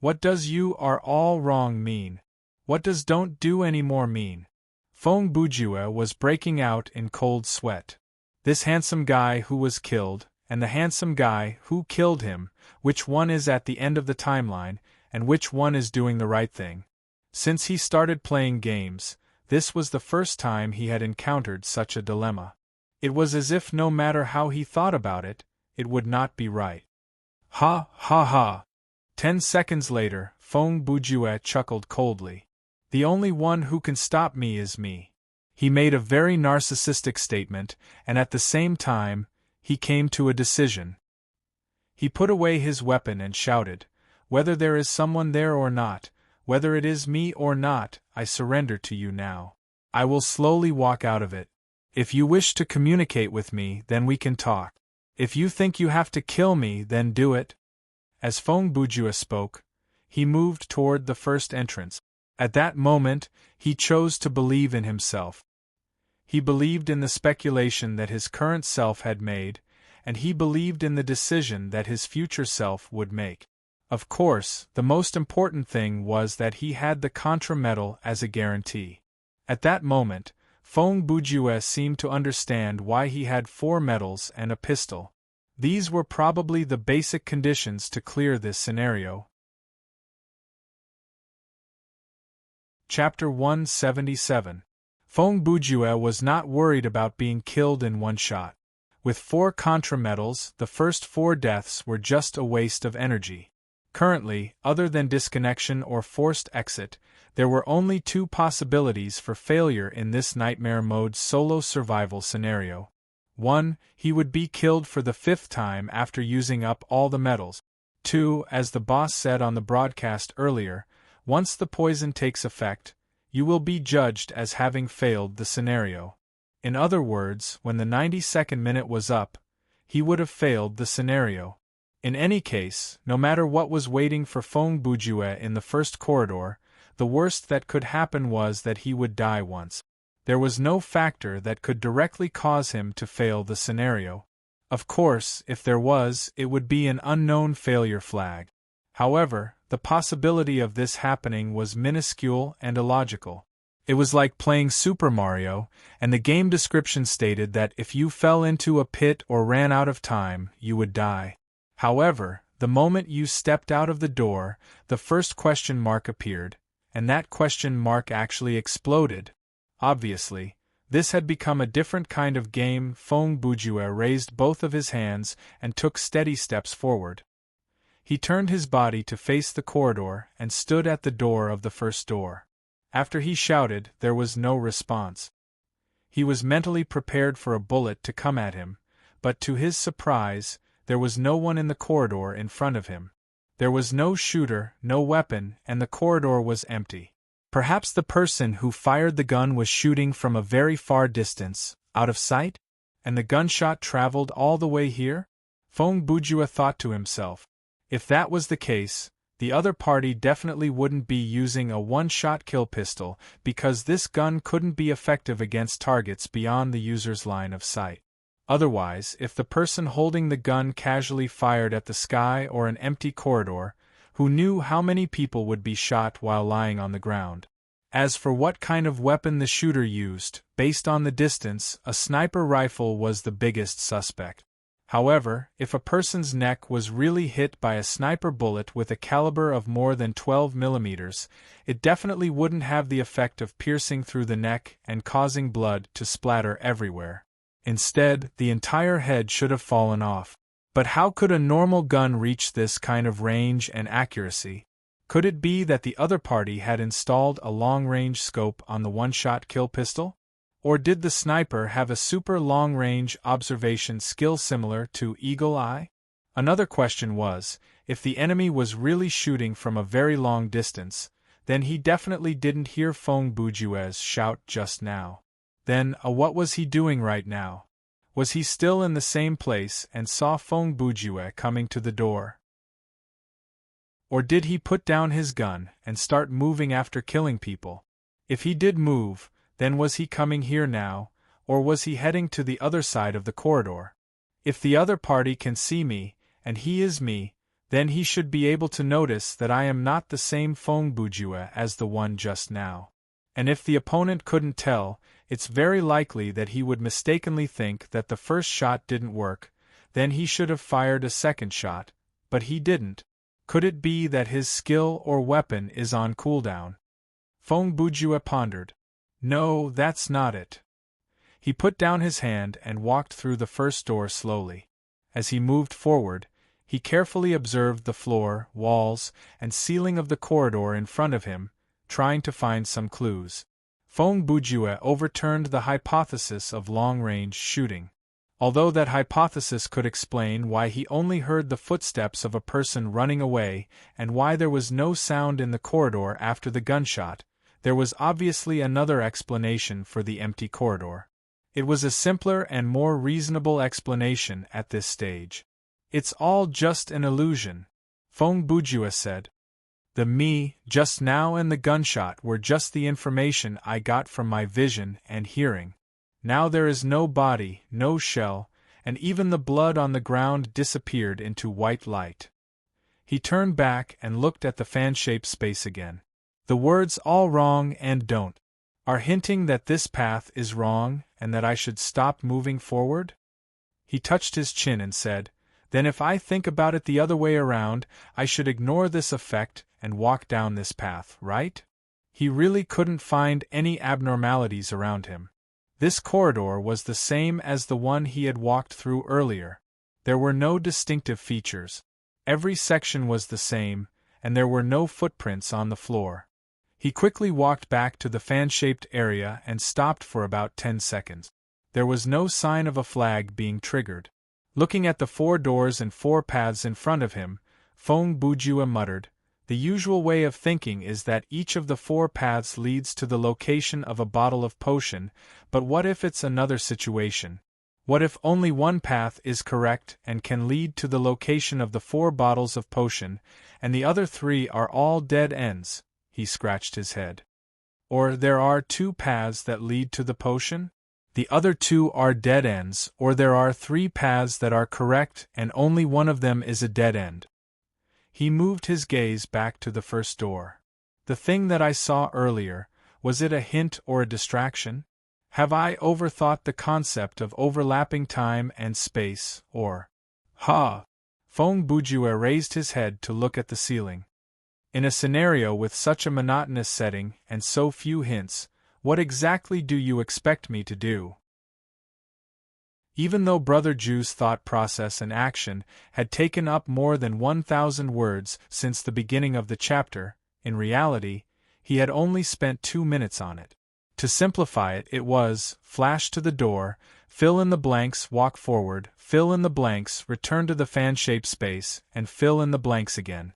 What does "you are all wrong" mean? What does "don't do any more" mean? Feng Bujue was breaking out in cold sweat. This handsome guy who was killed, and the handsome guy who killed him, which one is at the end of the timeline, and which one is doing the right thing? Since he started playing games, this was the first time he had encountered such a dilemma. It was as if no matter how he thought about it, it would not be right. Ha ha ha! 10 seconds later, Feng Bujue chuckled coldly. The only one who can stop me is me. He made a very narcissistic statement, and at the same time, he came to a decision. He put away his weapon and shouted, "Whether there is someone there or not, whether it is me or not, I surrender to you now. I will slowly walk out of it. If you wish to communicate with me, then we can talk. If you think you have to kill me, then do it." As Feng Bujue spoke, he moved toward the first entrance. At that moment, he chose to believe in himself. He believed in the speculation that his current self had made, and he believed in the decision that his future self would make. Of course, the most important thing was that he had the contra medal as a guarantee. At that moment, Feng Bujue seemed to understand why he had 4 medals and a pistol. These were probably the basic conditions to clear this scenario. Chapter 177. Feng Bujue was not worried about being killed in one shot. With 4 contra medals, the first 4 deaths were just a waste of energy. Currently, other than disconnection or forced exit, there were only 2 possibilities for failure in this nightmare mode solo survival scenario. 1. He would be killed for the 5th time after using up all the medals. 2. As the boss said on the broadcast earlier, once the poison takes effect, you will be judged as having failed the scenario. In other words, when the 92nd minute was up, he would have failed the scenario. In any case, no matter what was waiting for Feng Bujue in the first corridor, the worst that could happen was that he would die once. There was no factor that could directly cause him to fail the scenario. Of course, if there was, it would be an unknown failure flag. However, the possibility of this happening was minuscule and illogical. It was like playing Super Mario, and the game description stated that if you fell into a pit or ran out of time, you would die. However, the moment you stepped out of the door, the first question mark appeared, and that question mark actually exploded. Obviously, this had become a different kind of game. Feng Bujue raised both of his hands and took steady steps forward. He turned his body to face the corridor and stood at the door of the first door. After he shouted, there was no response. He was mentally prepared for a bullet to come at him, but to his surprise, there was no one in the corridor in front of him. There was no shooter, no weapon, and the corridor was empty. Perhaps the person who fired the gun was shooting from a very far distance, out of sight? And the gunshot traveled all the way here? Feng Bujue thought to himself. If that was the case, the other party definitely wouldn't be using a one-shot kill pistol, because this gun couldn't be effective against targets beyond the user's line of sight. Otherwise, if the person holding the gun casually fired at the sky or an empty corridor, who knew how many people would be shot while lying on the ground? As for what kind of weapon the shooter used, based on the distance, a sniper rifle was the biggest suspect. However, if a person's neck was really hit by a sniper bullet with a caliber of more than 12 mm, it definitely wouldn't have the effect of piercing through the neck and causing blood to splatter everywhere. Instead, the entire head should have fallen off. But how could a normal gun reach this kind of range and accuracy? Could it be that the other party had installed a long-range scope on the one-shot kill pistol? Or did the sniper have a super long-range observation skill similar to Eagle Eye? Another question was, If the enemy was really shooting from a very long distance, then he definitely didn't hear Feng Bujue's shout just now. Then, what was he doing right now? Was he still in the same place and saw Feng Bujue coming to the door? Or did he put down his gun and start moving after killing people? If he did move, then was he coming here now, or was he heading to the other side of the corridor? If the other party can see me, and he is me, then he should be able to notice that I am not the same Feng Bujue as the one just now. And if the opponent couldn't tell, it's very likely that he would mistakenly think that the first shot didn't work, then he should have fired a second shot, but he didn't. Could it be that his skill or weapon is on cooldown? Feng Bujue pondered. No, that's not it. He put down his hand and walked through the first door slowly. As he moved forward, he carefully observed the floor, walls, and ceiling of the corridor in front of him, trying to find some clues. Feng Bujue overturned the hypothesis of long-range shooting. Although that hypothesis could explain why he only heard the footsteps of a person running away and why there was no sound in the corridor after the gunshot, there was obviously another explanation for the empty corridor. It was a simpler and more reasonable explanation at this stage. It's all just an illusion, Feng Bujue said. The me, just now, and the gunshot were just the information I got from my vision and hearing. Now there is no body, no shell, and even the blood on the ground disappeared into white light. He turned back and looked at the fan-shaped space again. The words "all wrong" and "don't" are hinting that this path is wrong and that I should stop moving forward? He touched his chin and said, then if I think about it the other way around, I should ignore this effect and walk down this path, right? He really couldn't find any abnormalities around him. This corridor was the same as the one he had walked through earlier. There were no distinctive features. Every section was the same, and there were no footprints on the floor. He quickly walked back to the fan-shaped area and stopped for about 10 seconds. There was no sign of a flag being triggered. Looking at the 4 doors and 4 paths in front of him, Feng Bujue muttered, the usual way of thinking is that each of the 4 paths leads to the location of a bottle of potion, but what if it's another situation? What if only one path is correct and can lead to the location of the 4 bottles of potion, and the other 3 are all dead ends? He scratched his head. Or there are 2 paths that lead to the potion? The other 2 are dead ends, or there are 3 paths that are correct and only one of them is a dead end. He moved his gaze back to the first door. The thing that I saw earlier, was it a hint or a distraction? Have I overthought the concept of overlapping time and space, or… Feng Bujue raised his head to look at the ceiling. In a scenario with such a monotonous setting and so few hints, what exactly do you expect me to do? Even though Brother Ju's thought process and action had taken up more than 1,000 words since the beginning of the chapter, in reality, he had only spent 2 minutes on it. To simplify it, it was, flash to the door, fill in the blanks, walk forward, fill in the blanks, return to the fan-shaped space, and fill in the blanks again.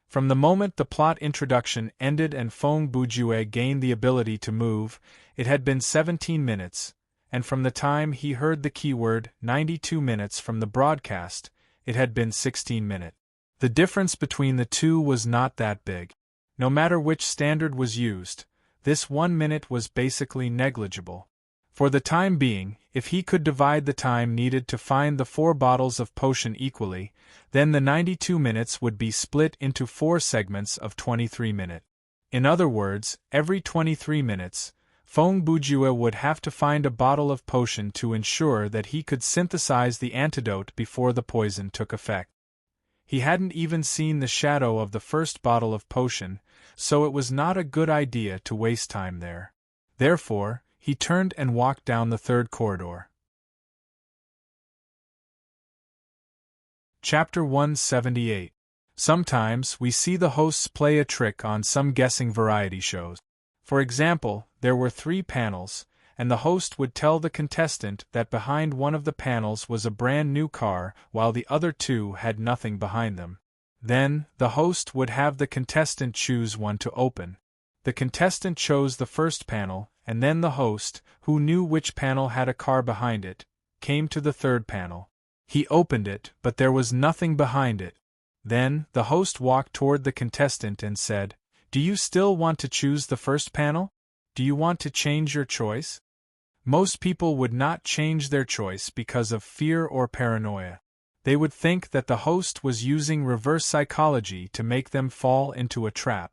From the moment the plot introduction ended and Feng Bujue gained the ability to move, it had been 17 minutes, and from the time he heard the keyword 92 minutes from the broadcast, it had been 16 minutes. The difference between the two was not that big. No matter which standard was used, this 1 minute was basically negligible. For the time being, if he could divide the time needed to find the 4 bottles of potion equally, then the 92 minutes would be split into 4 segments of 23 minutes. In other words, every 23 minutes, Feng Bujue would have to find a bottle of potion to ensure that he could synthesize the antidote before the poison took effect. He hadn't even seen the shadow of the first bottle of potion, so it was not a good idea to waste time there. Therefore, he turned and walked down the 3rd corridor. Chapter 178. Sometimes we see the hosts play a trick on some guessing variety shows. For example, there were 3 panels, and the host would tell the contestant that behind one of the panels was a brand new car while the other 2 had nothing behind them. Then, the host would have the contestant choose one to open. The contestant chose the first panel, and then the host, who knew which panel had a car behind it, came to the third panel. He opened it, but there was nothing behind it. Then, the host walked toward the contestant and said, "Do you still want to choose the first panel? Do you want to change your choice?" Most people would not change their choice because of fear or paranoia. They would think that the host was using reverse psychology to make them fall into a trap.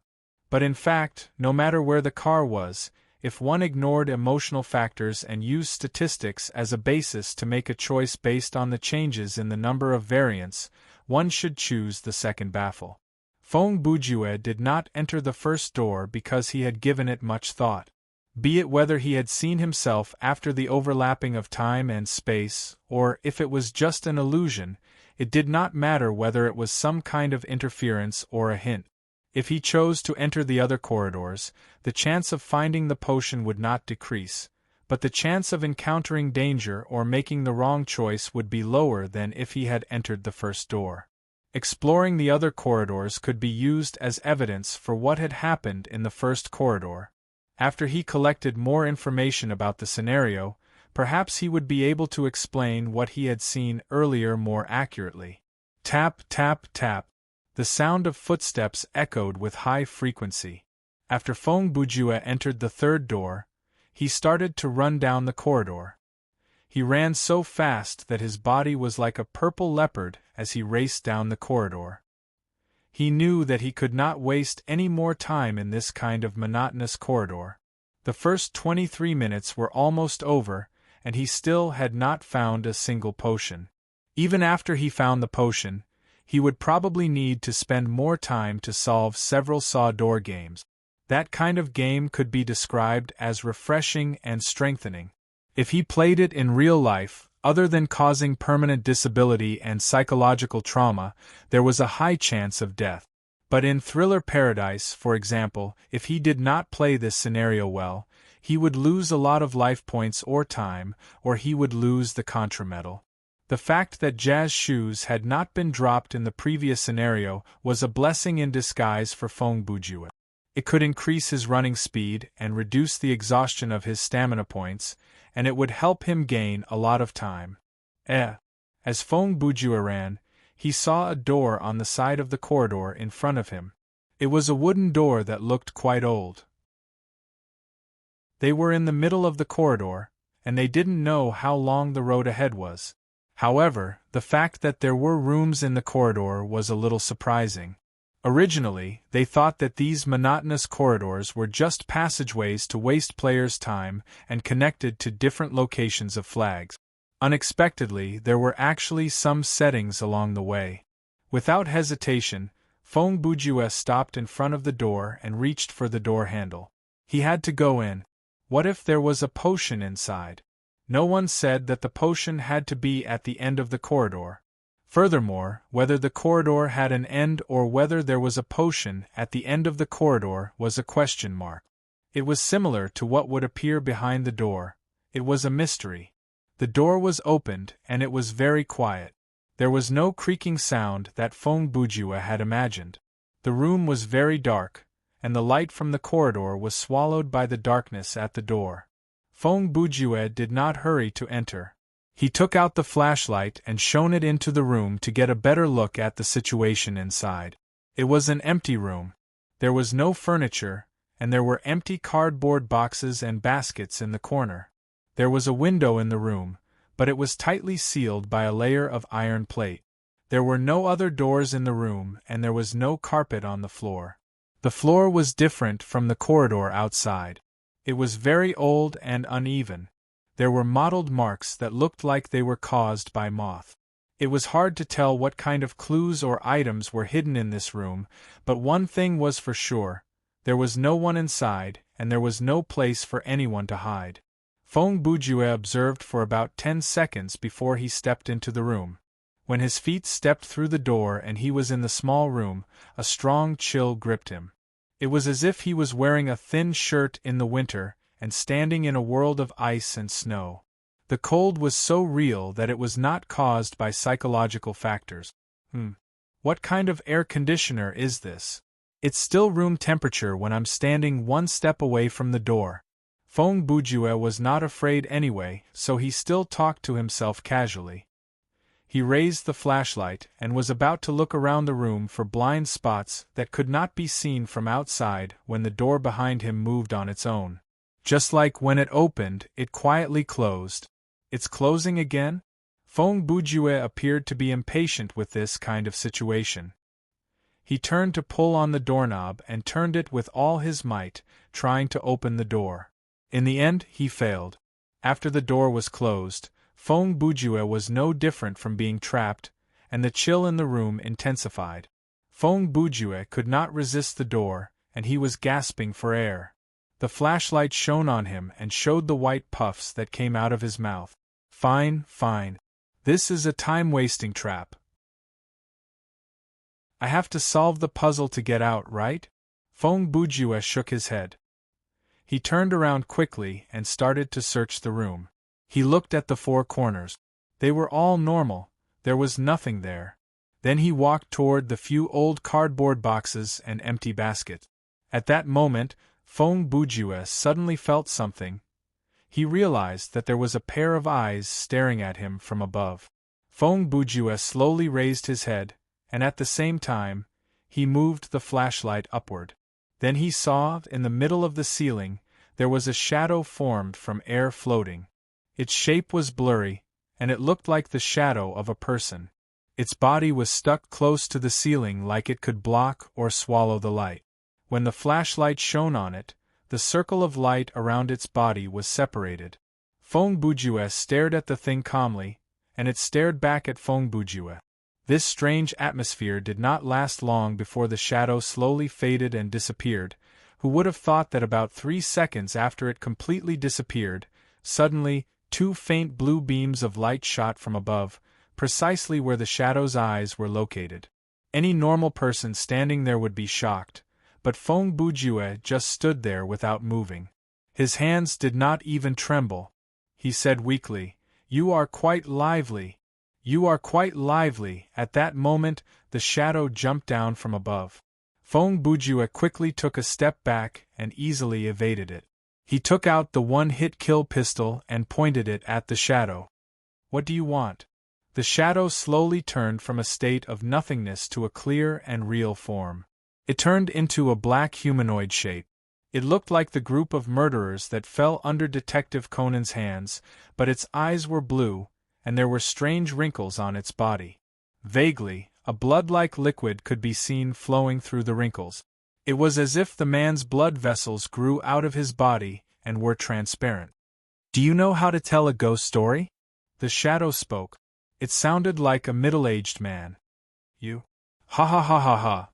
But in fact, no matter where the car was, if one ignored emotional factors and used statistics as a basis to make a choice based on the changes in the number of variants, one should choose the second baffle. Feng Bujue did not enter the first door because he had given it much thought. Be it whether he had seen himself after the overlapping of time and space, or if it was just an illusion, it did not matter whether it was some kind of interference or a hint. If he chose to enter the other corridors, the chance of finding the potion would not decrease, but the chance of encountering danger or making the wrong choice would be lower than if he had entered the first door. Exploring the other corridors could be used as evidence for what had happened in the first corridor. After he collected more information about the scenario, perhaps he would be able to explain what he had seen earlier more accurately. Tap, tap, tap. The sound of footsteps echoed with high frequency. After Feng Bujue entered the third door, he started to run down the corridor. He ran so fast that his body was like a purple leopard as he raced down the corridor. He knew that he could not waste any more time in this kind of monotonous corridor. The first 23 minutes were almost over, and he still had not found a single potion. Even after he found the potion, he would probably need to spend more time to solve several saw door games. That kind of game could be described as refreshing and strengthening. If he played it in real life, other than causing permanent disability and psychological trauma, there was a high chance of death. But in Thriller Paradise, for example, if he did not play this scenario well, he would lose a lot of life points or time, or he would lose the contrametal. The fact that Jazz shoes had not been dropped in the previous scenario was a blessing in disguise for Feng Bujue. It could increase his running speed and reduce the exhaustion of his stamina points, and it would help him gain a lot of time. As Feng Bujue ran, he saw a door on the side of the corridor in front of him. It was a wooden door that looked quite old. They were in the middle of the corridor, and they didn't know how long the road ahead was. However, the fact that there were rooms in the corridor was a little surprising. Originally, they thought that these monotonous corridors were just passageways to waste players' time and connected to different locations of flags. Unexpectedly, there were actually some settings along the way. Without hesitation, Feng Bujue stopped in front of the door and reached for the door handle. He had to go in. What if there was a potion inside? No one said that the potion had to be at the end of the corridor. Furthermore, whether the corridor had an end or whether there was a potion at the end of the corridor was a question mark. It was similar to what would appear behind the door. It was a mystery. The door was opened, and it was very quiet. There was no creaking sound that Feng Bujue had imagined. The room was very dark, and the light from the corridor was swallowed by the darkness at the door. Feng Bujue did not hurry to enter. He took out the flashlight and shone it into the room to get a better look at the situation inside. It was an empty room. There was no furniture, and there were empty cardboard boxes and baskets in the corner. There was a window in the room, but it was tightly sealed by a layer of iron plate. There were no other doors in the room, and there was no carpet on the floor. The floor was different from the corridor outside. It was very old and uneven. There were mottled marks that looked like they were caused by moth. It was hard to tell what kind of clues or items were hidden in this room, but one thing was for sure: there was no one inside, and there was no place for anyone to hide. Feng Bujue observed for about 10 seconds before he stepped into the room. When his feet stepped through the door and he was in the small room, a strong chill gripped him. It was as if he was wearing a thin shirt in the winter and standing in a world of ice and snow. The cold was so real that it was not caused by psychological factors. What kind of air conditioner is this? It's still room temperature when I'm standing one step away from the door. Feng Bujue was not afraid anyway, so he still talked to himself casually. He raised the flashlight and was about to look around the room for blind spots that could not be seen from outside when the door behind him moved on its own. Just like when it opened, it quietly closed. It's closing again? Feng Bujue appeared to be impatient with this kind of situation. He turned to pull on the doorknob and turned it with all his might, trying to open the door. In the end, he failed. After the door was closed, Feng Bujue was no different from being trapped, and the chill in the room intensified. Feng Bujue could not resist the door, and he was gasping for air. The flashlight shone on him and showed the white puffs that came out of his mouth. Fine, fine. This is a time-wasting trap. I have to solve the puzzle to get out, right? Feng Bujue shook his head. He turned around quickly and started to search the room. He looked at the four corners. They were all normal, there was nothing there. Then he walked toward the few old cardboard boxes and empty basket. At that moment, Feng Bujue suddenly felt something. He realized that there was a pair of eyes staring at him from above. Feng Bujue slowly raised his head, and at the same time, he moved the flashlight upward. Then he saw, in the middle of the ceiling, there was a shadow formed from air floating. Its shape was blurry, and it looked like the shadow of a person. Its body was stuck close to the ceiling like it could block or swallow the light. When the flashlight shone on it, the circle of light around its body was separated. Feng Bujue stared at the thing calmly, and it stared back at Feng Bujue. This strange atmosphere did not last long before the shadow slowly faded and disappeared. Who would have thought that about 3 seconds after it completely disappeared, suddenly, 2 faint blue beams of light shot from above, precisely where the shadow's eyes were located. Any normal person standing there would be shocked, but Feng Bujue just stood there without moving. His hands did not even tremble. He said weakly, "You are quite lively. You are quite lively." At that moment, the shadow jumped down from above. Feng Bujue quickly took a step back and easily evaded it. He took out the one-hit kill pistol and pointed it at the shadow. "What do you want?" The shadow slowly turned from a state of nothingness to a clear and real form. It turned into a black humanoid shape. It looked like the group of murderers that fell under Detective Conan's hands, but its eyes were blue, and there were strange wrinkles on its body. Vaguely, a blood-like liquid could be seen flowing through the wrinkles. It was as if the man's blood vessels grew out of his body and were transparent. "Do you know how to tell a ghost story?" The shadow spoke. It sounded like a middle-aged man. "You? Ha ha ha ha ha."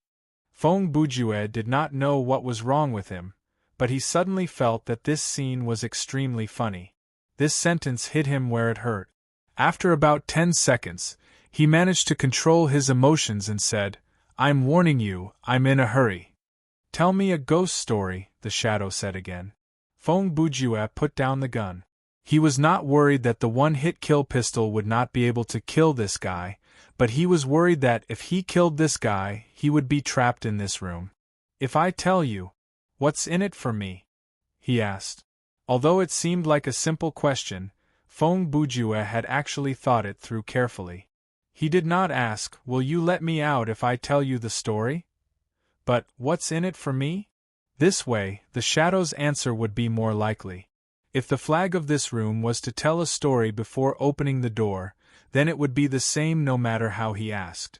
Feng Bujue did not know what was wrong with him, but he suddenly felt that this scene was extremely funny. This sentence hit him where it hurt. After about 10 seconds, he managed to control his emotions and said, "I'm warning you, I'm in a hurry." "Tell me a ghost story," the shadow said again. Feng Bujue put down the gun. He was not worried that the one-hit kill pistol would not be able to kill this guy, but he was worried that if he killed this guy, he would be trapped in this room. "If I tell you, what's in it for me?" he asked. Although it seemed like a simple question, Feng Bujue had actually thought it through carefully. He did not ask, "Will you let me out if I tell you the story?" But, "What's in it for me?" This way, the shadow's answer would be more likely. If the flag of this room was to tell a story before opening the door, then it would be the same no matter how he asked.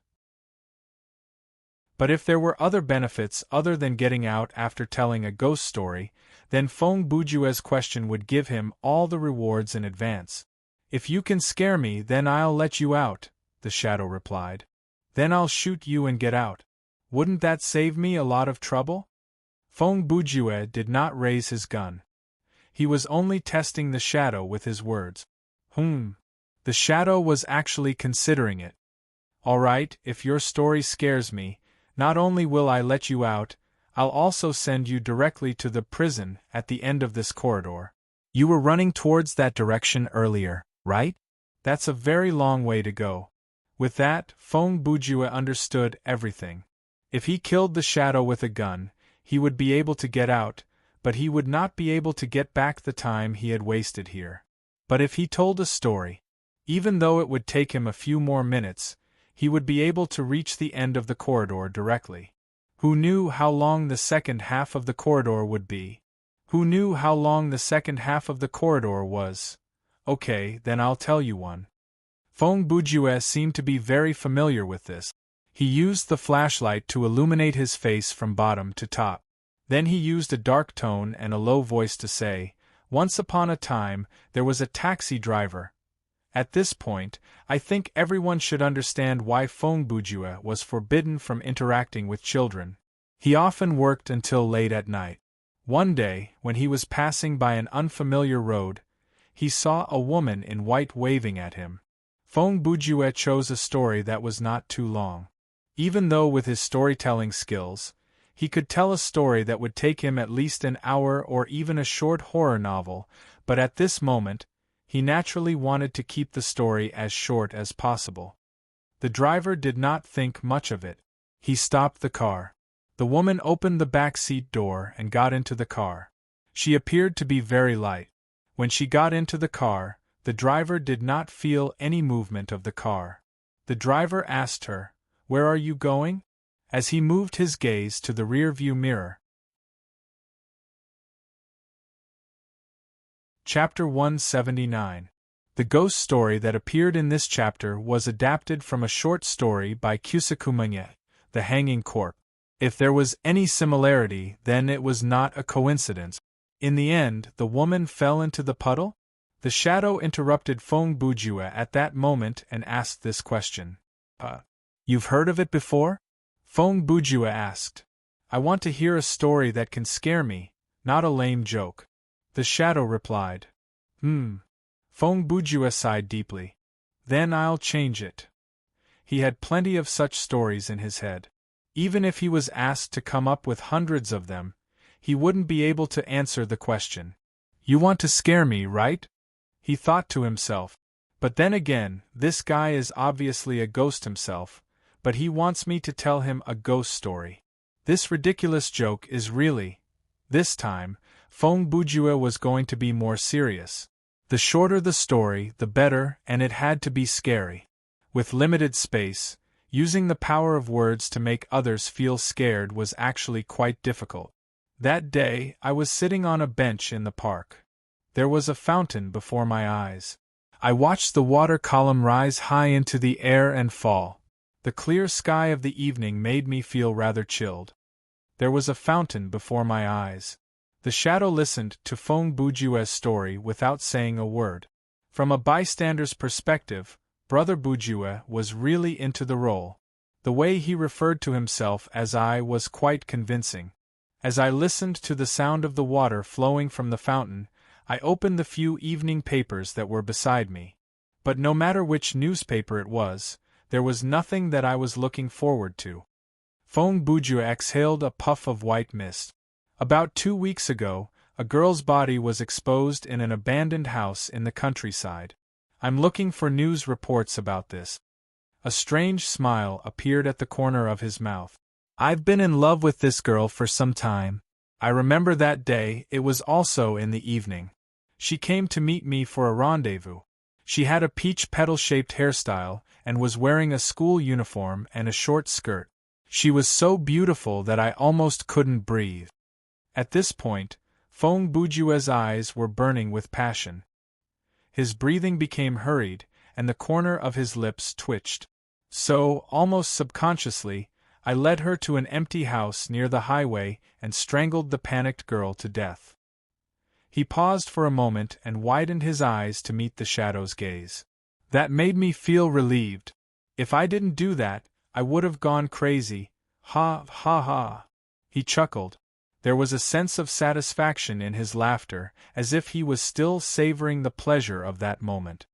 But if there were other benefits other than getting out after telling a ghost story, then Feng Bujue's question would give him all the rewards in advance. "If you can scare me, then I'll let you out," the shadow replied. "Then I'll shoot you and get out. Wouldn't that save me a lot of trouble?" Feng Bujue did not raise his gun. He was only testing the shadow with his words. The shadow was actually considering it. "All right, if your story scares me, not only will I let you out, I'll also send you directly to the prison at the end of this corridor. You were running towards that direction earlier, right? That's a very long way to go. With that, Feng Bujue understood everything. If he killed the shadow with a gun, he would be able to get out, but he would not be able to get back the time he had wasted here. But if he told a story, even though it would take him a few more minutes, he would be able to reach the end of the corridor directly. Who knew how long the second half of the corridor would be? Who knew how long the second half of the corridor was? Okay, then I'll tell you one. Feng Bujue seemed to be very familiar with this. He used the flashlight to illuminate his face from bottom to top. Then he used a dark tone and a low voice to say, "Once upon a time, there was a taxi driver." At this point, I think everyone should understand why Feng Bujue was forbidden from interacting with children. He often worked until late at night. One day, when he was passing by an unfamiliar road, he saw a woman in white waving at him. Feng Bujue chose a story that was not too long. Even though with his storytelling skills, he could tell a story that would take him at least an hour or even a short horror novel, but at this moment, he naturally wanted to keep the story as short as possible. The driver did not think much of it. He stopped the car. The woman opened the back seat door and got into the car. She appeared to be very light. When she got into the car, the driver did not feel any movement of the car. The driver asked her, "Where are you going?" as he moved his gaze to the rear-view mirror. Chapter 179. The ghost story that appeared in this chapter was adapted from a short story by Kusakumunye, The Hanging Corpse. If there was any similarity, then it was not a coincidence. In the end, the woman fell into the puddle? The shadow interrupted Feng Bujue at that moment and asked this question. You've heard of it before? Feng Bujue asked. I want to hear a story that can scare me, not a lame joke. The shadow replied. Feng Bujue sighed deeply. Then I'll change it. He had plenty of such stories in his head. Even if he was asked to come up with hundreds of them, he wouldn't be able to answer the question. You want to scare me, right? He thought to himself. But then again, this guy is obviously a ghost himself, but he wants me to tell him a ghost story. This ridiculous joke is really... This time, Feng Bujue was going to be more serious. The shorter the story, the better, and it had to be scary. With limited space, using the power of words to make others feel scared was actually quite difficult. That day, I was sitting on a bench in the park. There was a fountain before my eyes. I watched the water column rise high into the air and fall. The clear sky of the evening made me feel rather chilled. There was a fountain before my eyes. The shadow listened to Feng Bujue's story without saying a word. From a bystander's perspective, Brother Bujue was really into the role. The way he referred to himself as I was quite convincing. As I listened to the sound of the water flowing from the fountain, I opened the few evening papers that were beside me. But no matter which newspaper it was, there was nothing that I was looking forward to. Feng Bujue exhaled a puff of white mist. About 2 weeks ago, a girl's body was exposed in an abandoned house in the countryside. I'm looking for news reports about this. A strange smile appeared at the corner of his mouth. I've been in love with this girl for some time. I remember that day, it was also in the evening. She came to meet me for a rendezvous. She had a peach petal-shaped hairstyle and was wearing a school uniform and a short skirt. She was so beautiful that I almost couldn't breathe. At this point, Feng Bujue's eyes were burning with passion. His breathing became hurried, and the corner of his lips twitched. So, almost subconsciously, I led her to an empty house near the highway and strangled the panicked girl to death. He paused for a moment and widened his eyes to meet the shadow's gaze. That made me feel relieved. If I didn't do that, I would have gone crazy. Ha ha ha. He chuckled. There was a sense of satisfaction in his laughter, as if he was still savoring the pleasure of that moment.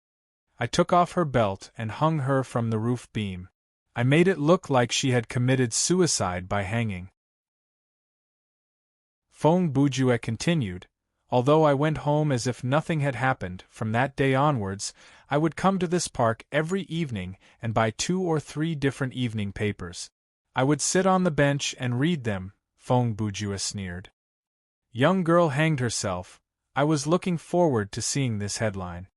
I took off her belt and hung her from the roof beam. I made it look like she had committed suicide by hanging. Feng Bujue continued, Although I went home as if nothing had happened, from that day onwards, I would come to this park every evening and buy 2 or 3 different evening papers. I would sit on the bench and read them, Feng Bujue sneered. Young girl hanged herself. I was looking forward to seeing this headline.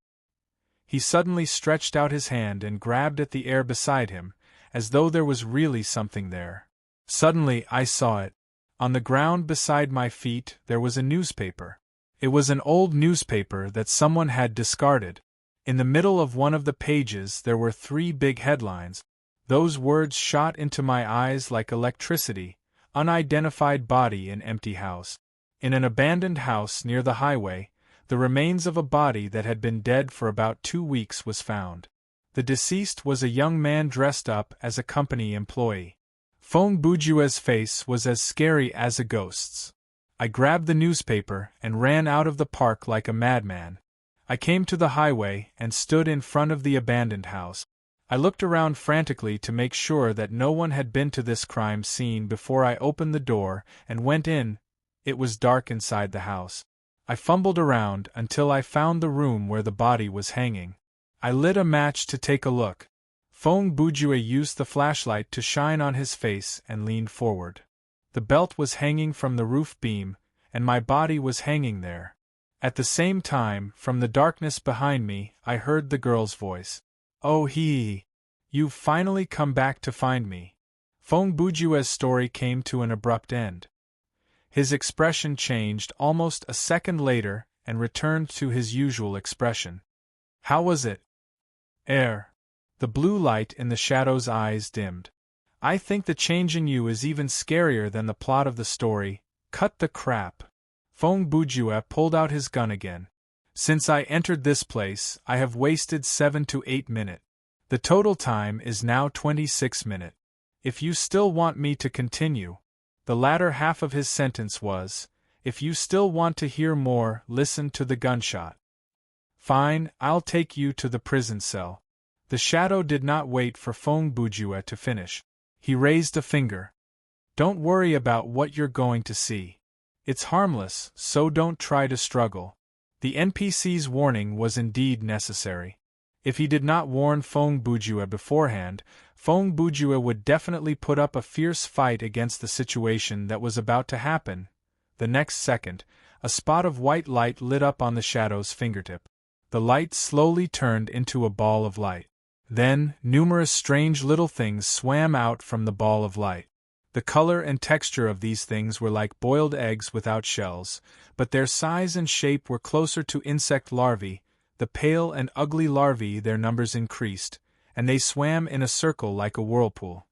He suddenly stretched out his hand and grabbed at the air beside him, as though there was really something there. Suddenly I saw it. On the ground beside my feet there was a newspaper. It was an old newspaper that someone had discarded. In the middle of one of the pages there were 3 big headlines. Those words shot into my eyes like electricity: unidentified body in empty house. In an abandoned house near the highway, the remains of a body that had been dead for about 2 weeks was found. The deceased was a young man dressed up as a company employee. Feng Bujue's face was as scary as a ghost's. I grabbed the newspaper and ran out of the park like a madman. I came to the highway and stood in front of the abandoned house. I looked around frantically to make sure that no one had been to this crime scene before I opened the door and went in. It was dark inside the house. I fumbled around until I found the room where the body was hanging. I lit a match to take a look. Feng Bujue used the flashlight to shine on his face and leaned forward. The belt was hanging from the roof beam, and my body was hanging there. At the same time, from the darkness behind me, I heard the girl's voice. "Oh you've finally come back to find me." Feng Bujue's story came to an abrupt end. His expression changed almost a second later and returned to his usual expression. "How was it?" The blue light in the shadow's eyes dimmed. "I think the change in you is even scarier than the plot of the story. Cut the crap." Feng Bujue pulled out his gun again. "Since I entered this place, I have wasted 7 to 8 minutes. The total time is now 26 minutes. If you still want me to continue." The latter half of his sentence was, "If you still want to hear more, listen to the gunshot." "Fine, I'll take you to the prison cell." The shadow did not wait for Feng Bujue to finish. He raised a finger. "Don't worry about what you're going to see. It's harmless, so don't try to struggle." The NPC's warning was indeed necessary. If he did not warn Feng Bujue beforehand, Feng Bujue would definitely put up a fierce fight against the situation that was about to happen. The next second, a spot of white light lit up on the shadow's fingertip. The light slowly turned into a ball of light. Then, numerous strange little things swam out from the ball of light. The color and texture of these things were like boiled eggs without shells, but their size and shape were closer to insect larvae. The pale and ugly larvae, their numbers increased, and they swam in a circle like a whirlpool.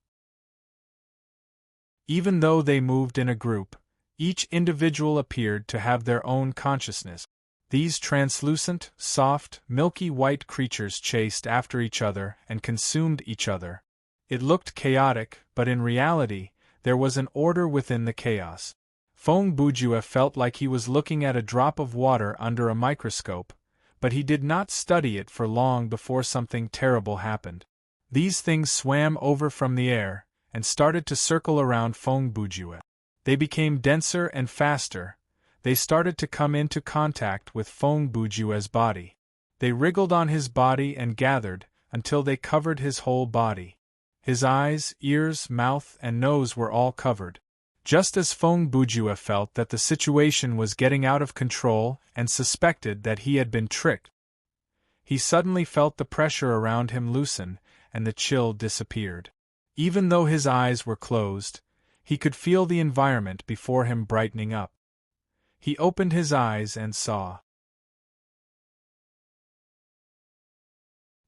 Even though they moved in a group, each individual appeared to have their own consciousness. These translucent, soft, milky white creatures chased after each other and consumed each other. It looked chaotic, but in reality, there was an order within the chaos. Feng Bujue felt like he was looking at a drop of water under a microscope, but he did not study it for long before something terrible happened. These things swam over from the air and started to circle around Feng Bujue. They became denser and faster. They started to come into contact with Feng Bujue's body. They wriggled on his body and gathered until they covered his whole body. His eyes, ears, mouth, and nose were all covered. Just as Feng Bujue felt that the situation was getting out of control and suspected that he had been tricked, he suddenly felt the pressure around him loosen and the chill disappeared. Even though his eyes were closed, he could feel the environment before him brightening up. He opened his eyes and saw.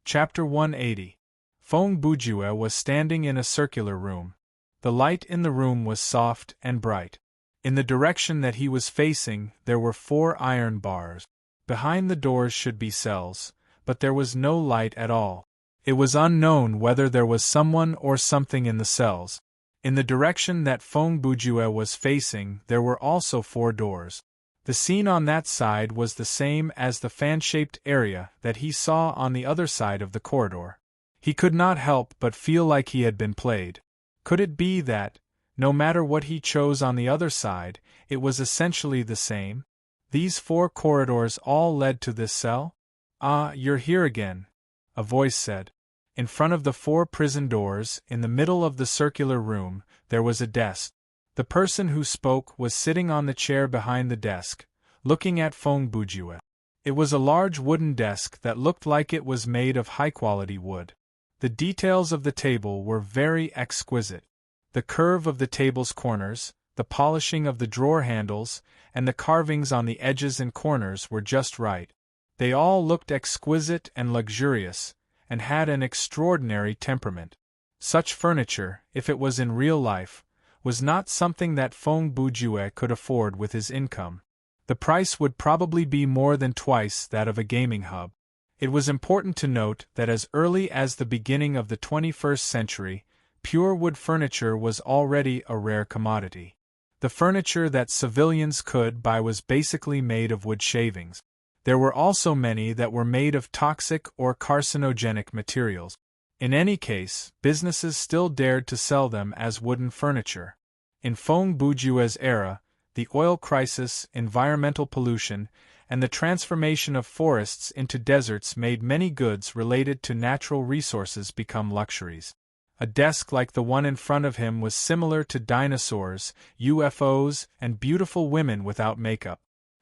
Chapter 180. Feng Bujue was standing in a circular room. The light in the room was soft and bright. In the direction that he was facing, there were 4 iron bars. Behind the doors should be cells, but there was no light at all. It was unknown whether there was someone or something in the cells. In the direction that Feng Bujue was facing, there were also 4 doors. The scene on that side was the same as the fan-shaped area that he saw on the other side of the corridor. He could not help but feel like he had been played. Could it be that, no matter what he chose on the other side, it was essentially the same? These 4 corridors all led to this cell? Ah, you're here again, a voice said. In front of the 4 prison doors, in the middle of the circular room, there was a desk. The person who spoke was sitting on the chair behind the desk, looking at Feng Bujue. It was a large wooden desk that looked like it was made of high-quality wood. The details of the table were very exquisite. The curve of the table's corners, the polishing of the drawer handles, and the carvings on the edges and corners were just right. They all looked exquisite and luxurious, and had an extraordinary temperament. Such furniture, if it was in real life, was not something that Feng Bujue could afford with his income. The price would probably be more than twice that of a gaming hub. It was important to note that as early as the beginning of the 21st century, pure wood furniture was already a rare commodity. The furniture that civilians could buy was basically made of wood shavings. There were also many that were made of toxic or carcinogenic materials. In any case, businesses still dared to sell them as wooden furniture. In Feng Bujue's era, the oil crisis, environmental pollution, and the transformation of forests into deserts made many goods related to natural resources become luxuries. A desk like the one in front of him was similar to dinosaurs, UFOs, and beautiful women without makeup.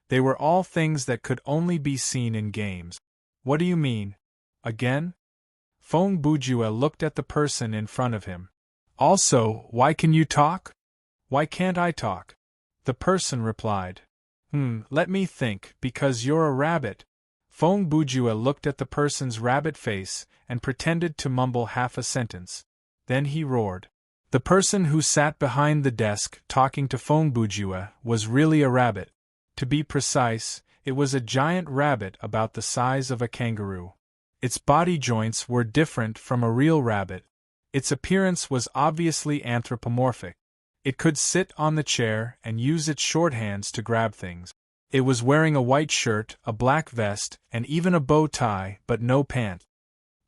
They were all things that could only be seen in games. What do you mean? Again? Feng Bujue looked at the person in front of him. Also, why can you talk? Why can't I talk? The person replied. Let me think, because you're a rabbit. Feng Bujue looked at the person's rabbit face and pretended to mumble half a sentence. Then he roared. The person who sat behind the desk talking to Feng Bujue was really a rabbit. To be precise, it was a giant rabbit about the size of a kangaroo. Its body joints were different from a real rabbit. Its appearance was obviously anthropomorphic. It could sit on the chair and use its short hands to grab things. It was wearing a white shirt, a black vest, and even a bow tie, but no pants.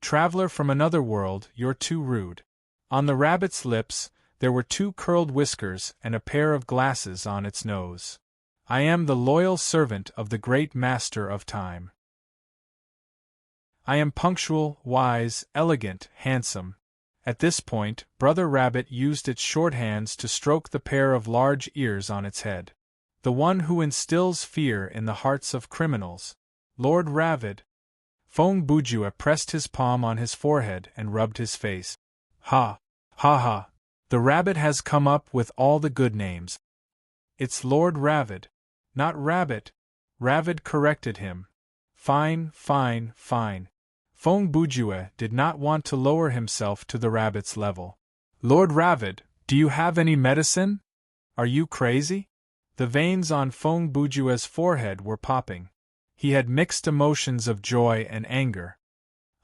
Traveler from another world, you're too rude. On the rabbit's lips, there were 2 curled whiskers and a pair of glasses on its nose. I am the loyal servant of the great master of time. I am punctual, wise, elegant, handsome. At this point, Brother Rabbit used its short hands to stroke the pair of large ears on its head. The one who instills fear in the hearts of criminals. Lord Rabbit. Feng Bujue pressed his palm on his forehead and rubbed his face. Ha! Ha ha! The rabbit has come up with all the good names. It's Lord Rabbit, not Rabbit. Rabbit corrected him. Fine, fine, fine. Feng Bujue did not want to lower himself to the rabbit's level. Lord Rabbit, do you have any medicine? Are you crazy? The veins on Feng Bujue's forehead were popping. He had mixed emotions of joy and anger.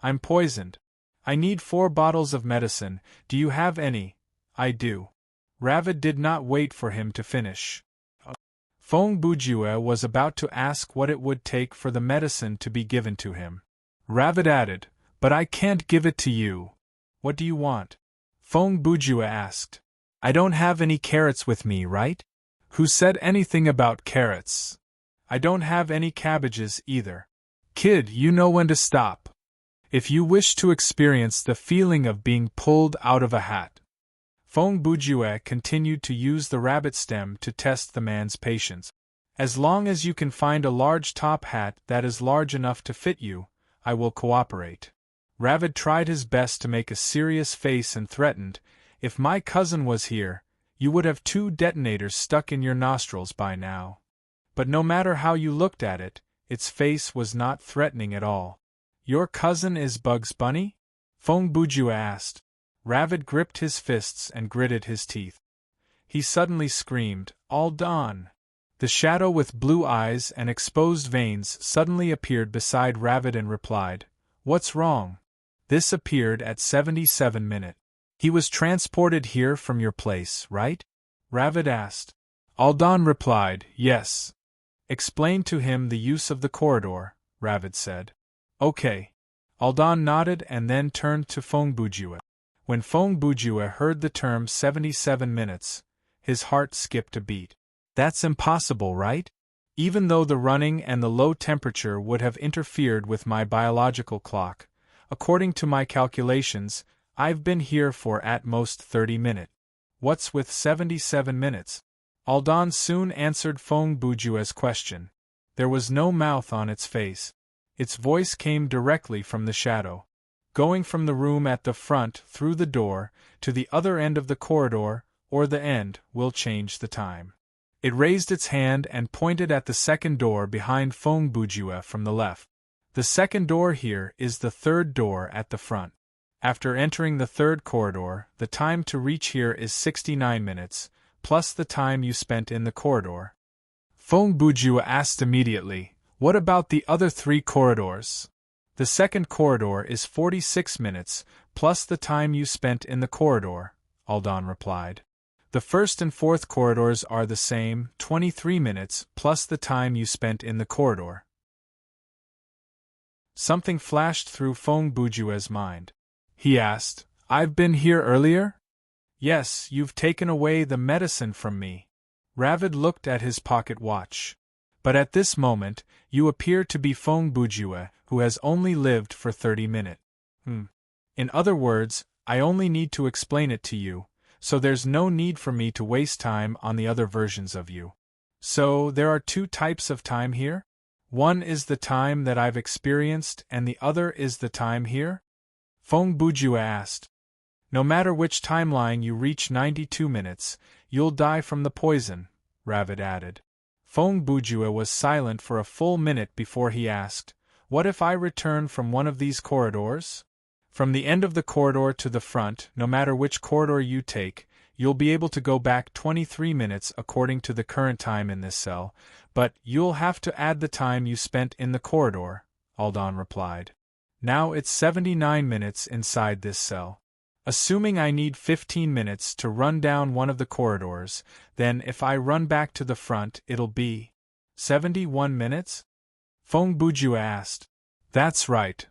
I'm poisoned. I need 4 bottles of medicine. Do you have any? I do. Rabbit did not wait for him to finish. Feng Bujue was about to ask what it would take for the medicine to be given to him. Rabbit added, but I can't give it to you. What do you want? Feng Bujue asked. I don't have any carrots with me, right? Who said anything about carrots? I don't have any cabbages either. Kid, you know when to stop. If you wish to experience the feeling of being pulled out of a hat. Feng Bujue continued to use the rabbit stem to test the man's patience. As long as you can find a large top hat that is large enough to fit you, I will cooperate. Rabbit tried his best to make a serious face and threatened, if my cousin was here, you would have 2 detonators stuck in your nostrils by now. But no matter how you looked at it, its face was not threatening at all. Your cousin is Bugs Bunny? Feng Bujue asked. Rabbit gripped his fists and gritted his teeth. He suddenly screamed, All done! The shadow with blue eyes and exposed veins suddenly appeared beside Rabbit and replied, What's wrong? This appeared at 77 minutes. He was transported here from your place, right? Rabbit asked. Aldan replied, Yes. Explain to him the use of the corridor, Rabbit said. Okay. Aldan nodded and then turned to Feng Bujue. When Feng Bujue heard the term 77 minutes, his heart skipped a beat. That's impossible, right? Even though the running and the low temperature would have interfered with my biological clock, according to my calculations, I've been here for at most 30 minutes. What's with 77 minutes? Aldan soon answered Feng Bujue's question. There was no mouth on its face. Its voice came directly from the shadow. Going from the room at the front through the door to the other end of the corridor, or the end, will change the time. It raised its hand and pointed at the second door behind Feng Bujue from the left. The second door here is the third door at the front. After entering the third corridor, the time to reach here is 69 minutes, plus the time you spent in the corridor. Feng Bujue asked immediately, "What about the other 3 corridors?" "The second corridor is 46 minutes, plus the time you spent in the corridor," Aldan replied. "The first and fourth corridors are the same, 23 minutes, plus the time you spent in the corridor." Something flashed through Feng Bujue's mind. He asked, "I've been here earlier?" "Yes, you've taken away the medicine from me." Ravid looked at his pocket watch. "But at this moment, you appear to be Feng Bujue, who has only lived for 30 minutes. In other words, I only need to explain it to you, so there's no need for me to waste time on the other versions of you. So, there are 2 types of time here? One is the time that I've experienced and the other is the time here?" Feng Bujue asked. "No matter which timeline you reach 92 minutes, you'll die from the poison," Ravid added. Feng Bujue was silent for a full minute before he asked, "What if I return from one of these corridors?" "From the end of the corridor to the front, no matter which corridor you take, you'll be able to go back 23 minutes according to the current time in this cell, but you'll have to add the time you spent in the corridor," Aldan replied. "Now it's 79 minutes inside this cell. Assuming I need 15 minutes to run down one of the corridors, then if I run back to the front it'll be 71 minutes? Feng Bujue asked. "That's right,"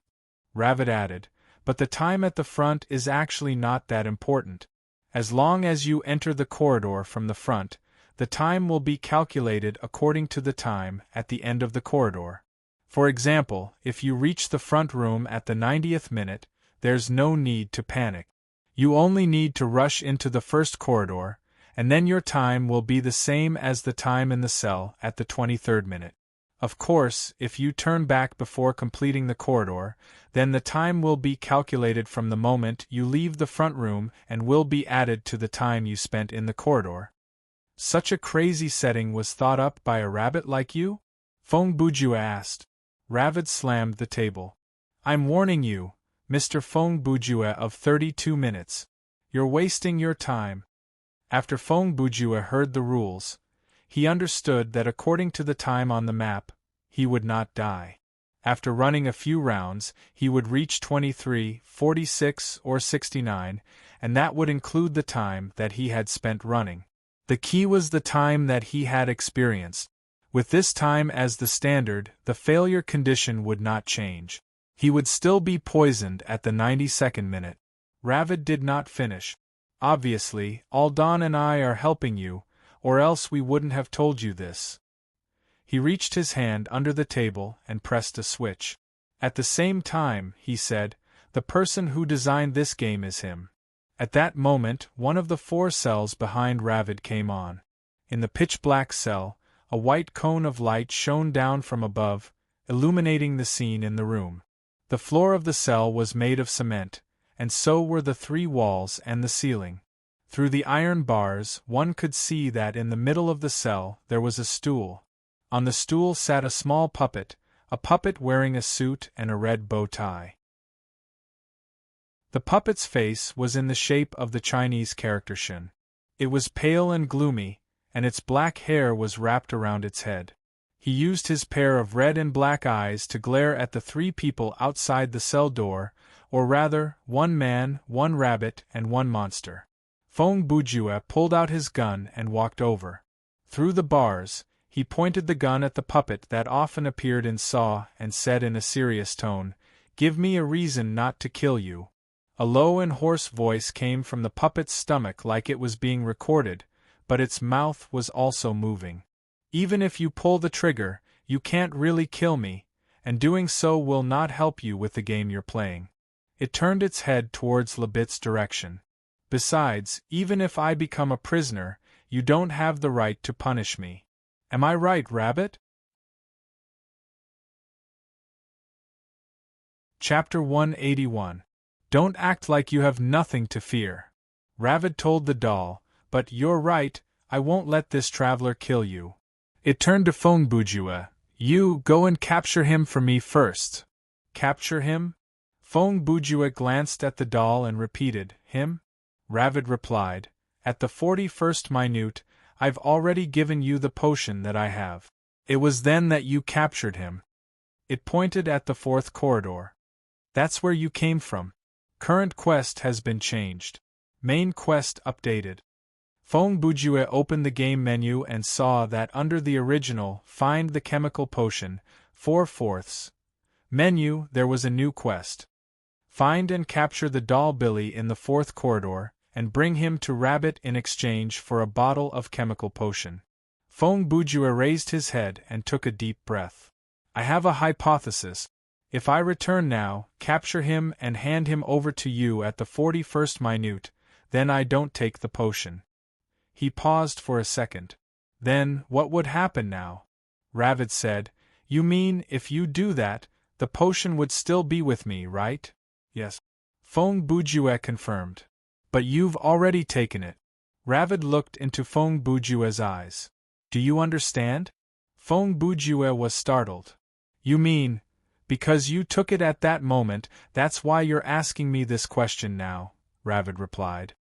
Ravid added, "but the time at the front is actually not that important. As long as you enter the corridor from the front, the time will be calculated according to the time at the end of the corridor. For example, if you reach the front room at the 90th minute, there's no need to panic. You only need to rush into the first corridor, and then your time will be the same as the time in the cell at the 23rd minute. Of course, if you turn back before completing the corridor, then the time will be calculated from the moment you leave the front room and will be added to the time you spent in the corridor." "Such a crazy setting was thought up by a rabbit like you?" Feng Bujue asked. Ravid slammed the table. "I'm warning you, Mr. Feng Bujue of 32 minutes. You're wasting your time." After Feng Bujue heard the rules, he understood that according to the time on the map, he would not die. After running a few rounds, he would reach 23, 46, or 69, and that would include the time that he had spent running. The key was the time that he had experienced. With this time as the standard, the failure condition would not change. He would still be poisoned at the 92nd minute. Ravid did not finish. "Obviously, Aldan and I are helping you, or else we wouldn't have told you this." He reached his hand under the table and pressed a switch. "At the same time," he said, "the person who designed this game is him." At that moment, one of the 4 cells behind Ravid came on. In the pitch-black cell, a white cone of light shone down from above, illuminating the scene in the room. The floor of the cell was made of cement, and so were the 3 walls and the ceiling. Through the iron bars, one could see that in the middle of the cell there was a stool. On the stool sat a small puppet, a puppet wearing a suit and a red bow tie. The puppet's face was in the shape of the Chinese character Shen. It was pale and gloomy, and its black hair was wrapped around its head. He used his pair of red and black eyes to glare at the 3 people outside the cell door, or rather, 1 man, 1 rabbit, and 1 monster. Feng Bujue pulled out his gun and walked over. Through the bars, he pointed the gun at the puppet that often appeared in Saw and said in a serious tone, "Give me a reason not to kill you." A low and hoarse voice came from the puppet's stomach like it was being recorded, but its mouth was also moving. Even if you pull the trigger, you can't really kill me, and doing so will not help you with the game you're playing. It turned its head towards Labit's direction. Besides, even if I become a prisoner, you don't have the right to punish me. Am I right, Rabbit? Chapter 181. Don't act like you have nothing to fear. Rabbit told the doll, but you're right, I won't let this traveler kill you. It turned to Fongbujue. You go and capture him for me first. Capture him? Fongbujue glanced at the doll and repeated, him? Rabbit replied, at the 41st minute, I've already given you the potion that I have. It was then that you captured him. It pointed at the 4th corridor. That's where you came from. Current quest has been changed. Main quest updated. Fongbujue opened the game menu and saw that under the original Find the Chemical Potion, 4/4 menu there was a new quest. Find and capture the doll Billy in the 4th corridor, and bring him to Rabbit in exchange for a bottle of chemical potion. Fongbujue raised his head and took a deep breath. I have a hypothesis. If I return now, capture him and hand him over to you at the 41st minute, then I don't take the potion. He paused for a second. Then, what would happen now? Rabbit said, you mean, if you do that, the potion would still be with me, right? Yes. Fongbujue confirmed. But you've already taken it. Rabbit looked into Fongbujue's eyes. Do you understand? Fongbujue was startled. You mean, because you took it at that moment, that's why you're asking me this question now, Rabbit replied.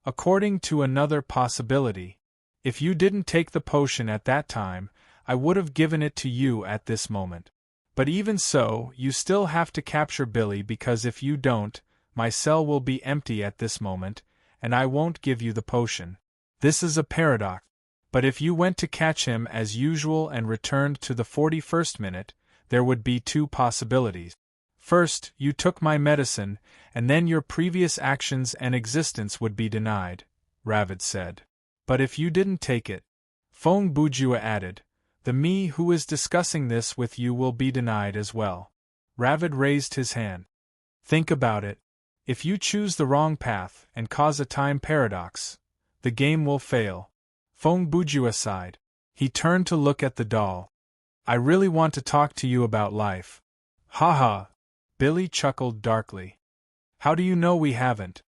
According to another possibility, if you didn't take the potion at that time, I would have given it to you at this moment. But even so, you still have to capture Billy because if you don't, my cell will be empty at this moment, and I won't give you the potion. This is a paradox. But if you went to catch him as usual and returned to the 41st minute, there would be two possibilities. First, you took my medicine, and then your previous actions and existence would be denied, Rabbit said. But if you didn't take it, Fongbujue added, the me who is discussing this with you will be denied as well. Rabbit raised his hand. Think about it. If you choose the wrong path and cause a time paradox, the game will fail. Fongbujue sighed. He turned to look at the doll. I really want to talk to you about life. Ha ha! Billy chuckled darkly. How do you know we haven't?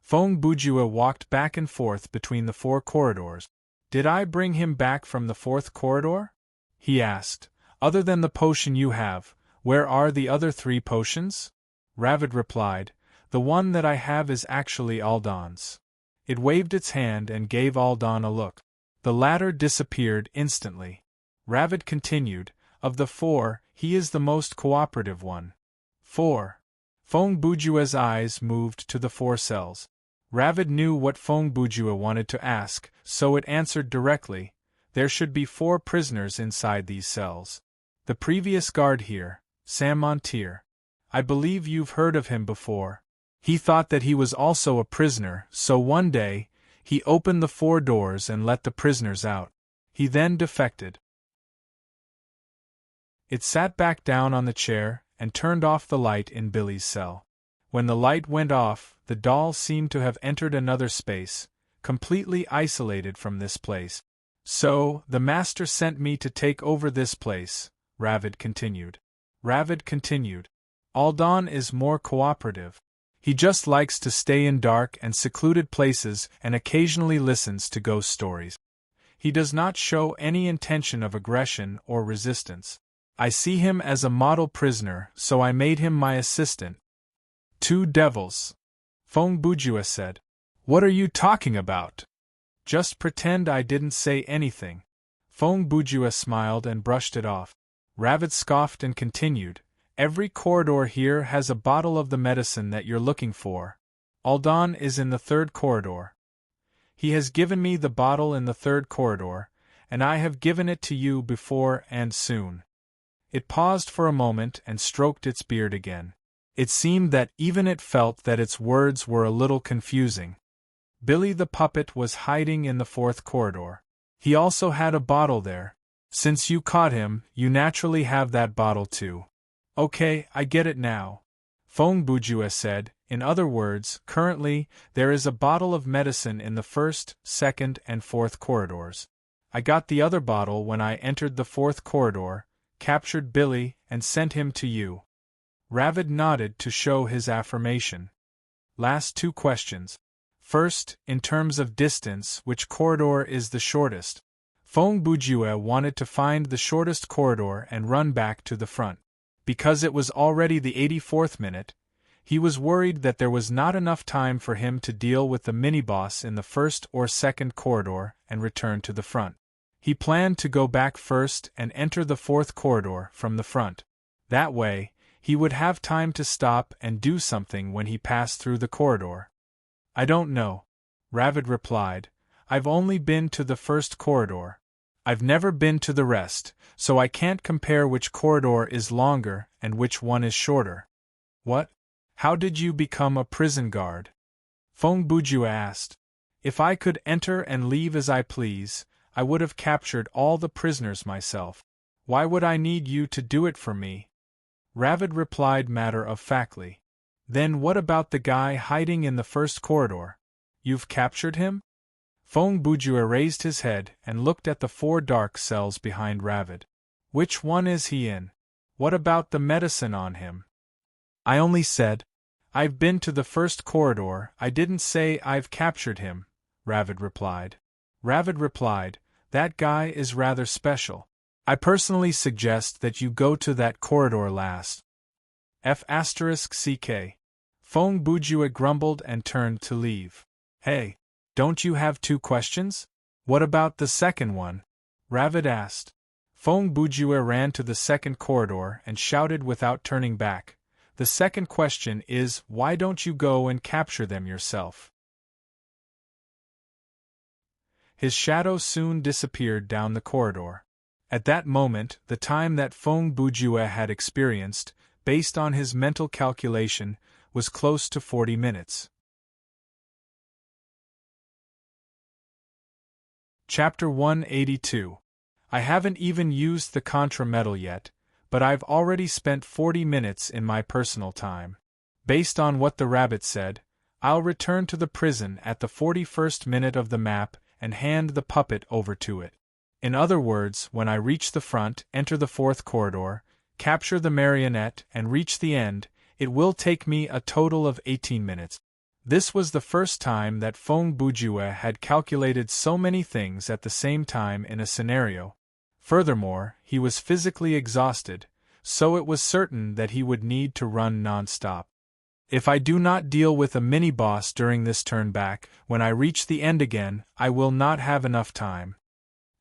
Fongbujue walked back and forth between the 4 corridors. Did I bring him back from the 4th corridor? He asked. Other than the potion you have, where are the other 3 potions? Rabbit replied, the one that I have is actually Aldan's. It waved its hand and gave Aldan a look. The latter disappeared instantly. Rabbit continued, of the 4, he is the most cooperative one. 4. Fongbujue's eyes moved to the 4 cells. Rabbit knew what Fongbujue wanted to ask, so it answered directly, there should be 4 prisoners inside these cells. The previous guard here, Sam Montier. I believe you've heard of him before. He thought that he was also a prisoner, so one day, he opened the 4 doors and let the prisoners out. He then defected. It sat back down on the chair and turned off the light in Billy's cell. When the light went off, the doll seemed to have entered another space, completely isolated from this place. So, the master sent me to take over this place, Rabbit continued. Aldan is more cooperative. He just likes to stay in dark and secluded places and occasionally listens to ghost stories. He does not show any intention of aggression or resistance. I see him as a model prisoner, so I made him my assistant. 2 devils. Fongbujue said. What are you talking about? Just pretend I didn't say anything. Fongbujue smiled and brushed it off. Rabbit scoffed and continued. Every corridor here has a bottle of the medicine that you're looking for. Aldan is in the 3rd corridor. He has given me the bottle in the 3rd corridor, and I have given it to you before and soon. It paused for a moment and stroked its beard again. It seemed that even it felt that its words were a little confusing. Billy the puppet was hiding in the 4th corridor. He also had a bottle there. Since you caught him, you naturally have that bottle too. Okay, I get it now. Feng Bujue said. In other words, currently, there is a bottle of medicine in the first, second, and fourth corridors. I got the other bottle when I entered the fourth corridor, captured Billy, and sent him to you. Ravid nodded to show his affirmation. Last two questions. First, in terms of distance, which corridor is the shortest? Feng Bujue wanted to find the shortest corridor and run back to the front. Because it was already the 84th minute, he was worried that there was not enough time for him to deal with the mini-boss in the first or second corridor and return to the front. He planned to go back first and enter the fourth corridor from the front. That way, he would have time to stop and do something when he passed through the corridor. I don't know, Ravid replied. I've only been to the first corridor. I've never been to the rest, so I can't compare which corridor is longer and which one is shorter. What? How did you become a prison guard? Feng Bujue asked. If I could enter and leave as I please, I would have captured all the prisoners myself. Why would I need you to do it for me? Ravid replied matter-of-factly. Then what about the guy hiding in the first corridor? You've captured him? Feng Bujue raised his head and looked at the 4 dark cells behind Ravid. Which one is he in? What about the medicine on him? I only said, I've been to the first corridor, I didn't say I've captured him, Ravid replied. Ravid replied, that guy is rather special. I personally suggest that you go to that corridor last. F***ck. Feng Bujue grumbled and turned to leave. Hey, don't you have 2 questions? What about the second one? Ravid asked. Feng Bujue ran to the second corridor and shouted without turning back. The second question is, why don't you go and capture them yourself? His shadow soon disappeared down the corridor. At that moment, the time that Feng Bujue had experienced, based on his mental calculation, was close to 40 minutes. Chapter 182. I haven't even used the Contra Medal yet, but I've already spent 40 minutes in my personal time. Based on what the rabbit said, I'll return to the prison at the 41st minute of the map and hand the puppet over to it. In other words, when I reach the front, enter the fourth corridor, capture the marionette and reach the end, it will take me a total of 18 minutes. This was the first time that Feng Bujue had calculated so many things at the same time in a scenario. Furthermore, he was physically exhausted, so it was certain that he would need to run non-stop. If I do not deal with a mini-boss during this turn back, when I reach the end again, I will not have enough time.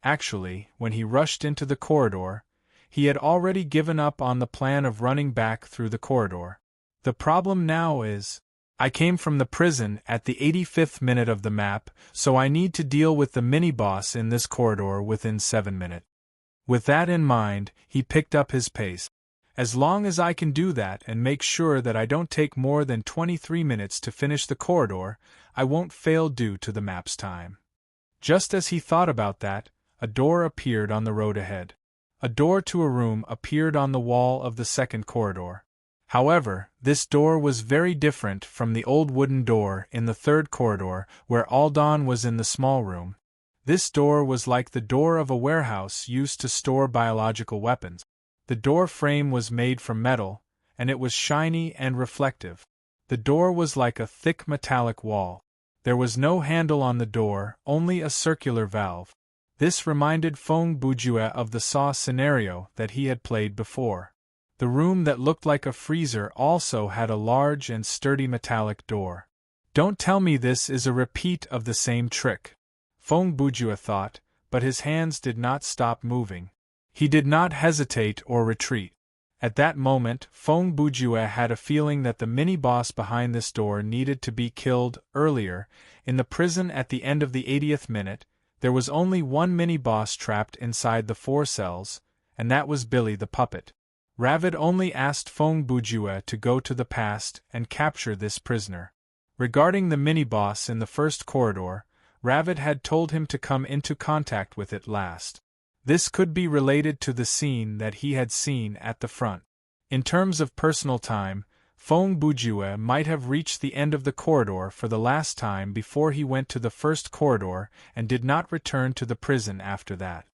Actually, when he rushed into the corridor, he had already given up on the plan of running back through the corridor. The problem now is, I came from the prison at the 85th minute of the map, so I need to deal with the mini-boss in this corridor within 7 minutes. With that in mind, he picked up his pace. As long as I can do that and make sure that I don't take more than 23 minutes to finish the corridor, I won't fail due to the map's time. Just as he thought about that, a door appeared on the road ahead. A door to a room appeared on the wall of the second corridor. However, this door was very different from the old wooden door in the third corridor where Aldan was in the small room. This door was like the door of a warehouse used to store biological weapons. The door frame was made from metal, and it was shiny and reflective. The door was like a thick metallic wall. There was no handle on the door, only a circular valve. This reminded Feng Bujue of the Saw scenario that he had played before. The room that looked like a freezer also had a large and sturdy metallic door. Don't tell me this is a repeat of the same trick, Feng Bujue thought, but his hands did not stop moving. He did not hesitate or retreat. At that moment, Feng Bujue had a feeling that the mini-boss behind this door needed to be killed earlier. In the prison at the end of the 80th minute, there was only one mini-boss trapped inside the 4 cells, and that was Billy the puppet. Ravid only asked Feng Bujue to go to the past and capture this prisoner. Regarding the mini-boss in the first corridor, Ravid had told him to come into contact with it last. This could be related to the scene that he had seen at the front. In terms of personal time, Feng Bujue might have reached the end of the corridor for the last time before he went to the first corridor and did not return to the prison after that.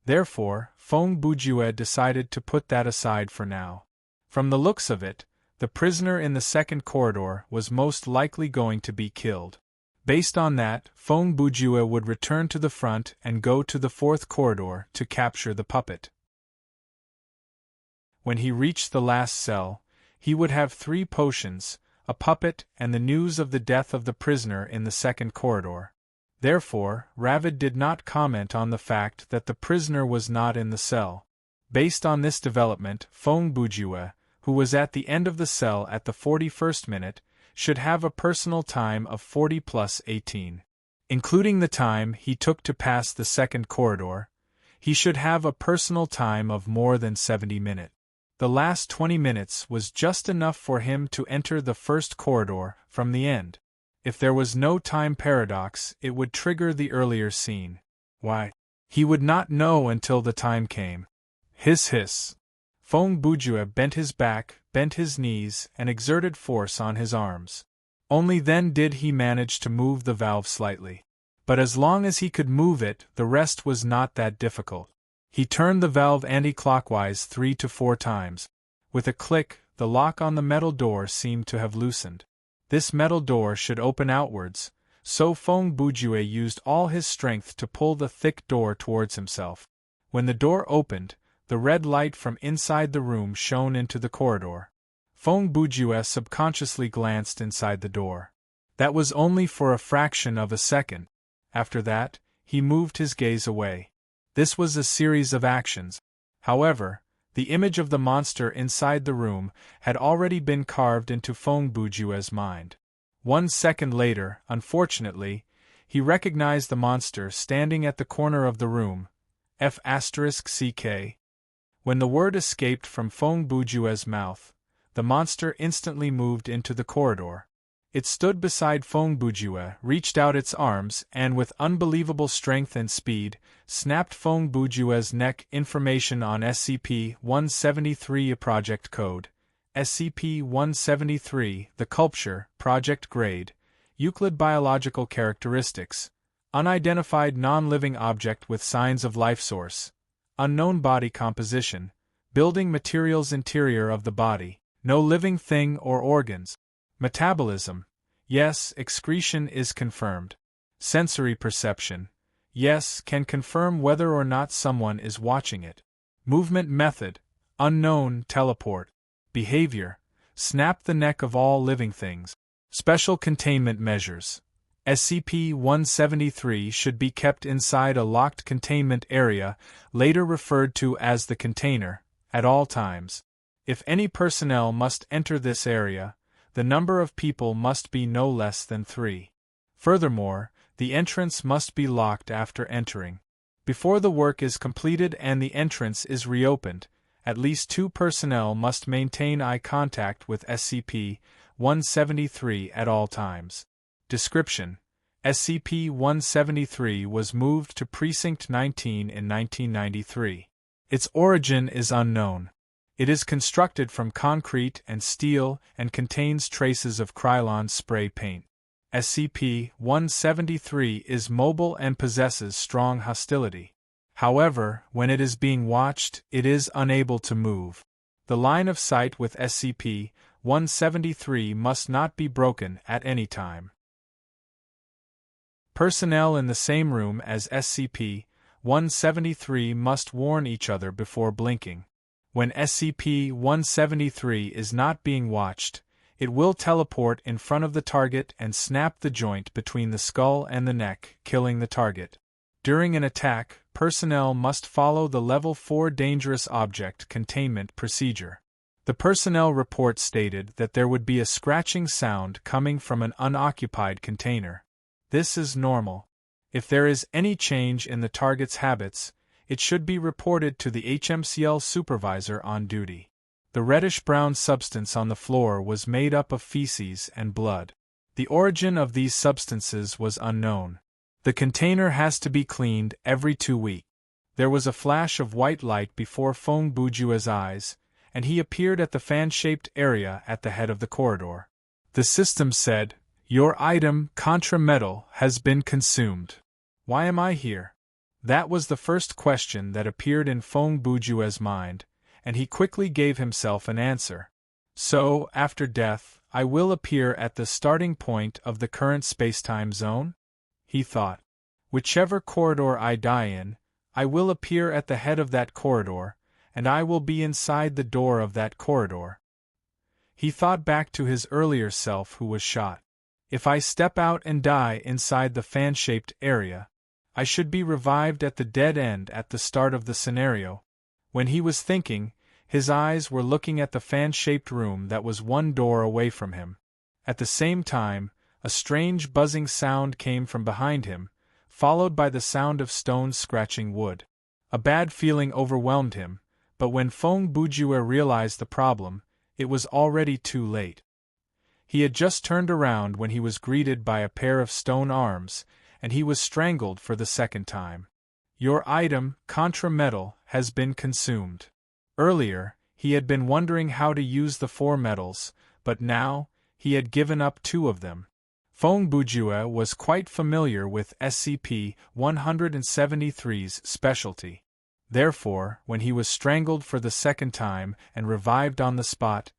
Therefore, Feng Bujue decided to put that aside for now. From the looks of it, the prisoner in the second corridor was most likely going to be killed. Based on that, Feng Bujue would return to the front and go to the fourth corridor to capture the puppet. When he reached the last cell, he would have 3 potions, a puppet, and the news of the death of the prisoner in the second corridor. Therefore, Ravid did not comment on the fact that the prisoner was not in the cell. Based on this development, Feng Bujue, who was at the end of the cell at the 41st minute, should have a personal time of 40 plus 18. Including the time he took to pass the second corridor, he should have a personal time of more than 70 minutes. The last 20 minutes was just enough for him to enter the first corridor from the end. If there was no time paradox, it would trigger the earlier scene. Why? He would not know until the time came. Hiss hiss. Feng Bujue bent his back, bent his knees, and exerted force on his arms. Only then did he manage to move the valve slightly. But as long as he could move it, the rest was not that difficult. He turned the valve anti-clockwise 3 to 4 times. With a click, the lock on the metal door seemed to have loosened. This metal door should open outwards, so Feng Bujue used all his strength to pull the thick door towards himself. When the door opened, the red light from inside the room shone into the corridor. Feng Bujue subconsciously glanced inside the door. That was only for a fraction of a second. After that, he moved his gaze away. This was a series of actions. However, the image of the monster inside the room had already been carved into Feng Bujue's mind. 1 second later, unfortunately, he recognized the monster standing at the corner of the room. F***CK. When the word escaped from Feng Bujue's mouth, the monster instantly moved into the corridor. It stood beside Feng Bujue, reached out its arms, and with unbelievable strength and speed, snapped Feng Bujue's neck. Information on SCP-173 Project Code. SCP-173, the Culpture, Project Grade, Euclid Biological Characteristics, Unidentified non-living object with signs of life source, Unknown body composition, Building materials interior of the body, no living thing or organs. Metabolism, yes, excretion is confirmed. Sensory perception, yes, can confirm whether or not someone is watching it. Movement method, unknown, teleport. Behavior, snap the neck of all living things. Special containment measures. SCP-173 should be kept inside a locked containment area, later referred to as the container, at all times. If any personnel must enter this area, the number of people must be no less than 3. Furthermore, the entrance must be locked after entering. Before the work is completed and the entrance is reopened, at least 2 personnel must maintain eye contact with SCP-173 at all times. Description: SCP-173 was moved to Precinct 19 in 1993. Its origin is unknown. It is constructed from concrete and steel and contains traces of Krylon spray paint. SCP-173 is mobile and possesses strong hostility. However, when it is being watched, it is unable to move. The line of sight with SCP-173 must not be broken at any time. Personnel in the same room as SCP-173 must warn each other before blinking. When SCP-173 is not being watched, it will teleport in front of the target and snap the joint between the skull and the neck, killing the target. During an attack, personnel must follow the Level 4 Dangerous Object Containment procedure. The personnel report stated that there would be a scratching sound coming from an unoccupied container. This is normal. If there is any change in the target's habits, it should be reported to the HMCL supervisor on duty. The reddish-brown substance on the floor was made up of feces and blood. The origin of these substances was unknown. The container has to be cleaned every 2 weeks. There was a flash of white light before Feng Bujue's eyes, and he appeared at the fan-shaped area at the head of the corridor. The system said, "Your item, contra metal, has been consumed. Why am I here?" That was the first question that appeared in Feng Bujue's mind, and he quickly gave himself an answer. So, after death, I will appear at the starting point of the current spacetime zone? He thought. Whichever corridor I die in, I will appear at the head of that corridor, and I will be inside the door of that corridor. He thought back to his earlier self who was shot. If I step out and die inside the fan-shaped area, I should be revived at the dead end at the start of the scenario. When he was thinking, his eyes were looking at the fan-shaped room that was one door away from him. At the same time, a strange buzzing sound came from behind him, followed by the sound of stones scratching wood. A bad feeling overwhelmed him, but when Feng Bujue realized the problem, it was already too late. He had just turned around when he was greeted by a pair of stone arms, and he was strangled for the second time. Your item, contra metal, has been consumed. Earlier, he had been wondering how to use the 4 metals, but now, he had given up 2 of them. Feng Bujue was quite familiar with SCP-173's specialty. Therefore, when he was strangled for the second time and revived on the spot,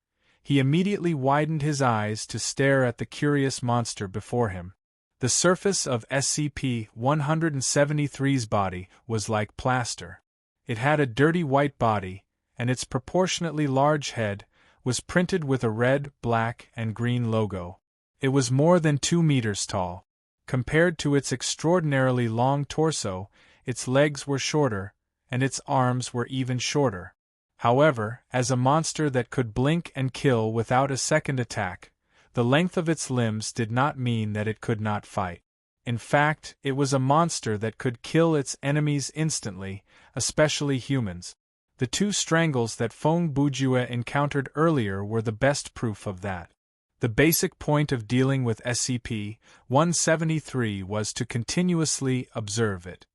he immediately widened his eyes to stare at the curious monster before him. The surface of SCP-173's body was like plaster. It had a dirty white body, and its proportionately large head was printed with a red, black, and green logo. It was more than 2 meters tall. Compared to its extraordinarily long torso, its legs were shorter, and its arms were even shorter. However, as a monster that could blink and kill without a second attack, the length of its limbs did not mean that it could not fight. In fact, it was a monster that could kill its enemies instantly, especially humans. The 2 strangles that Feng Bujue encountered earlier were the best proof of that. The basic point of dealing with SCP-173 was to continuously observe it.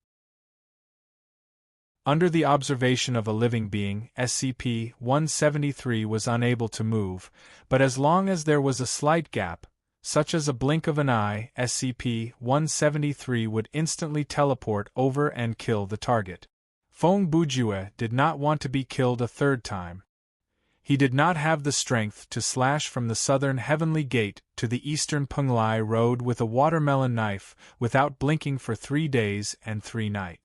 Under the observation of a living being, SCP-173 was unable to move, but as long as there was a slight gap, such as a blink of an eye, SCP-173 would instantly teleport over and kill the target. Feng Bujue did not want to be killed a third time. He did not have the strength to slash from the southern Heavenly Gate to the eastern Penglai Road with a watermelon knife without blinking for 3 days and 3 nights.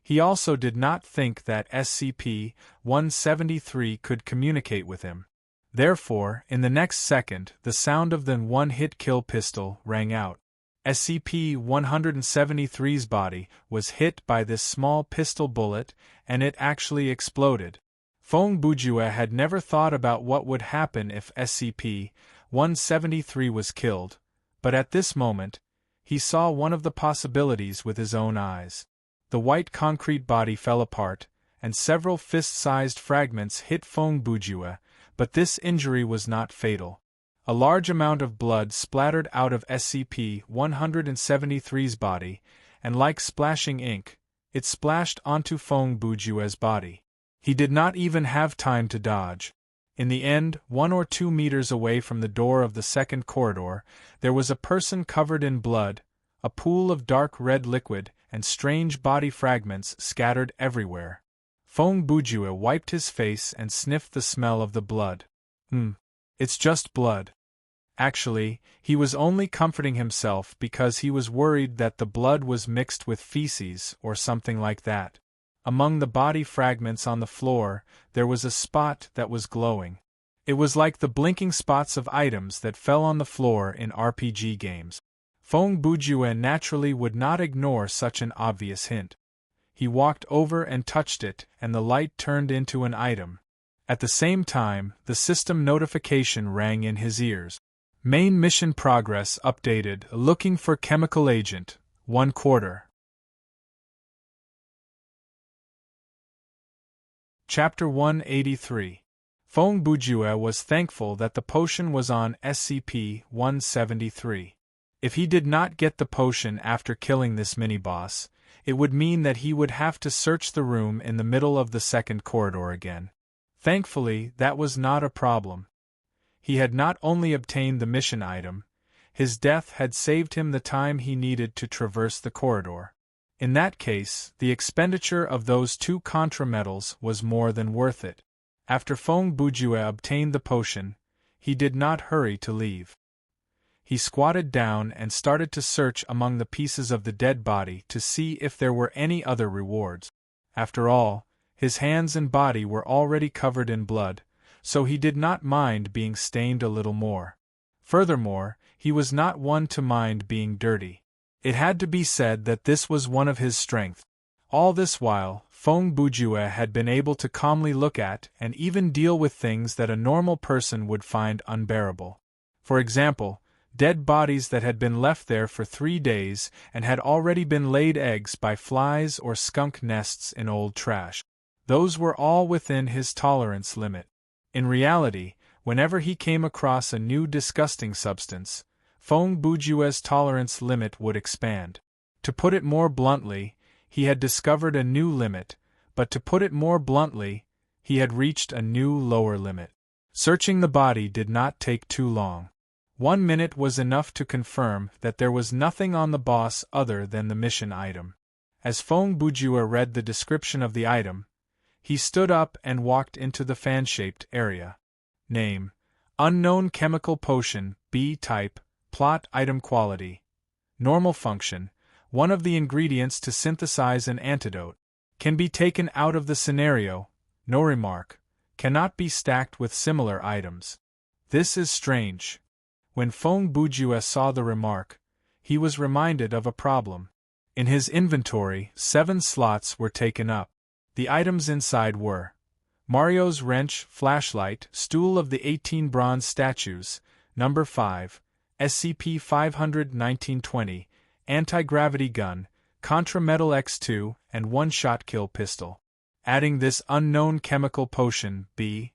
He also did not think that SCP-173 could communicate with him. Therefore, in the next second, the sound of the one-hit kill pistol rang out. SCP-173's body was hit by this small pistol bullet, and it actually exploded. Feng Bujue had never thought about what would happen if SCP-173 was killed, but at this moment, he saw one of the possibilities with his own eyes. The white concrete body fell apart, and several fist-sized fragments hit Feng Bujue, but this injury was not fatal. A large amount of blood splattered out of SCP-173's body, and like splashing ink, it splashed onto Feng Bujue's body. He did not even have time to dodge. In the end, 1 or 2 meters away from the door of the second corridor, there was a person covered in blood, a pool of dark red liquid, and strange body fragments scattered everywhere. Feng Bujue wiped his face and sniffed the smell of the blood. It's just blood. Actually, he was only comforting himself because he was worried that the blood was mixed with feces or something like that. Among the body fragments on the floor, there was a spot that was glowing. It was like the blinking spots of items that fell on the floor in RPG games. Feng Bujue naturally would not ignore such an obvious hint. He walked over and touched it, and the light turned into an item. At the same time, the system notification rang in his ears. Main mission progress updated. Looking for chemical agent. 1/4. Chapter 183. Feng Bujue was thankful that the potion was on SCP-173. If he did not get the potion after killing this mini-boss, it would mean that he would have to search the room in the middle of the second corridor again. Thankfully, that was not a problem. He had not only obtained the mission item, his death had saved him the time he needed to traverse the corridor. In that case, the expenditure of those 2 contra medals was more than worth it. After Feng Bujue obtained the potion, he did not hurry to leave. He squatted down and started to search among the pieces of the dead body to see if there were any other rewards. After all, his hands and body were already covered in blood, so he did not mind being stained a little more. Furthermore, he was not one to mind being dirty. It had to be said that this was one of his strengths. All this while, Feng Bujue had been able to calmly look at and even deal with things that a normal person would find unbearable. For example, dead bodies that had been left there for 3 days and had already been laid eggs by flies or skunk nests in old trash. Those were all within his tolerance limit. In reality, whenever he came across a new disgusting substance, Feng Bujue's tolerance limit would expand. To put it more bluntly, he had discovered a new limit, but to put it more bluntly, he had reached a new lower limit. Searching the body did not take too long. 1 minute was enough to confirm that there was nothing on the boss other than the mission item. As Feng Bujue read the description of the item, he stood up and walked into the fan-shaped area. Name: Unknown Chemical Potion, B Type, Plot Item Quality. Normal Function: one of the ingredients to synthesize an antidote. Can be taken out of the scenario. No remark. Cannot be stacked with similar items. This is strange. When Feng Bujue saw the remark, he was reminded of a problem. In his inventory, 7 slots were taken up. The items inside were Mario's wrench, flashlight, stool of the 18 bronze statues, number 5, SCP-500-1920, anti-gravity gun, Contra Metal X2, and one-shot kill pistol. Adding this unknown chemical potion, B,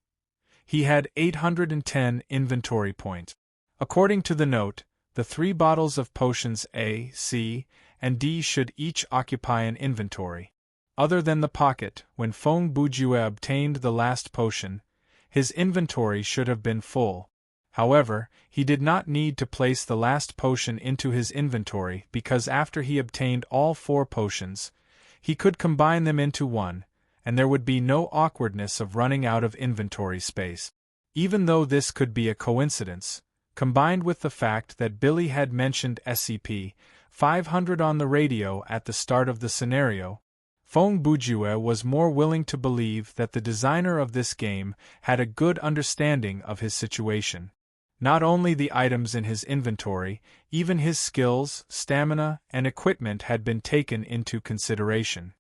he had 810 inventory points. According to the note, the 3 bottles of potions A, C, and D should each occupy an inventory. Other than the pocket, when Feng Bujue obtained the last potion, his inventory should have been full. However, he did not need to place the last potion into his inventory because after he obtained all 4 potions, he could combine them into one, and there would be no awkwardness of running out of inventory space. Even though this could be a coincidence, combined with the fact that Billy had mentioned SCP-500 on the radio at the start of the scenario, Feng Bujue was more willing to believe that the designer of this game had a good understanding of his situation. Not only the items in his inventory, even his skills, stamina, and equipment had been taken into consideration.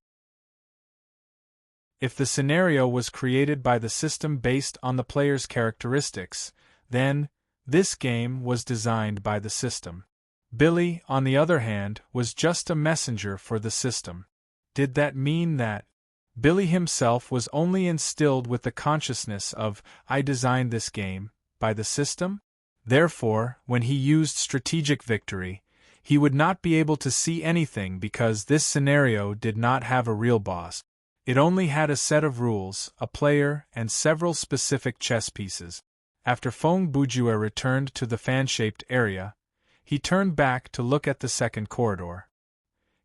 If the scenario was created by the system based on the player's characteristics, then this game was designed by the system. Billy, on the other hand, was just a messenger for the system. Did that mean that Billy himself was only instilled with the consciousness of, "I designed this game," by the system? Therefore, when he used strategic victory, he would not be able to see anything because this scenario did not have a real boss. It only had a set of rules, a player, and several specific chess pieces. After Feng Bujue returned to the fan-shaped area, he turned back to look at the second corridor.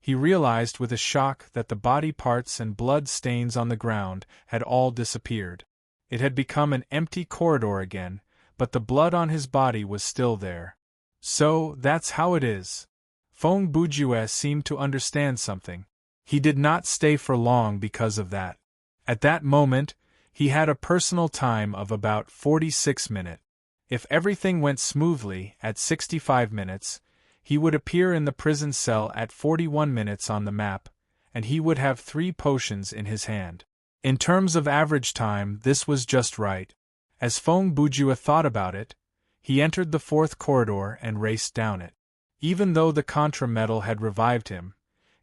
He realized with a shock that the body parts and blood stains on the ground had all disappeared. It had become an empty corridor again, but the blood on his body was still there. So, that's how it is. Feng Bujue seemed to understand something. He did not stay for long because of that. At that moment, he had a personal time of about 46 minutes. If everything went smoothly, at 65 minutes, he would appear in the prison cell at 41 minutes on the map, and he would have 3 potions in his hand. In terms of average time, this was just right. As Feng Bujue thought about it, he entered the 4th corridor and raced down it. Even though the Contra Metal had revived him,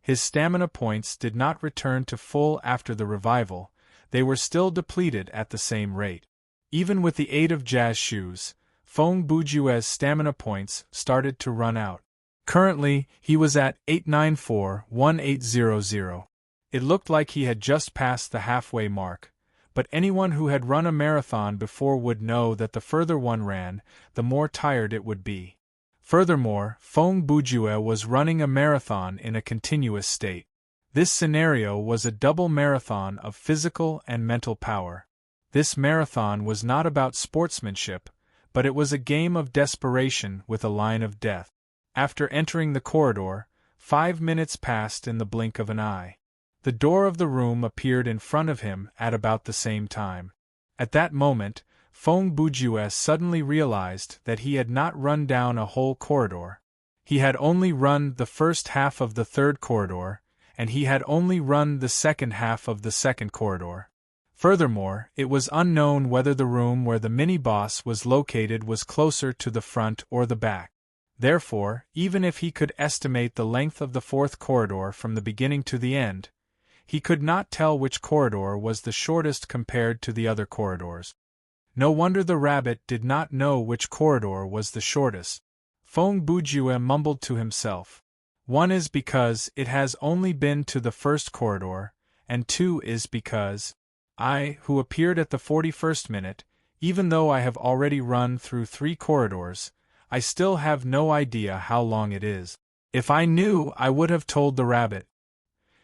his stamina points did not return to full after the revival, they were still depleted at the same rate. Even with the aid of jazz shoes, Feng Bujue's stamina points started to run out. Currently, he was at 894-1800. It looked like he had just passed the halfway mark, but anyone who had run a marathon before would know that the further one ran, the more tired it would be. Furthermore, Feng Bujue was running a marathon in a continuous state. This scenario was a double marathon of physical and mental power. This marathon was not about sportsmanship, but it was a game of desperation with a line of death. After entering the corridor, 5 minutes passed in the blink of an eye. The door of the room appeared in front of him at about the same time. At that moment, Feng Bujue suddenly realized that he had not run down a whole corridor. He had only run the first half of the third corridor, and he had only run the second half of the second corridor. Furthermore, it was unknown whether the room where the mini-boss was located was closer to the front or the back. Therefore, even if he could estimate the length of the fourth corridor from the beginning to the end, he could not tell which corridor was the shortest compared to the other corridors. No wonder the rabbit did not know which corridor was the shortest. Feng Bujue mumbled to himself. 1 is because it has only been to the first corridor, and 2 is because I, who appeared at the 41st minute, even though I have already run through 3 corridors, I still have no idea how long it is. If I knew, I would have told the rabbit.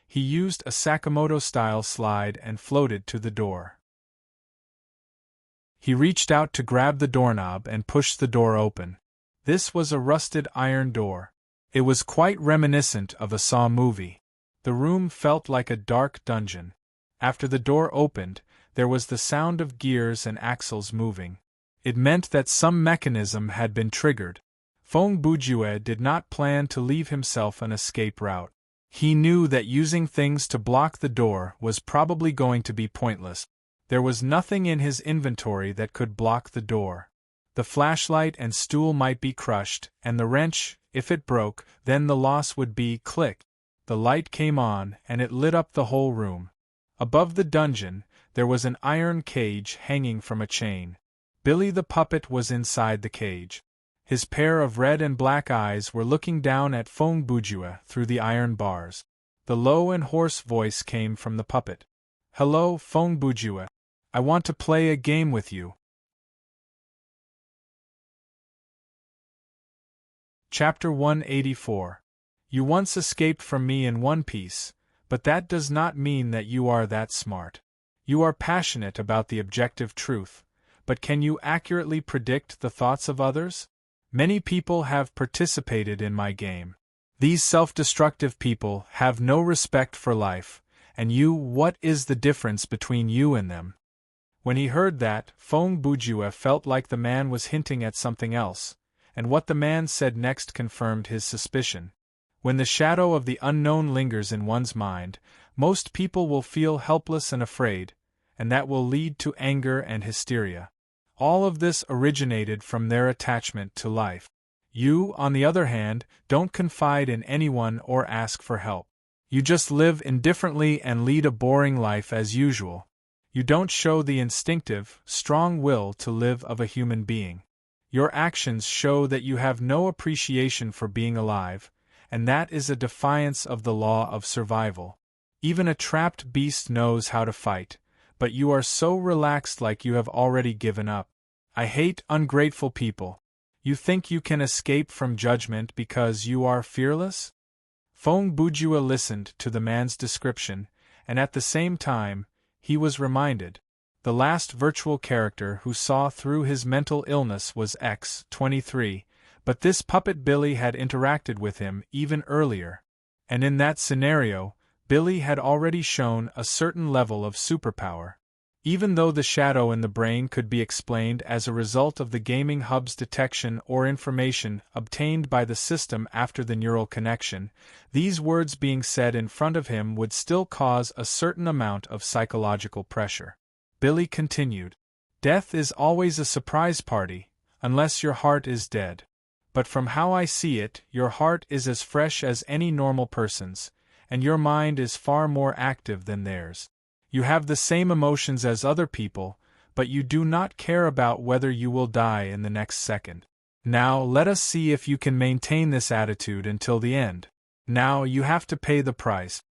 He used a Sakamoto-style slide and floated to the door. He reached out to grab the doorknob and pushed the door open. This was a rusted iron door. It was quite reminiscent of a Saw movie. The room felt like a dark dungeon. After the door opened, there was the sound of gears and axles moving. It meant that some mechanism had been triggered. Feng Bujue did not plan to leave himself an escape route. He knew that using things to block the door was probably going to be pointless. There was nothing in his inventory that could block the door. The flashlight and stool might be crushed, and the wrench, if it broke, then the loss would be click. The light came on, and it lit up the whole room. Above the dungeon, there was an iron cage hanging from a chain. Billy the puppet was inside the cage. His pair of red and black eyes were looking down at Feng Bujue through the iron bars. The low and hoarse voice came from the puppet. "Hello, Feng Bujue. I want to play a game with you." Chapter 184. You once escaped from me in one piece, but that does not mean that you are that smart. You are passionate about the objective truth, but can you accurately predict the thoughts of others? Many people have participated in my game. These self-destructive people have no respect for life, and what is the difference between you and them? When he heard that, Feng Bujue felt like the man was hinting at something else, and what the man said next confirmed his suspicion. When the shadow of the unknown lingers in one's mind, most people will feel helpless and afraid, and that will lead to anger and hysteria. All of this originated from their attachment to life. You, on the other hand, don't confide in anyone or ask for help. You just live indifferently and lead a boring life as usual. You don't show the instinctive, strong will to live of a human being. Your actions show that you have no appreciation for being alive, and that is a defiance of the law of survival. Even a trapped beast knows how to fight, but you are so relaxed like you have already given up. I hate ungrateful people. You think you can escape from judgment because you are fearless? Feng Bujue listened to the man's description, and at the same time, he was reminded. The last virtual character who saw through his mental illness was X-23, but this puppet Billy had interacted with him even earlier. And in that scenario, Billy had already shown a certain level of superpower. Even though the shadow in the brain could be explained as a result of the gaming hub's detection or information obtained by the system after the neural connection, these words being said in front of him would still cause a certain amount of psychological pressure. Billy continued. Death is always a surprise party, unless your heart is dead. But from how I see it, your heart is as fresh as any normal person's, and your mind is far more active than theirs. You have the same emotions as other people, but you do not care about whether you will die in the next second. Now let us see if you can maintain this attitude until the end. Now you have to pay the price.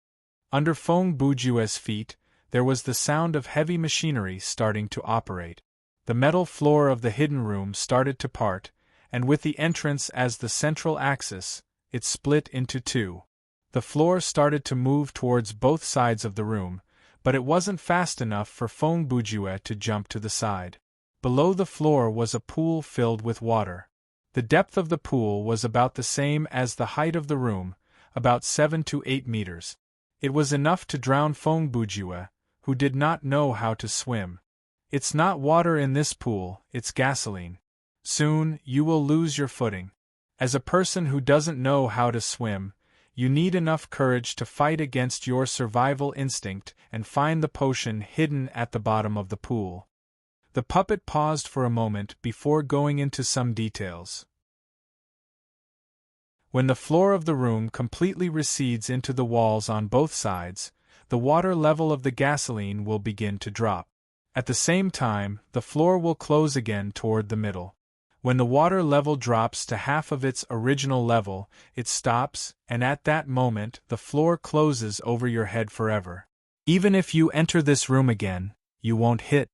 Under Feng Bujue's feet, there was the sound of heavy machinery starting to operate. The metal floor of the hidden room started to part, and with the entrance as the central axis, it split into two. The floor started to move towards both sides of the room, but it wasn't fast enough for Feng Bujue to jump to the side. Below the floor was a pool filled with water. The depth of the pool was about the same as the height of the room, about 7 to 8 meters. It was enough to drown Feng Bujue, who did not know how to swim. It's not water in this pool, it's gasoline. Soon, you will lose your footing. As a person who doesn't know how to swim, you need enough courage to fight against your survival instinct and find the potion hidden at the bottom of the pool. The puppet paused for a moment before going into some details. When the floor of the room completely recedes into the walls on both sides, the water level of the gasoline will begin to drop. At the same time, the floor will close again toward the middle. When the water level drops to half of its original level, it stops, and at that moment the floor closes over your head forever. Even if you enter this room again, you won't hit.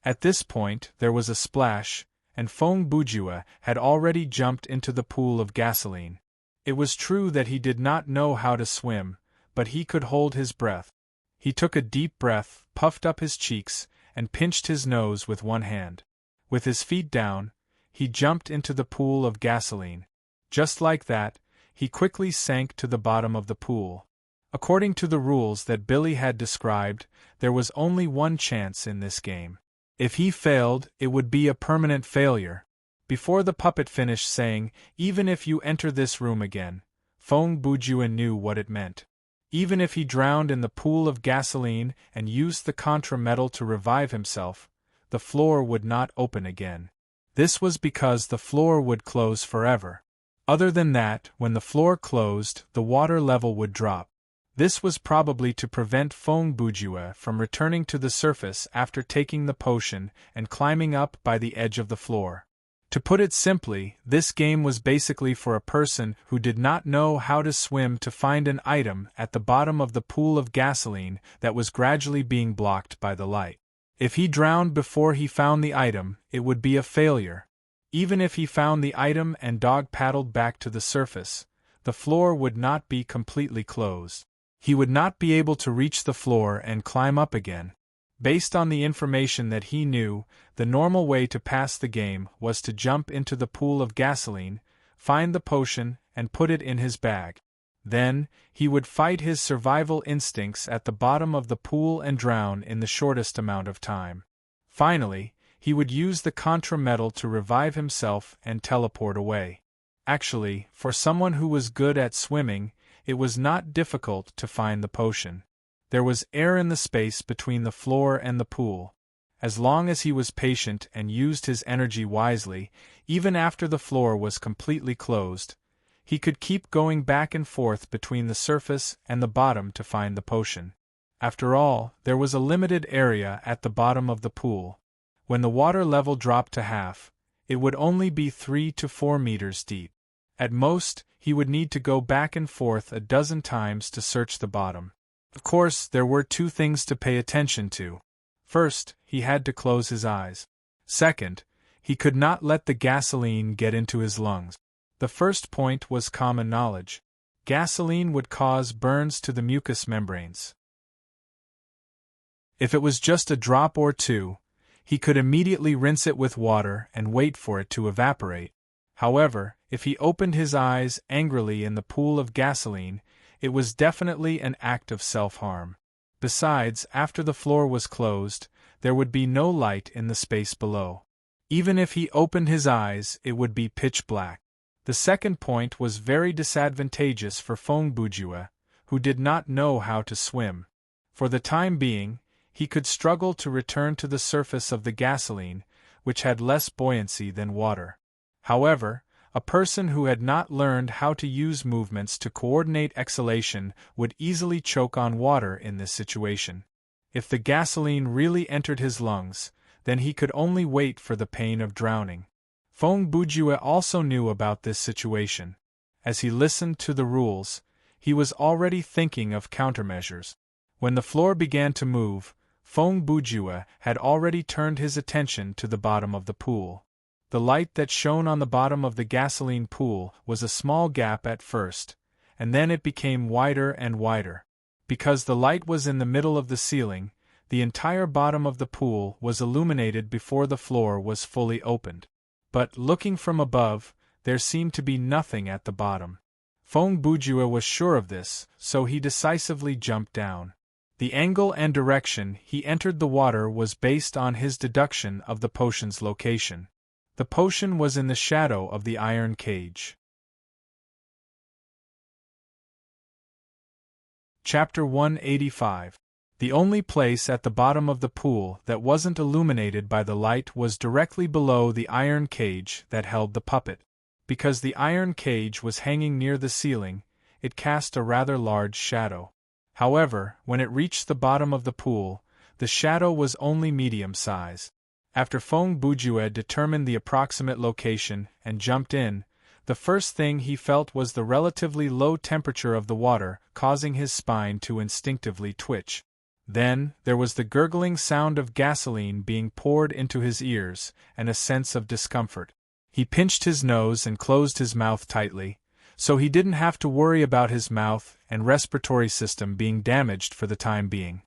At this point, there was a splash, and Feng Bujue had already jumped into the pool of gasoline. It was true that he did not know how to swim, but he could hold his breath. He took a deep breath, puffed up his cheeks, and pinched his nose with one hand. With his feet down, he jumped into the pool of gasoline. Just like that, he quickly sank to the bottom of the pool. According to the rules that Billy had described, there was only one chance in this game. If he failed, it would be a permanent failure. Before the puppet finished saying, "Even if you enter this room again," Feng Bujue knew what it meant. Even if he drowned in the pool of gasoline and used the contra metal to revive himself, the floor would not open again. This was because the floor would close forever. Other than that, when the floor closed, the water level would drop. This was probably to prevent Feng Bujue from returning to the surface after taking the potion and climbing up by the edge of the floor. To put it simply, this game was basically for a person who did not know how to swim to find an item at the bottom of the pool of gasoline that was gradually being blocked by the light. If he drowned before he found the item, it would be a failure. Even if he found the item and dog paddled back to the surface, the floor would not be completely closed. He would not be able to reach the floor and climb up again. Based on the information that he knew, the normal way to pass the game was to jump into the pool of gasoline, find the potion, and put it in his bag. Then, he would fight his survival instincts at the bottom of the pool and drown in the shortest amount of time. Finally, he would use the contra metal to revive himself and teleport away. Actually, for someone who was good at swimming, it was not difficult to find the potion. There was air in the space between the floor and the pool. As long as he was patient and used his energy wisely, even after the floor was completely closed, he could keep going back and forth between the surface and the bottom to find the potion. After all, there was a limited area at the bottom of the pool. When the water level dropped to half, it would only be 3 to 4 meters deep. At most, he would need to go back and forth a dozen times to search the bottom. Of course, there were two things to pay attention to. First, he had to close his eyes. Second, he could not let the gasoline get into his lungs. The first point was common knowledge. Gasoline would cause burns to the mucous membranes. If it was just a drop or two, he could immediately rinse it with water and wait for it to evaporate. However, if he opened his eyes angrily in the pool of gasoline, it was definitely an act of self-harm. Besides, after the floor was closed, there would be no light in the space below. Even if he opened his eyes, it would be pitch black. The second point was very disadvantageous for Feng Bujue, who did not know how to swim. For the time being, he could struggle to return to the surface of the gasoline, which had less buoyancy than water. However, a person who had not learned how to use movements to coordinate exhalation would easily choke on water in this situation. If the gasoline really entered his lungs, then he could only wait for the pain of drowning. Feng Bujue also knew about this situation. As he listened to the rules, he was already thinking of countermeasures. When the floor began to move, Feng Bujue had already turned his attention to the bottom of the pool. The light that shone on the bottom of the gasoline pool was a small gap at first, and then it became wider and wider. Because the light was in the middle of the ceiling, the entire bottom of the pool was illuminated before the floor was fully opened. But, looking from above, there seemed to be nothing at the bottom. Feng Bujue was sure of this, so he decisively jumped down. The angle and direction he entered the water was based on his deduction of the potion's location. The potion was in the shadow of the iron cage. Chapter 185. The only place at the bottom of the pool that wasn't illuminated by the light was directly below the iron cage that held the puppet. Because the iron cage was hanging near the ceiling, it cast a rather large shadow. However, when it reached the bottom of the pool, the shadow was only medium size. After Feng Bujue determined the approximate location and jumped in, the first thing he felt was the relatively low temperature of the water, causing his spine to instinctively twitch. Then, there was the gurgling sound of gasoline being poured into his ears, and a sense of discomfort. He pinched his nose and closed his mouth tightly, so he didn't have to worry about his mouth and respiratory system being damaged for the time being.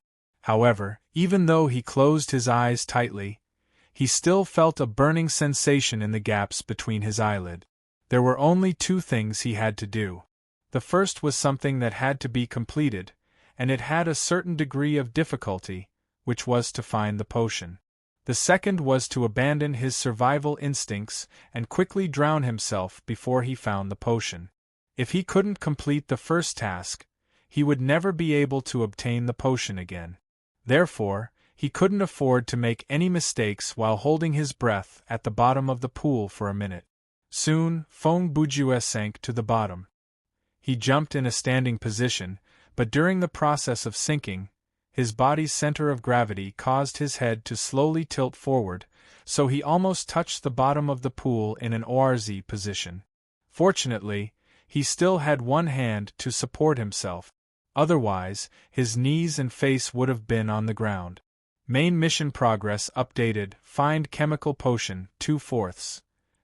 However, even though he closed his eyes tightly, he still felt a burning sensation in the gaps between his eyelid. There were only two things he had to do. The first was something that had to be completed, and it had a certain degree of difficulty, which was to find the potion. The second was to abandon his survival instincts and quickly drown himself before he found the potion. If he couldn't complete the first task, he would never be able to obtain the potion again. Therefore, he couldn't afford to make any mistakes while holding his breath at the bottom of the pool for a minute. Soon, Feng Bujue sank to the bottom. He jumped in a standing position, but during the process of sinking, his body's center of gravity caused his head to slowly tilt forward, so he almost touched the bottom of the pool in an ORZ position. Fortunately, he still had one hand to support himself. Otherwise, his knees and face would have been on the ground. Main mission progress updated, find chemical potion, 2/4.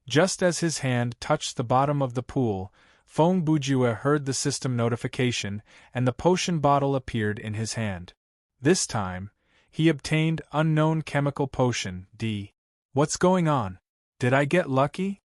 Just as his hand touched the bottom of the pool, Feng Bujue heard the system notification, and the potion bottle appeared in his hand. This time, he obtained unknown chemical potion, D. What's going on? Did I get lucky?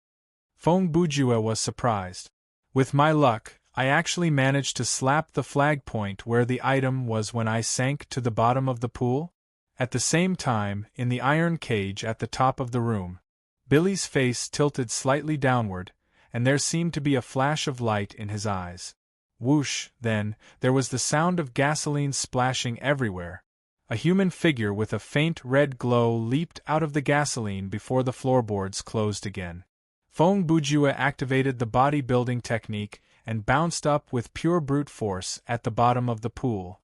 Feng Bujue was surprised. With my luck, I actually managed to slap the flag point where the item was when I sank to the bottom of the pool. At the same time, in the iron cage at the top of the room, Billy's face tilted slightly downward, and there seemed to be a flash of light in his eyes. Whoosh, then, there was the sound of gasoline splashing everywhere. A human figure with a faint red glow leaped out of the gasoline before the floorboards closed again. Feng Bujue activated the bodybuilding technique and bounced up with pure brute force at the bottom of the pool.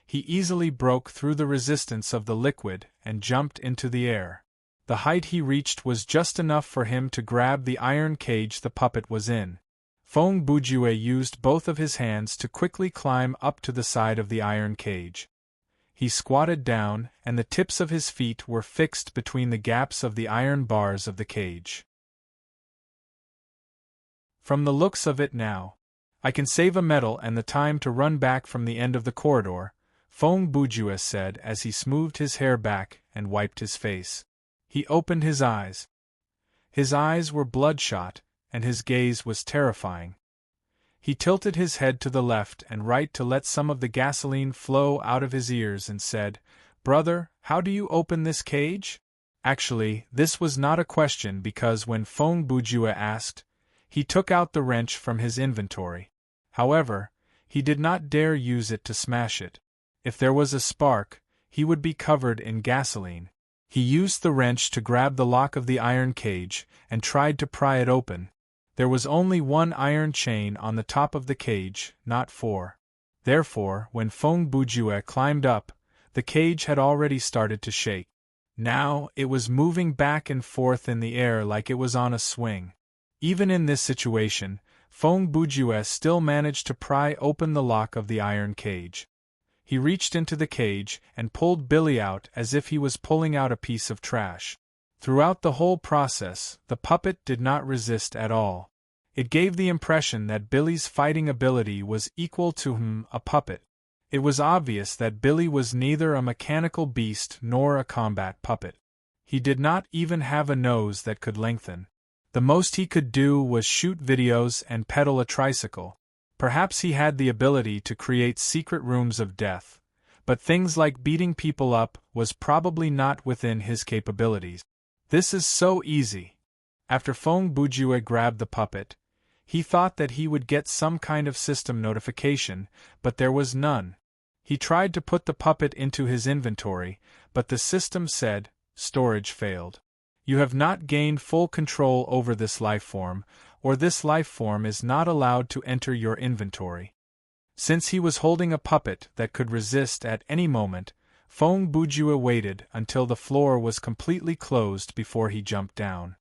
He easily broke through the resistance of the liquid and jumped into the air. The height he reached was just enough for him to grab the iron cage the puppet was in. Feng Bujue used both of his hands to quickly climb up to the side of the iron cage. He squatted down, and the tips of his feet were fixed between the gaps of the iron bars of the cage. From the looks of it now, I can save a medal and the time to run back from the end of the corridor, Feng Bujue said as he smoothed his hair back and wiped his face. He opened his eyes. His eyes were bloodshot, and his gaze was terrifying. He tilted his head to the left and right to let some of the gasoline flow out of his ears and said, "Brother, how do you open this cage?" Actually, this was not a question because when Feng Bujue asked, he took out the wrench from his inventory. However, he did not dare use it to smash it. If there was a spark, he would be covered in gasoline. He used the wrench to grab the lock of the iron cage and tried to pry it open. There was only one iron chain on the top of the cage, not four. Therefore, when Feng Bujue climbed up, the cage had already started to shake. Now, it was moving back and forth in the air like it was on a swing. Even in this situation, Feng Bujue still managed to pry open the lock of the iron cage. He reached into the cage and pulled Billy out as if he was pulling out a piece of trash. Throughout the whole process, the puppet did not resist at all. It gave the impression that Billy's fighting ability was equal to a puppet. It was obvious that Billy was neither a mechanical beast nor a combat puppet. He did not even have a nose that could lengthen. The most he could do was shoot videos and pedal a tricycle. Perhaps he had the ability to create secret rooms of death, but things like beating people up was probably not within his capabilities. This is so easy. After Feng Bujue grabbed the puppet, he thought that he would get some kind of system notification, but there was none. He tried to put the puppet into his inventory, but the system said, "Storage failed. You have not gained full control over this lifeform, or this lifeform is not allowed to enter your inventory." Since he was holding a puppet that could resist at any moment, Feng Bujue waited until the floor was completely closed before he jumped down.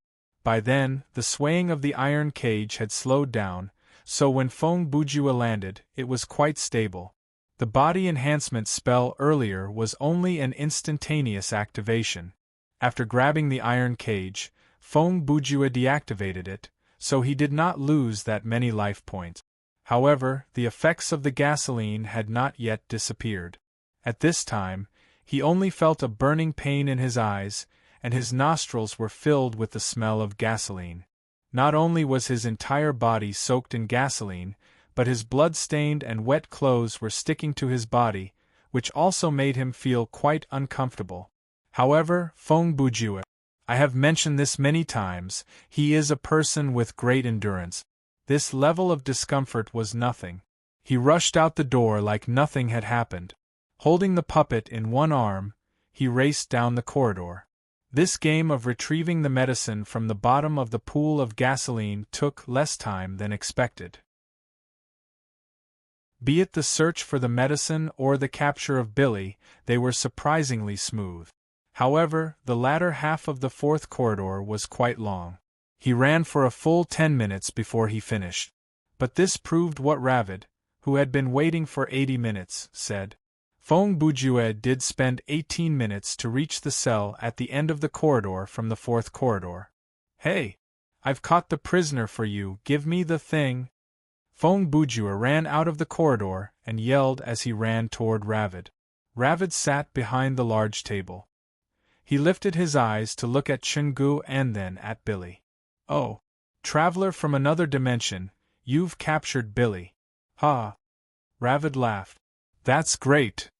By then, the swaying of the iron cage had slowed down, so when Feng Bujue landed, it was quite stable. The body enhancement spell earlier was only an instantaneous activation. After grabbing the iron cage, Feng Bujue deactivated it, so he did not lose that many life points. However, the effects of the gasoline had not yet disappeared. At this time, he only felt a burning pain in his eyes, and his nostrils were filled with the smell of gasoline. Not only was his entire body soaked in gasoline, but his blood-stained and wet clothes were sticking to his body, which also made him feel quite uncomfortable. However, Feng Bujue, I have mentioned this many times, he is a person with great endurance. This level of discomfort was nothing. He rushed out the door like nothing had happened. Holding the puppet in one arm, he raced down the corridor. This game of retrieving the medicine from the bottom of the pool of gasoline took less time than expected. Be it the search for the medicine or the capture of Billy, they were surprisingly smooth. However, the latter half of the fourth corridor was quite long. He ran for a full 10 minutes before he finished. But this proved what Ravid, who had been waiting for 80 minutes, said. Feng Bujue did spend 18 minutes to reach the cell at the end of the corridor from the fourth corridor. "Hey! I've caught the prisoner for you, give me the thing!" Feng Bujue ran out of the corridor and yelled as he ran toward Ravid. Ravid sat behind the large table. He lifted his eyes to look at Chungu and then at Billy. "Oh, traveler from another dimension, you've captured Billy." "Ha!" Ravid laughed. "That's great.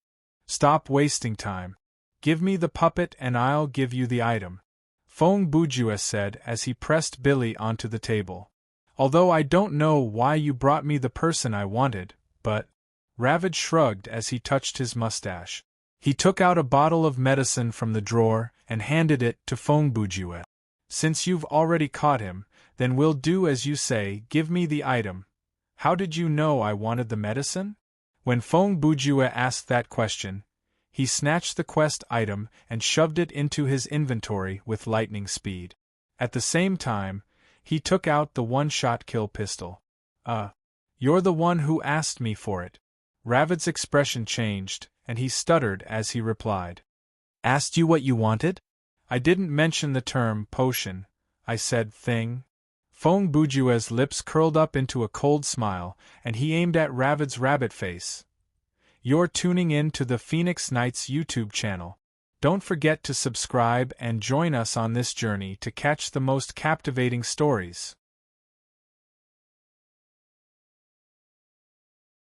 Stop wasting time. Give me the puppet and I'll give you the item," Feng Bujue said as he pressed Billy onto the table. "Although I don't know why you brought me the person I wanted, but—" Ravid shrugged as he touched his mustache. He took out a bottle of medicine from the drawer and handed it to Feng Bujue. "Since you've already caught him, then we'll do as you say, give me the item. How did you know I wanted the medicine?" When Feng Bujue asked that question, he snatched the quest item and shoved it into his inventory with lightning speed. At the same time, he took out the one-shot kill pistol. You're the one who asked me for it." Ravid's expression changed, and he stuttered as he replied. "Asked you what you wanted? I didn't mention the term potion, I said thing." Feng Bujue's lips curled up into a cold smile, and he aimed at Ravid's rabbit face. "You're tuning in to the Phoenix Knights YouTube channel. Don't forget to subscribe and join us on this journey to catch the most captivating stories.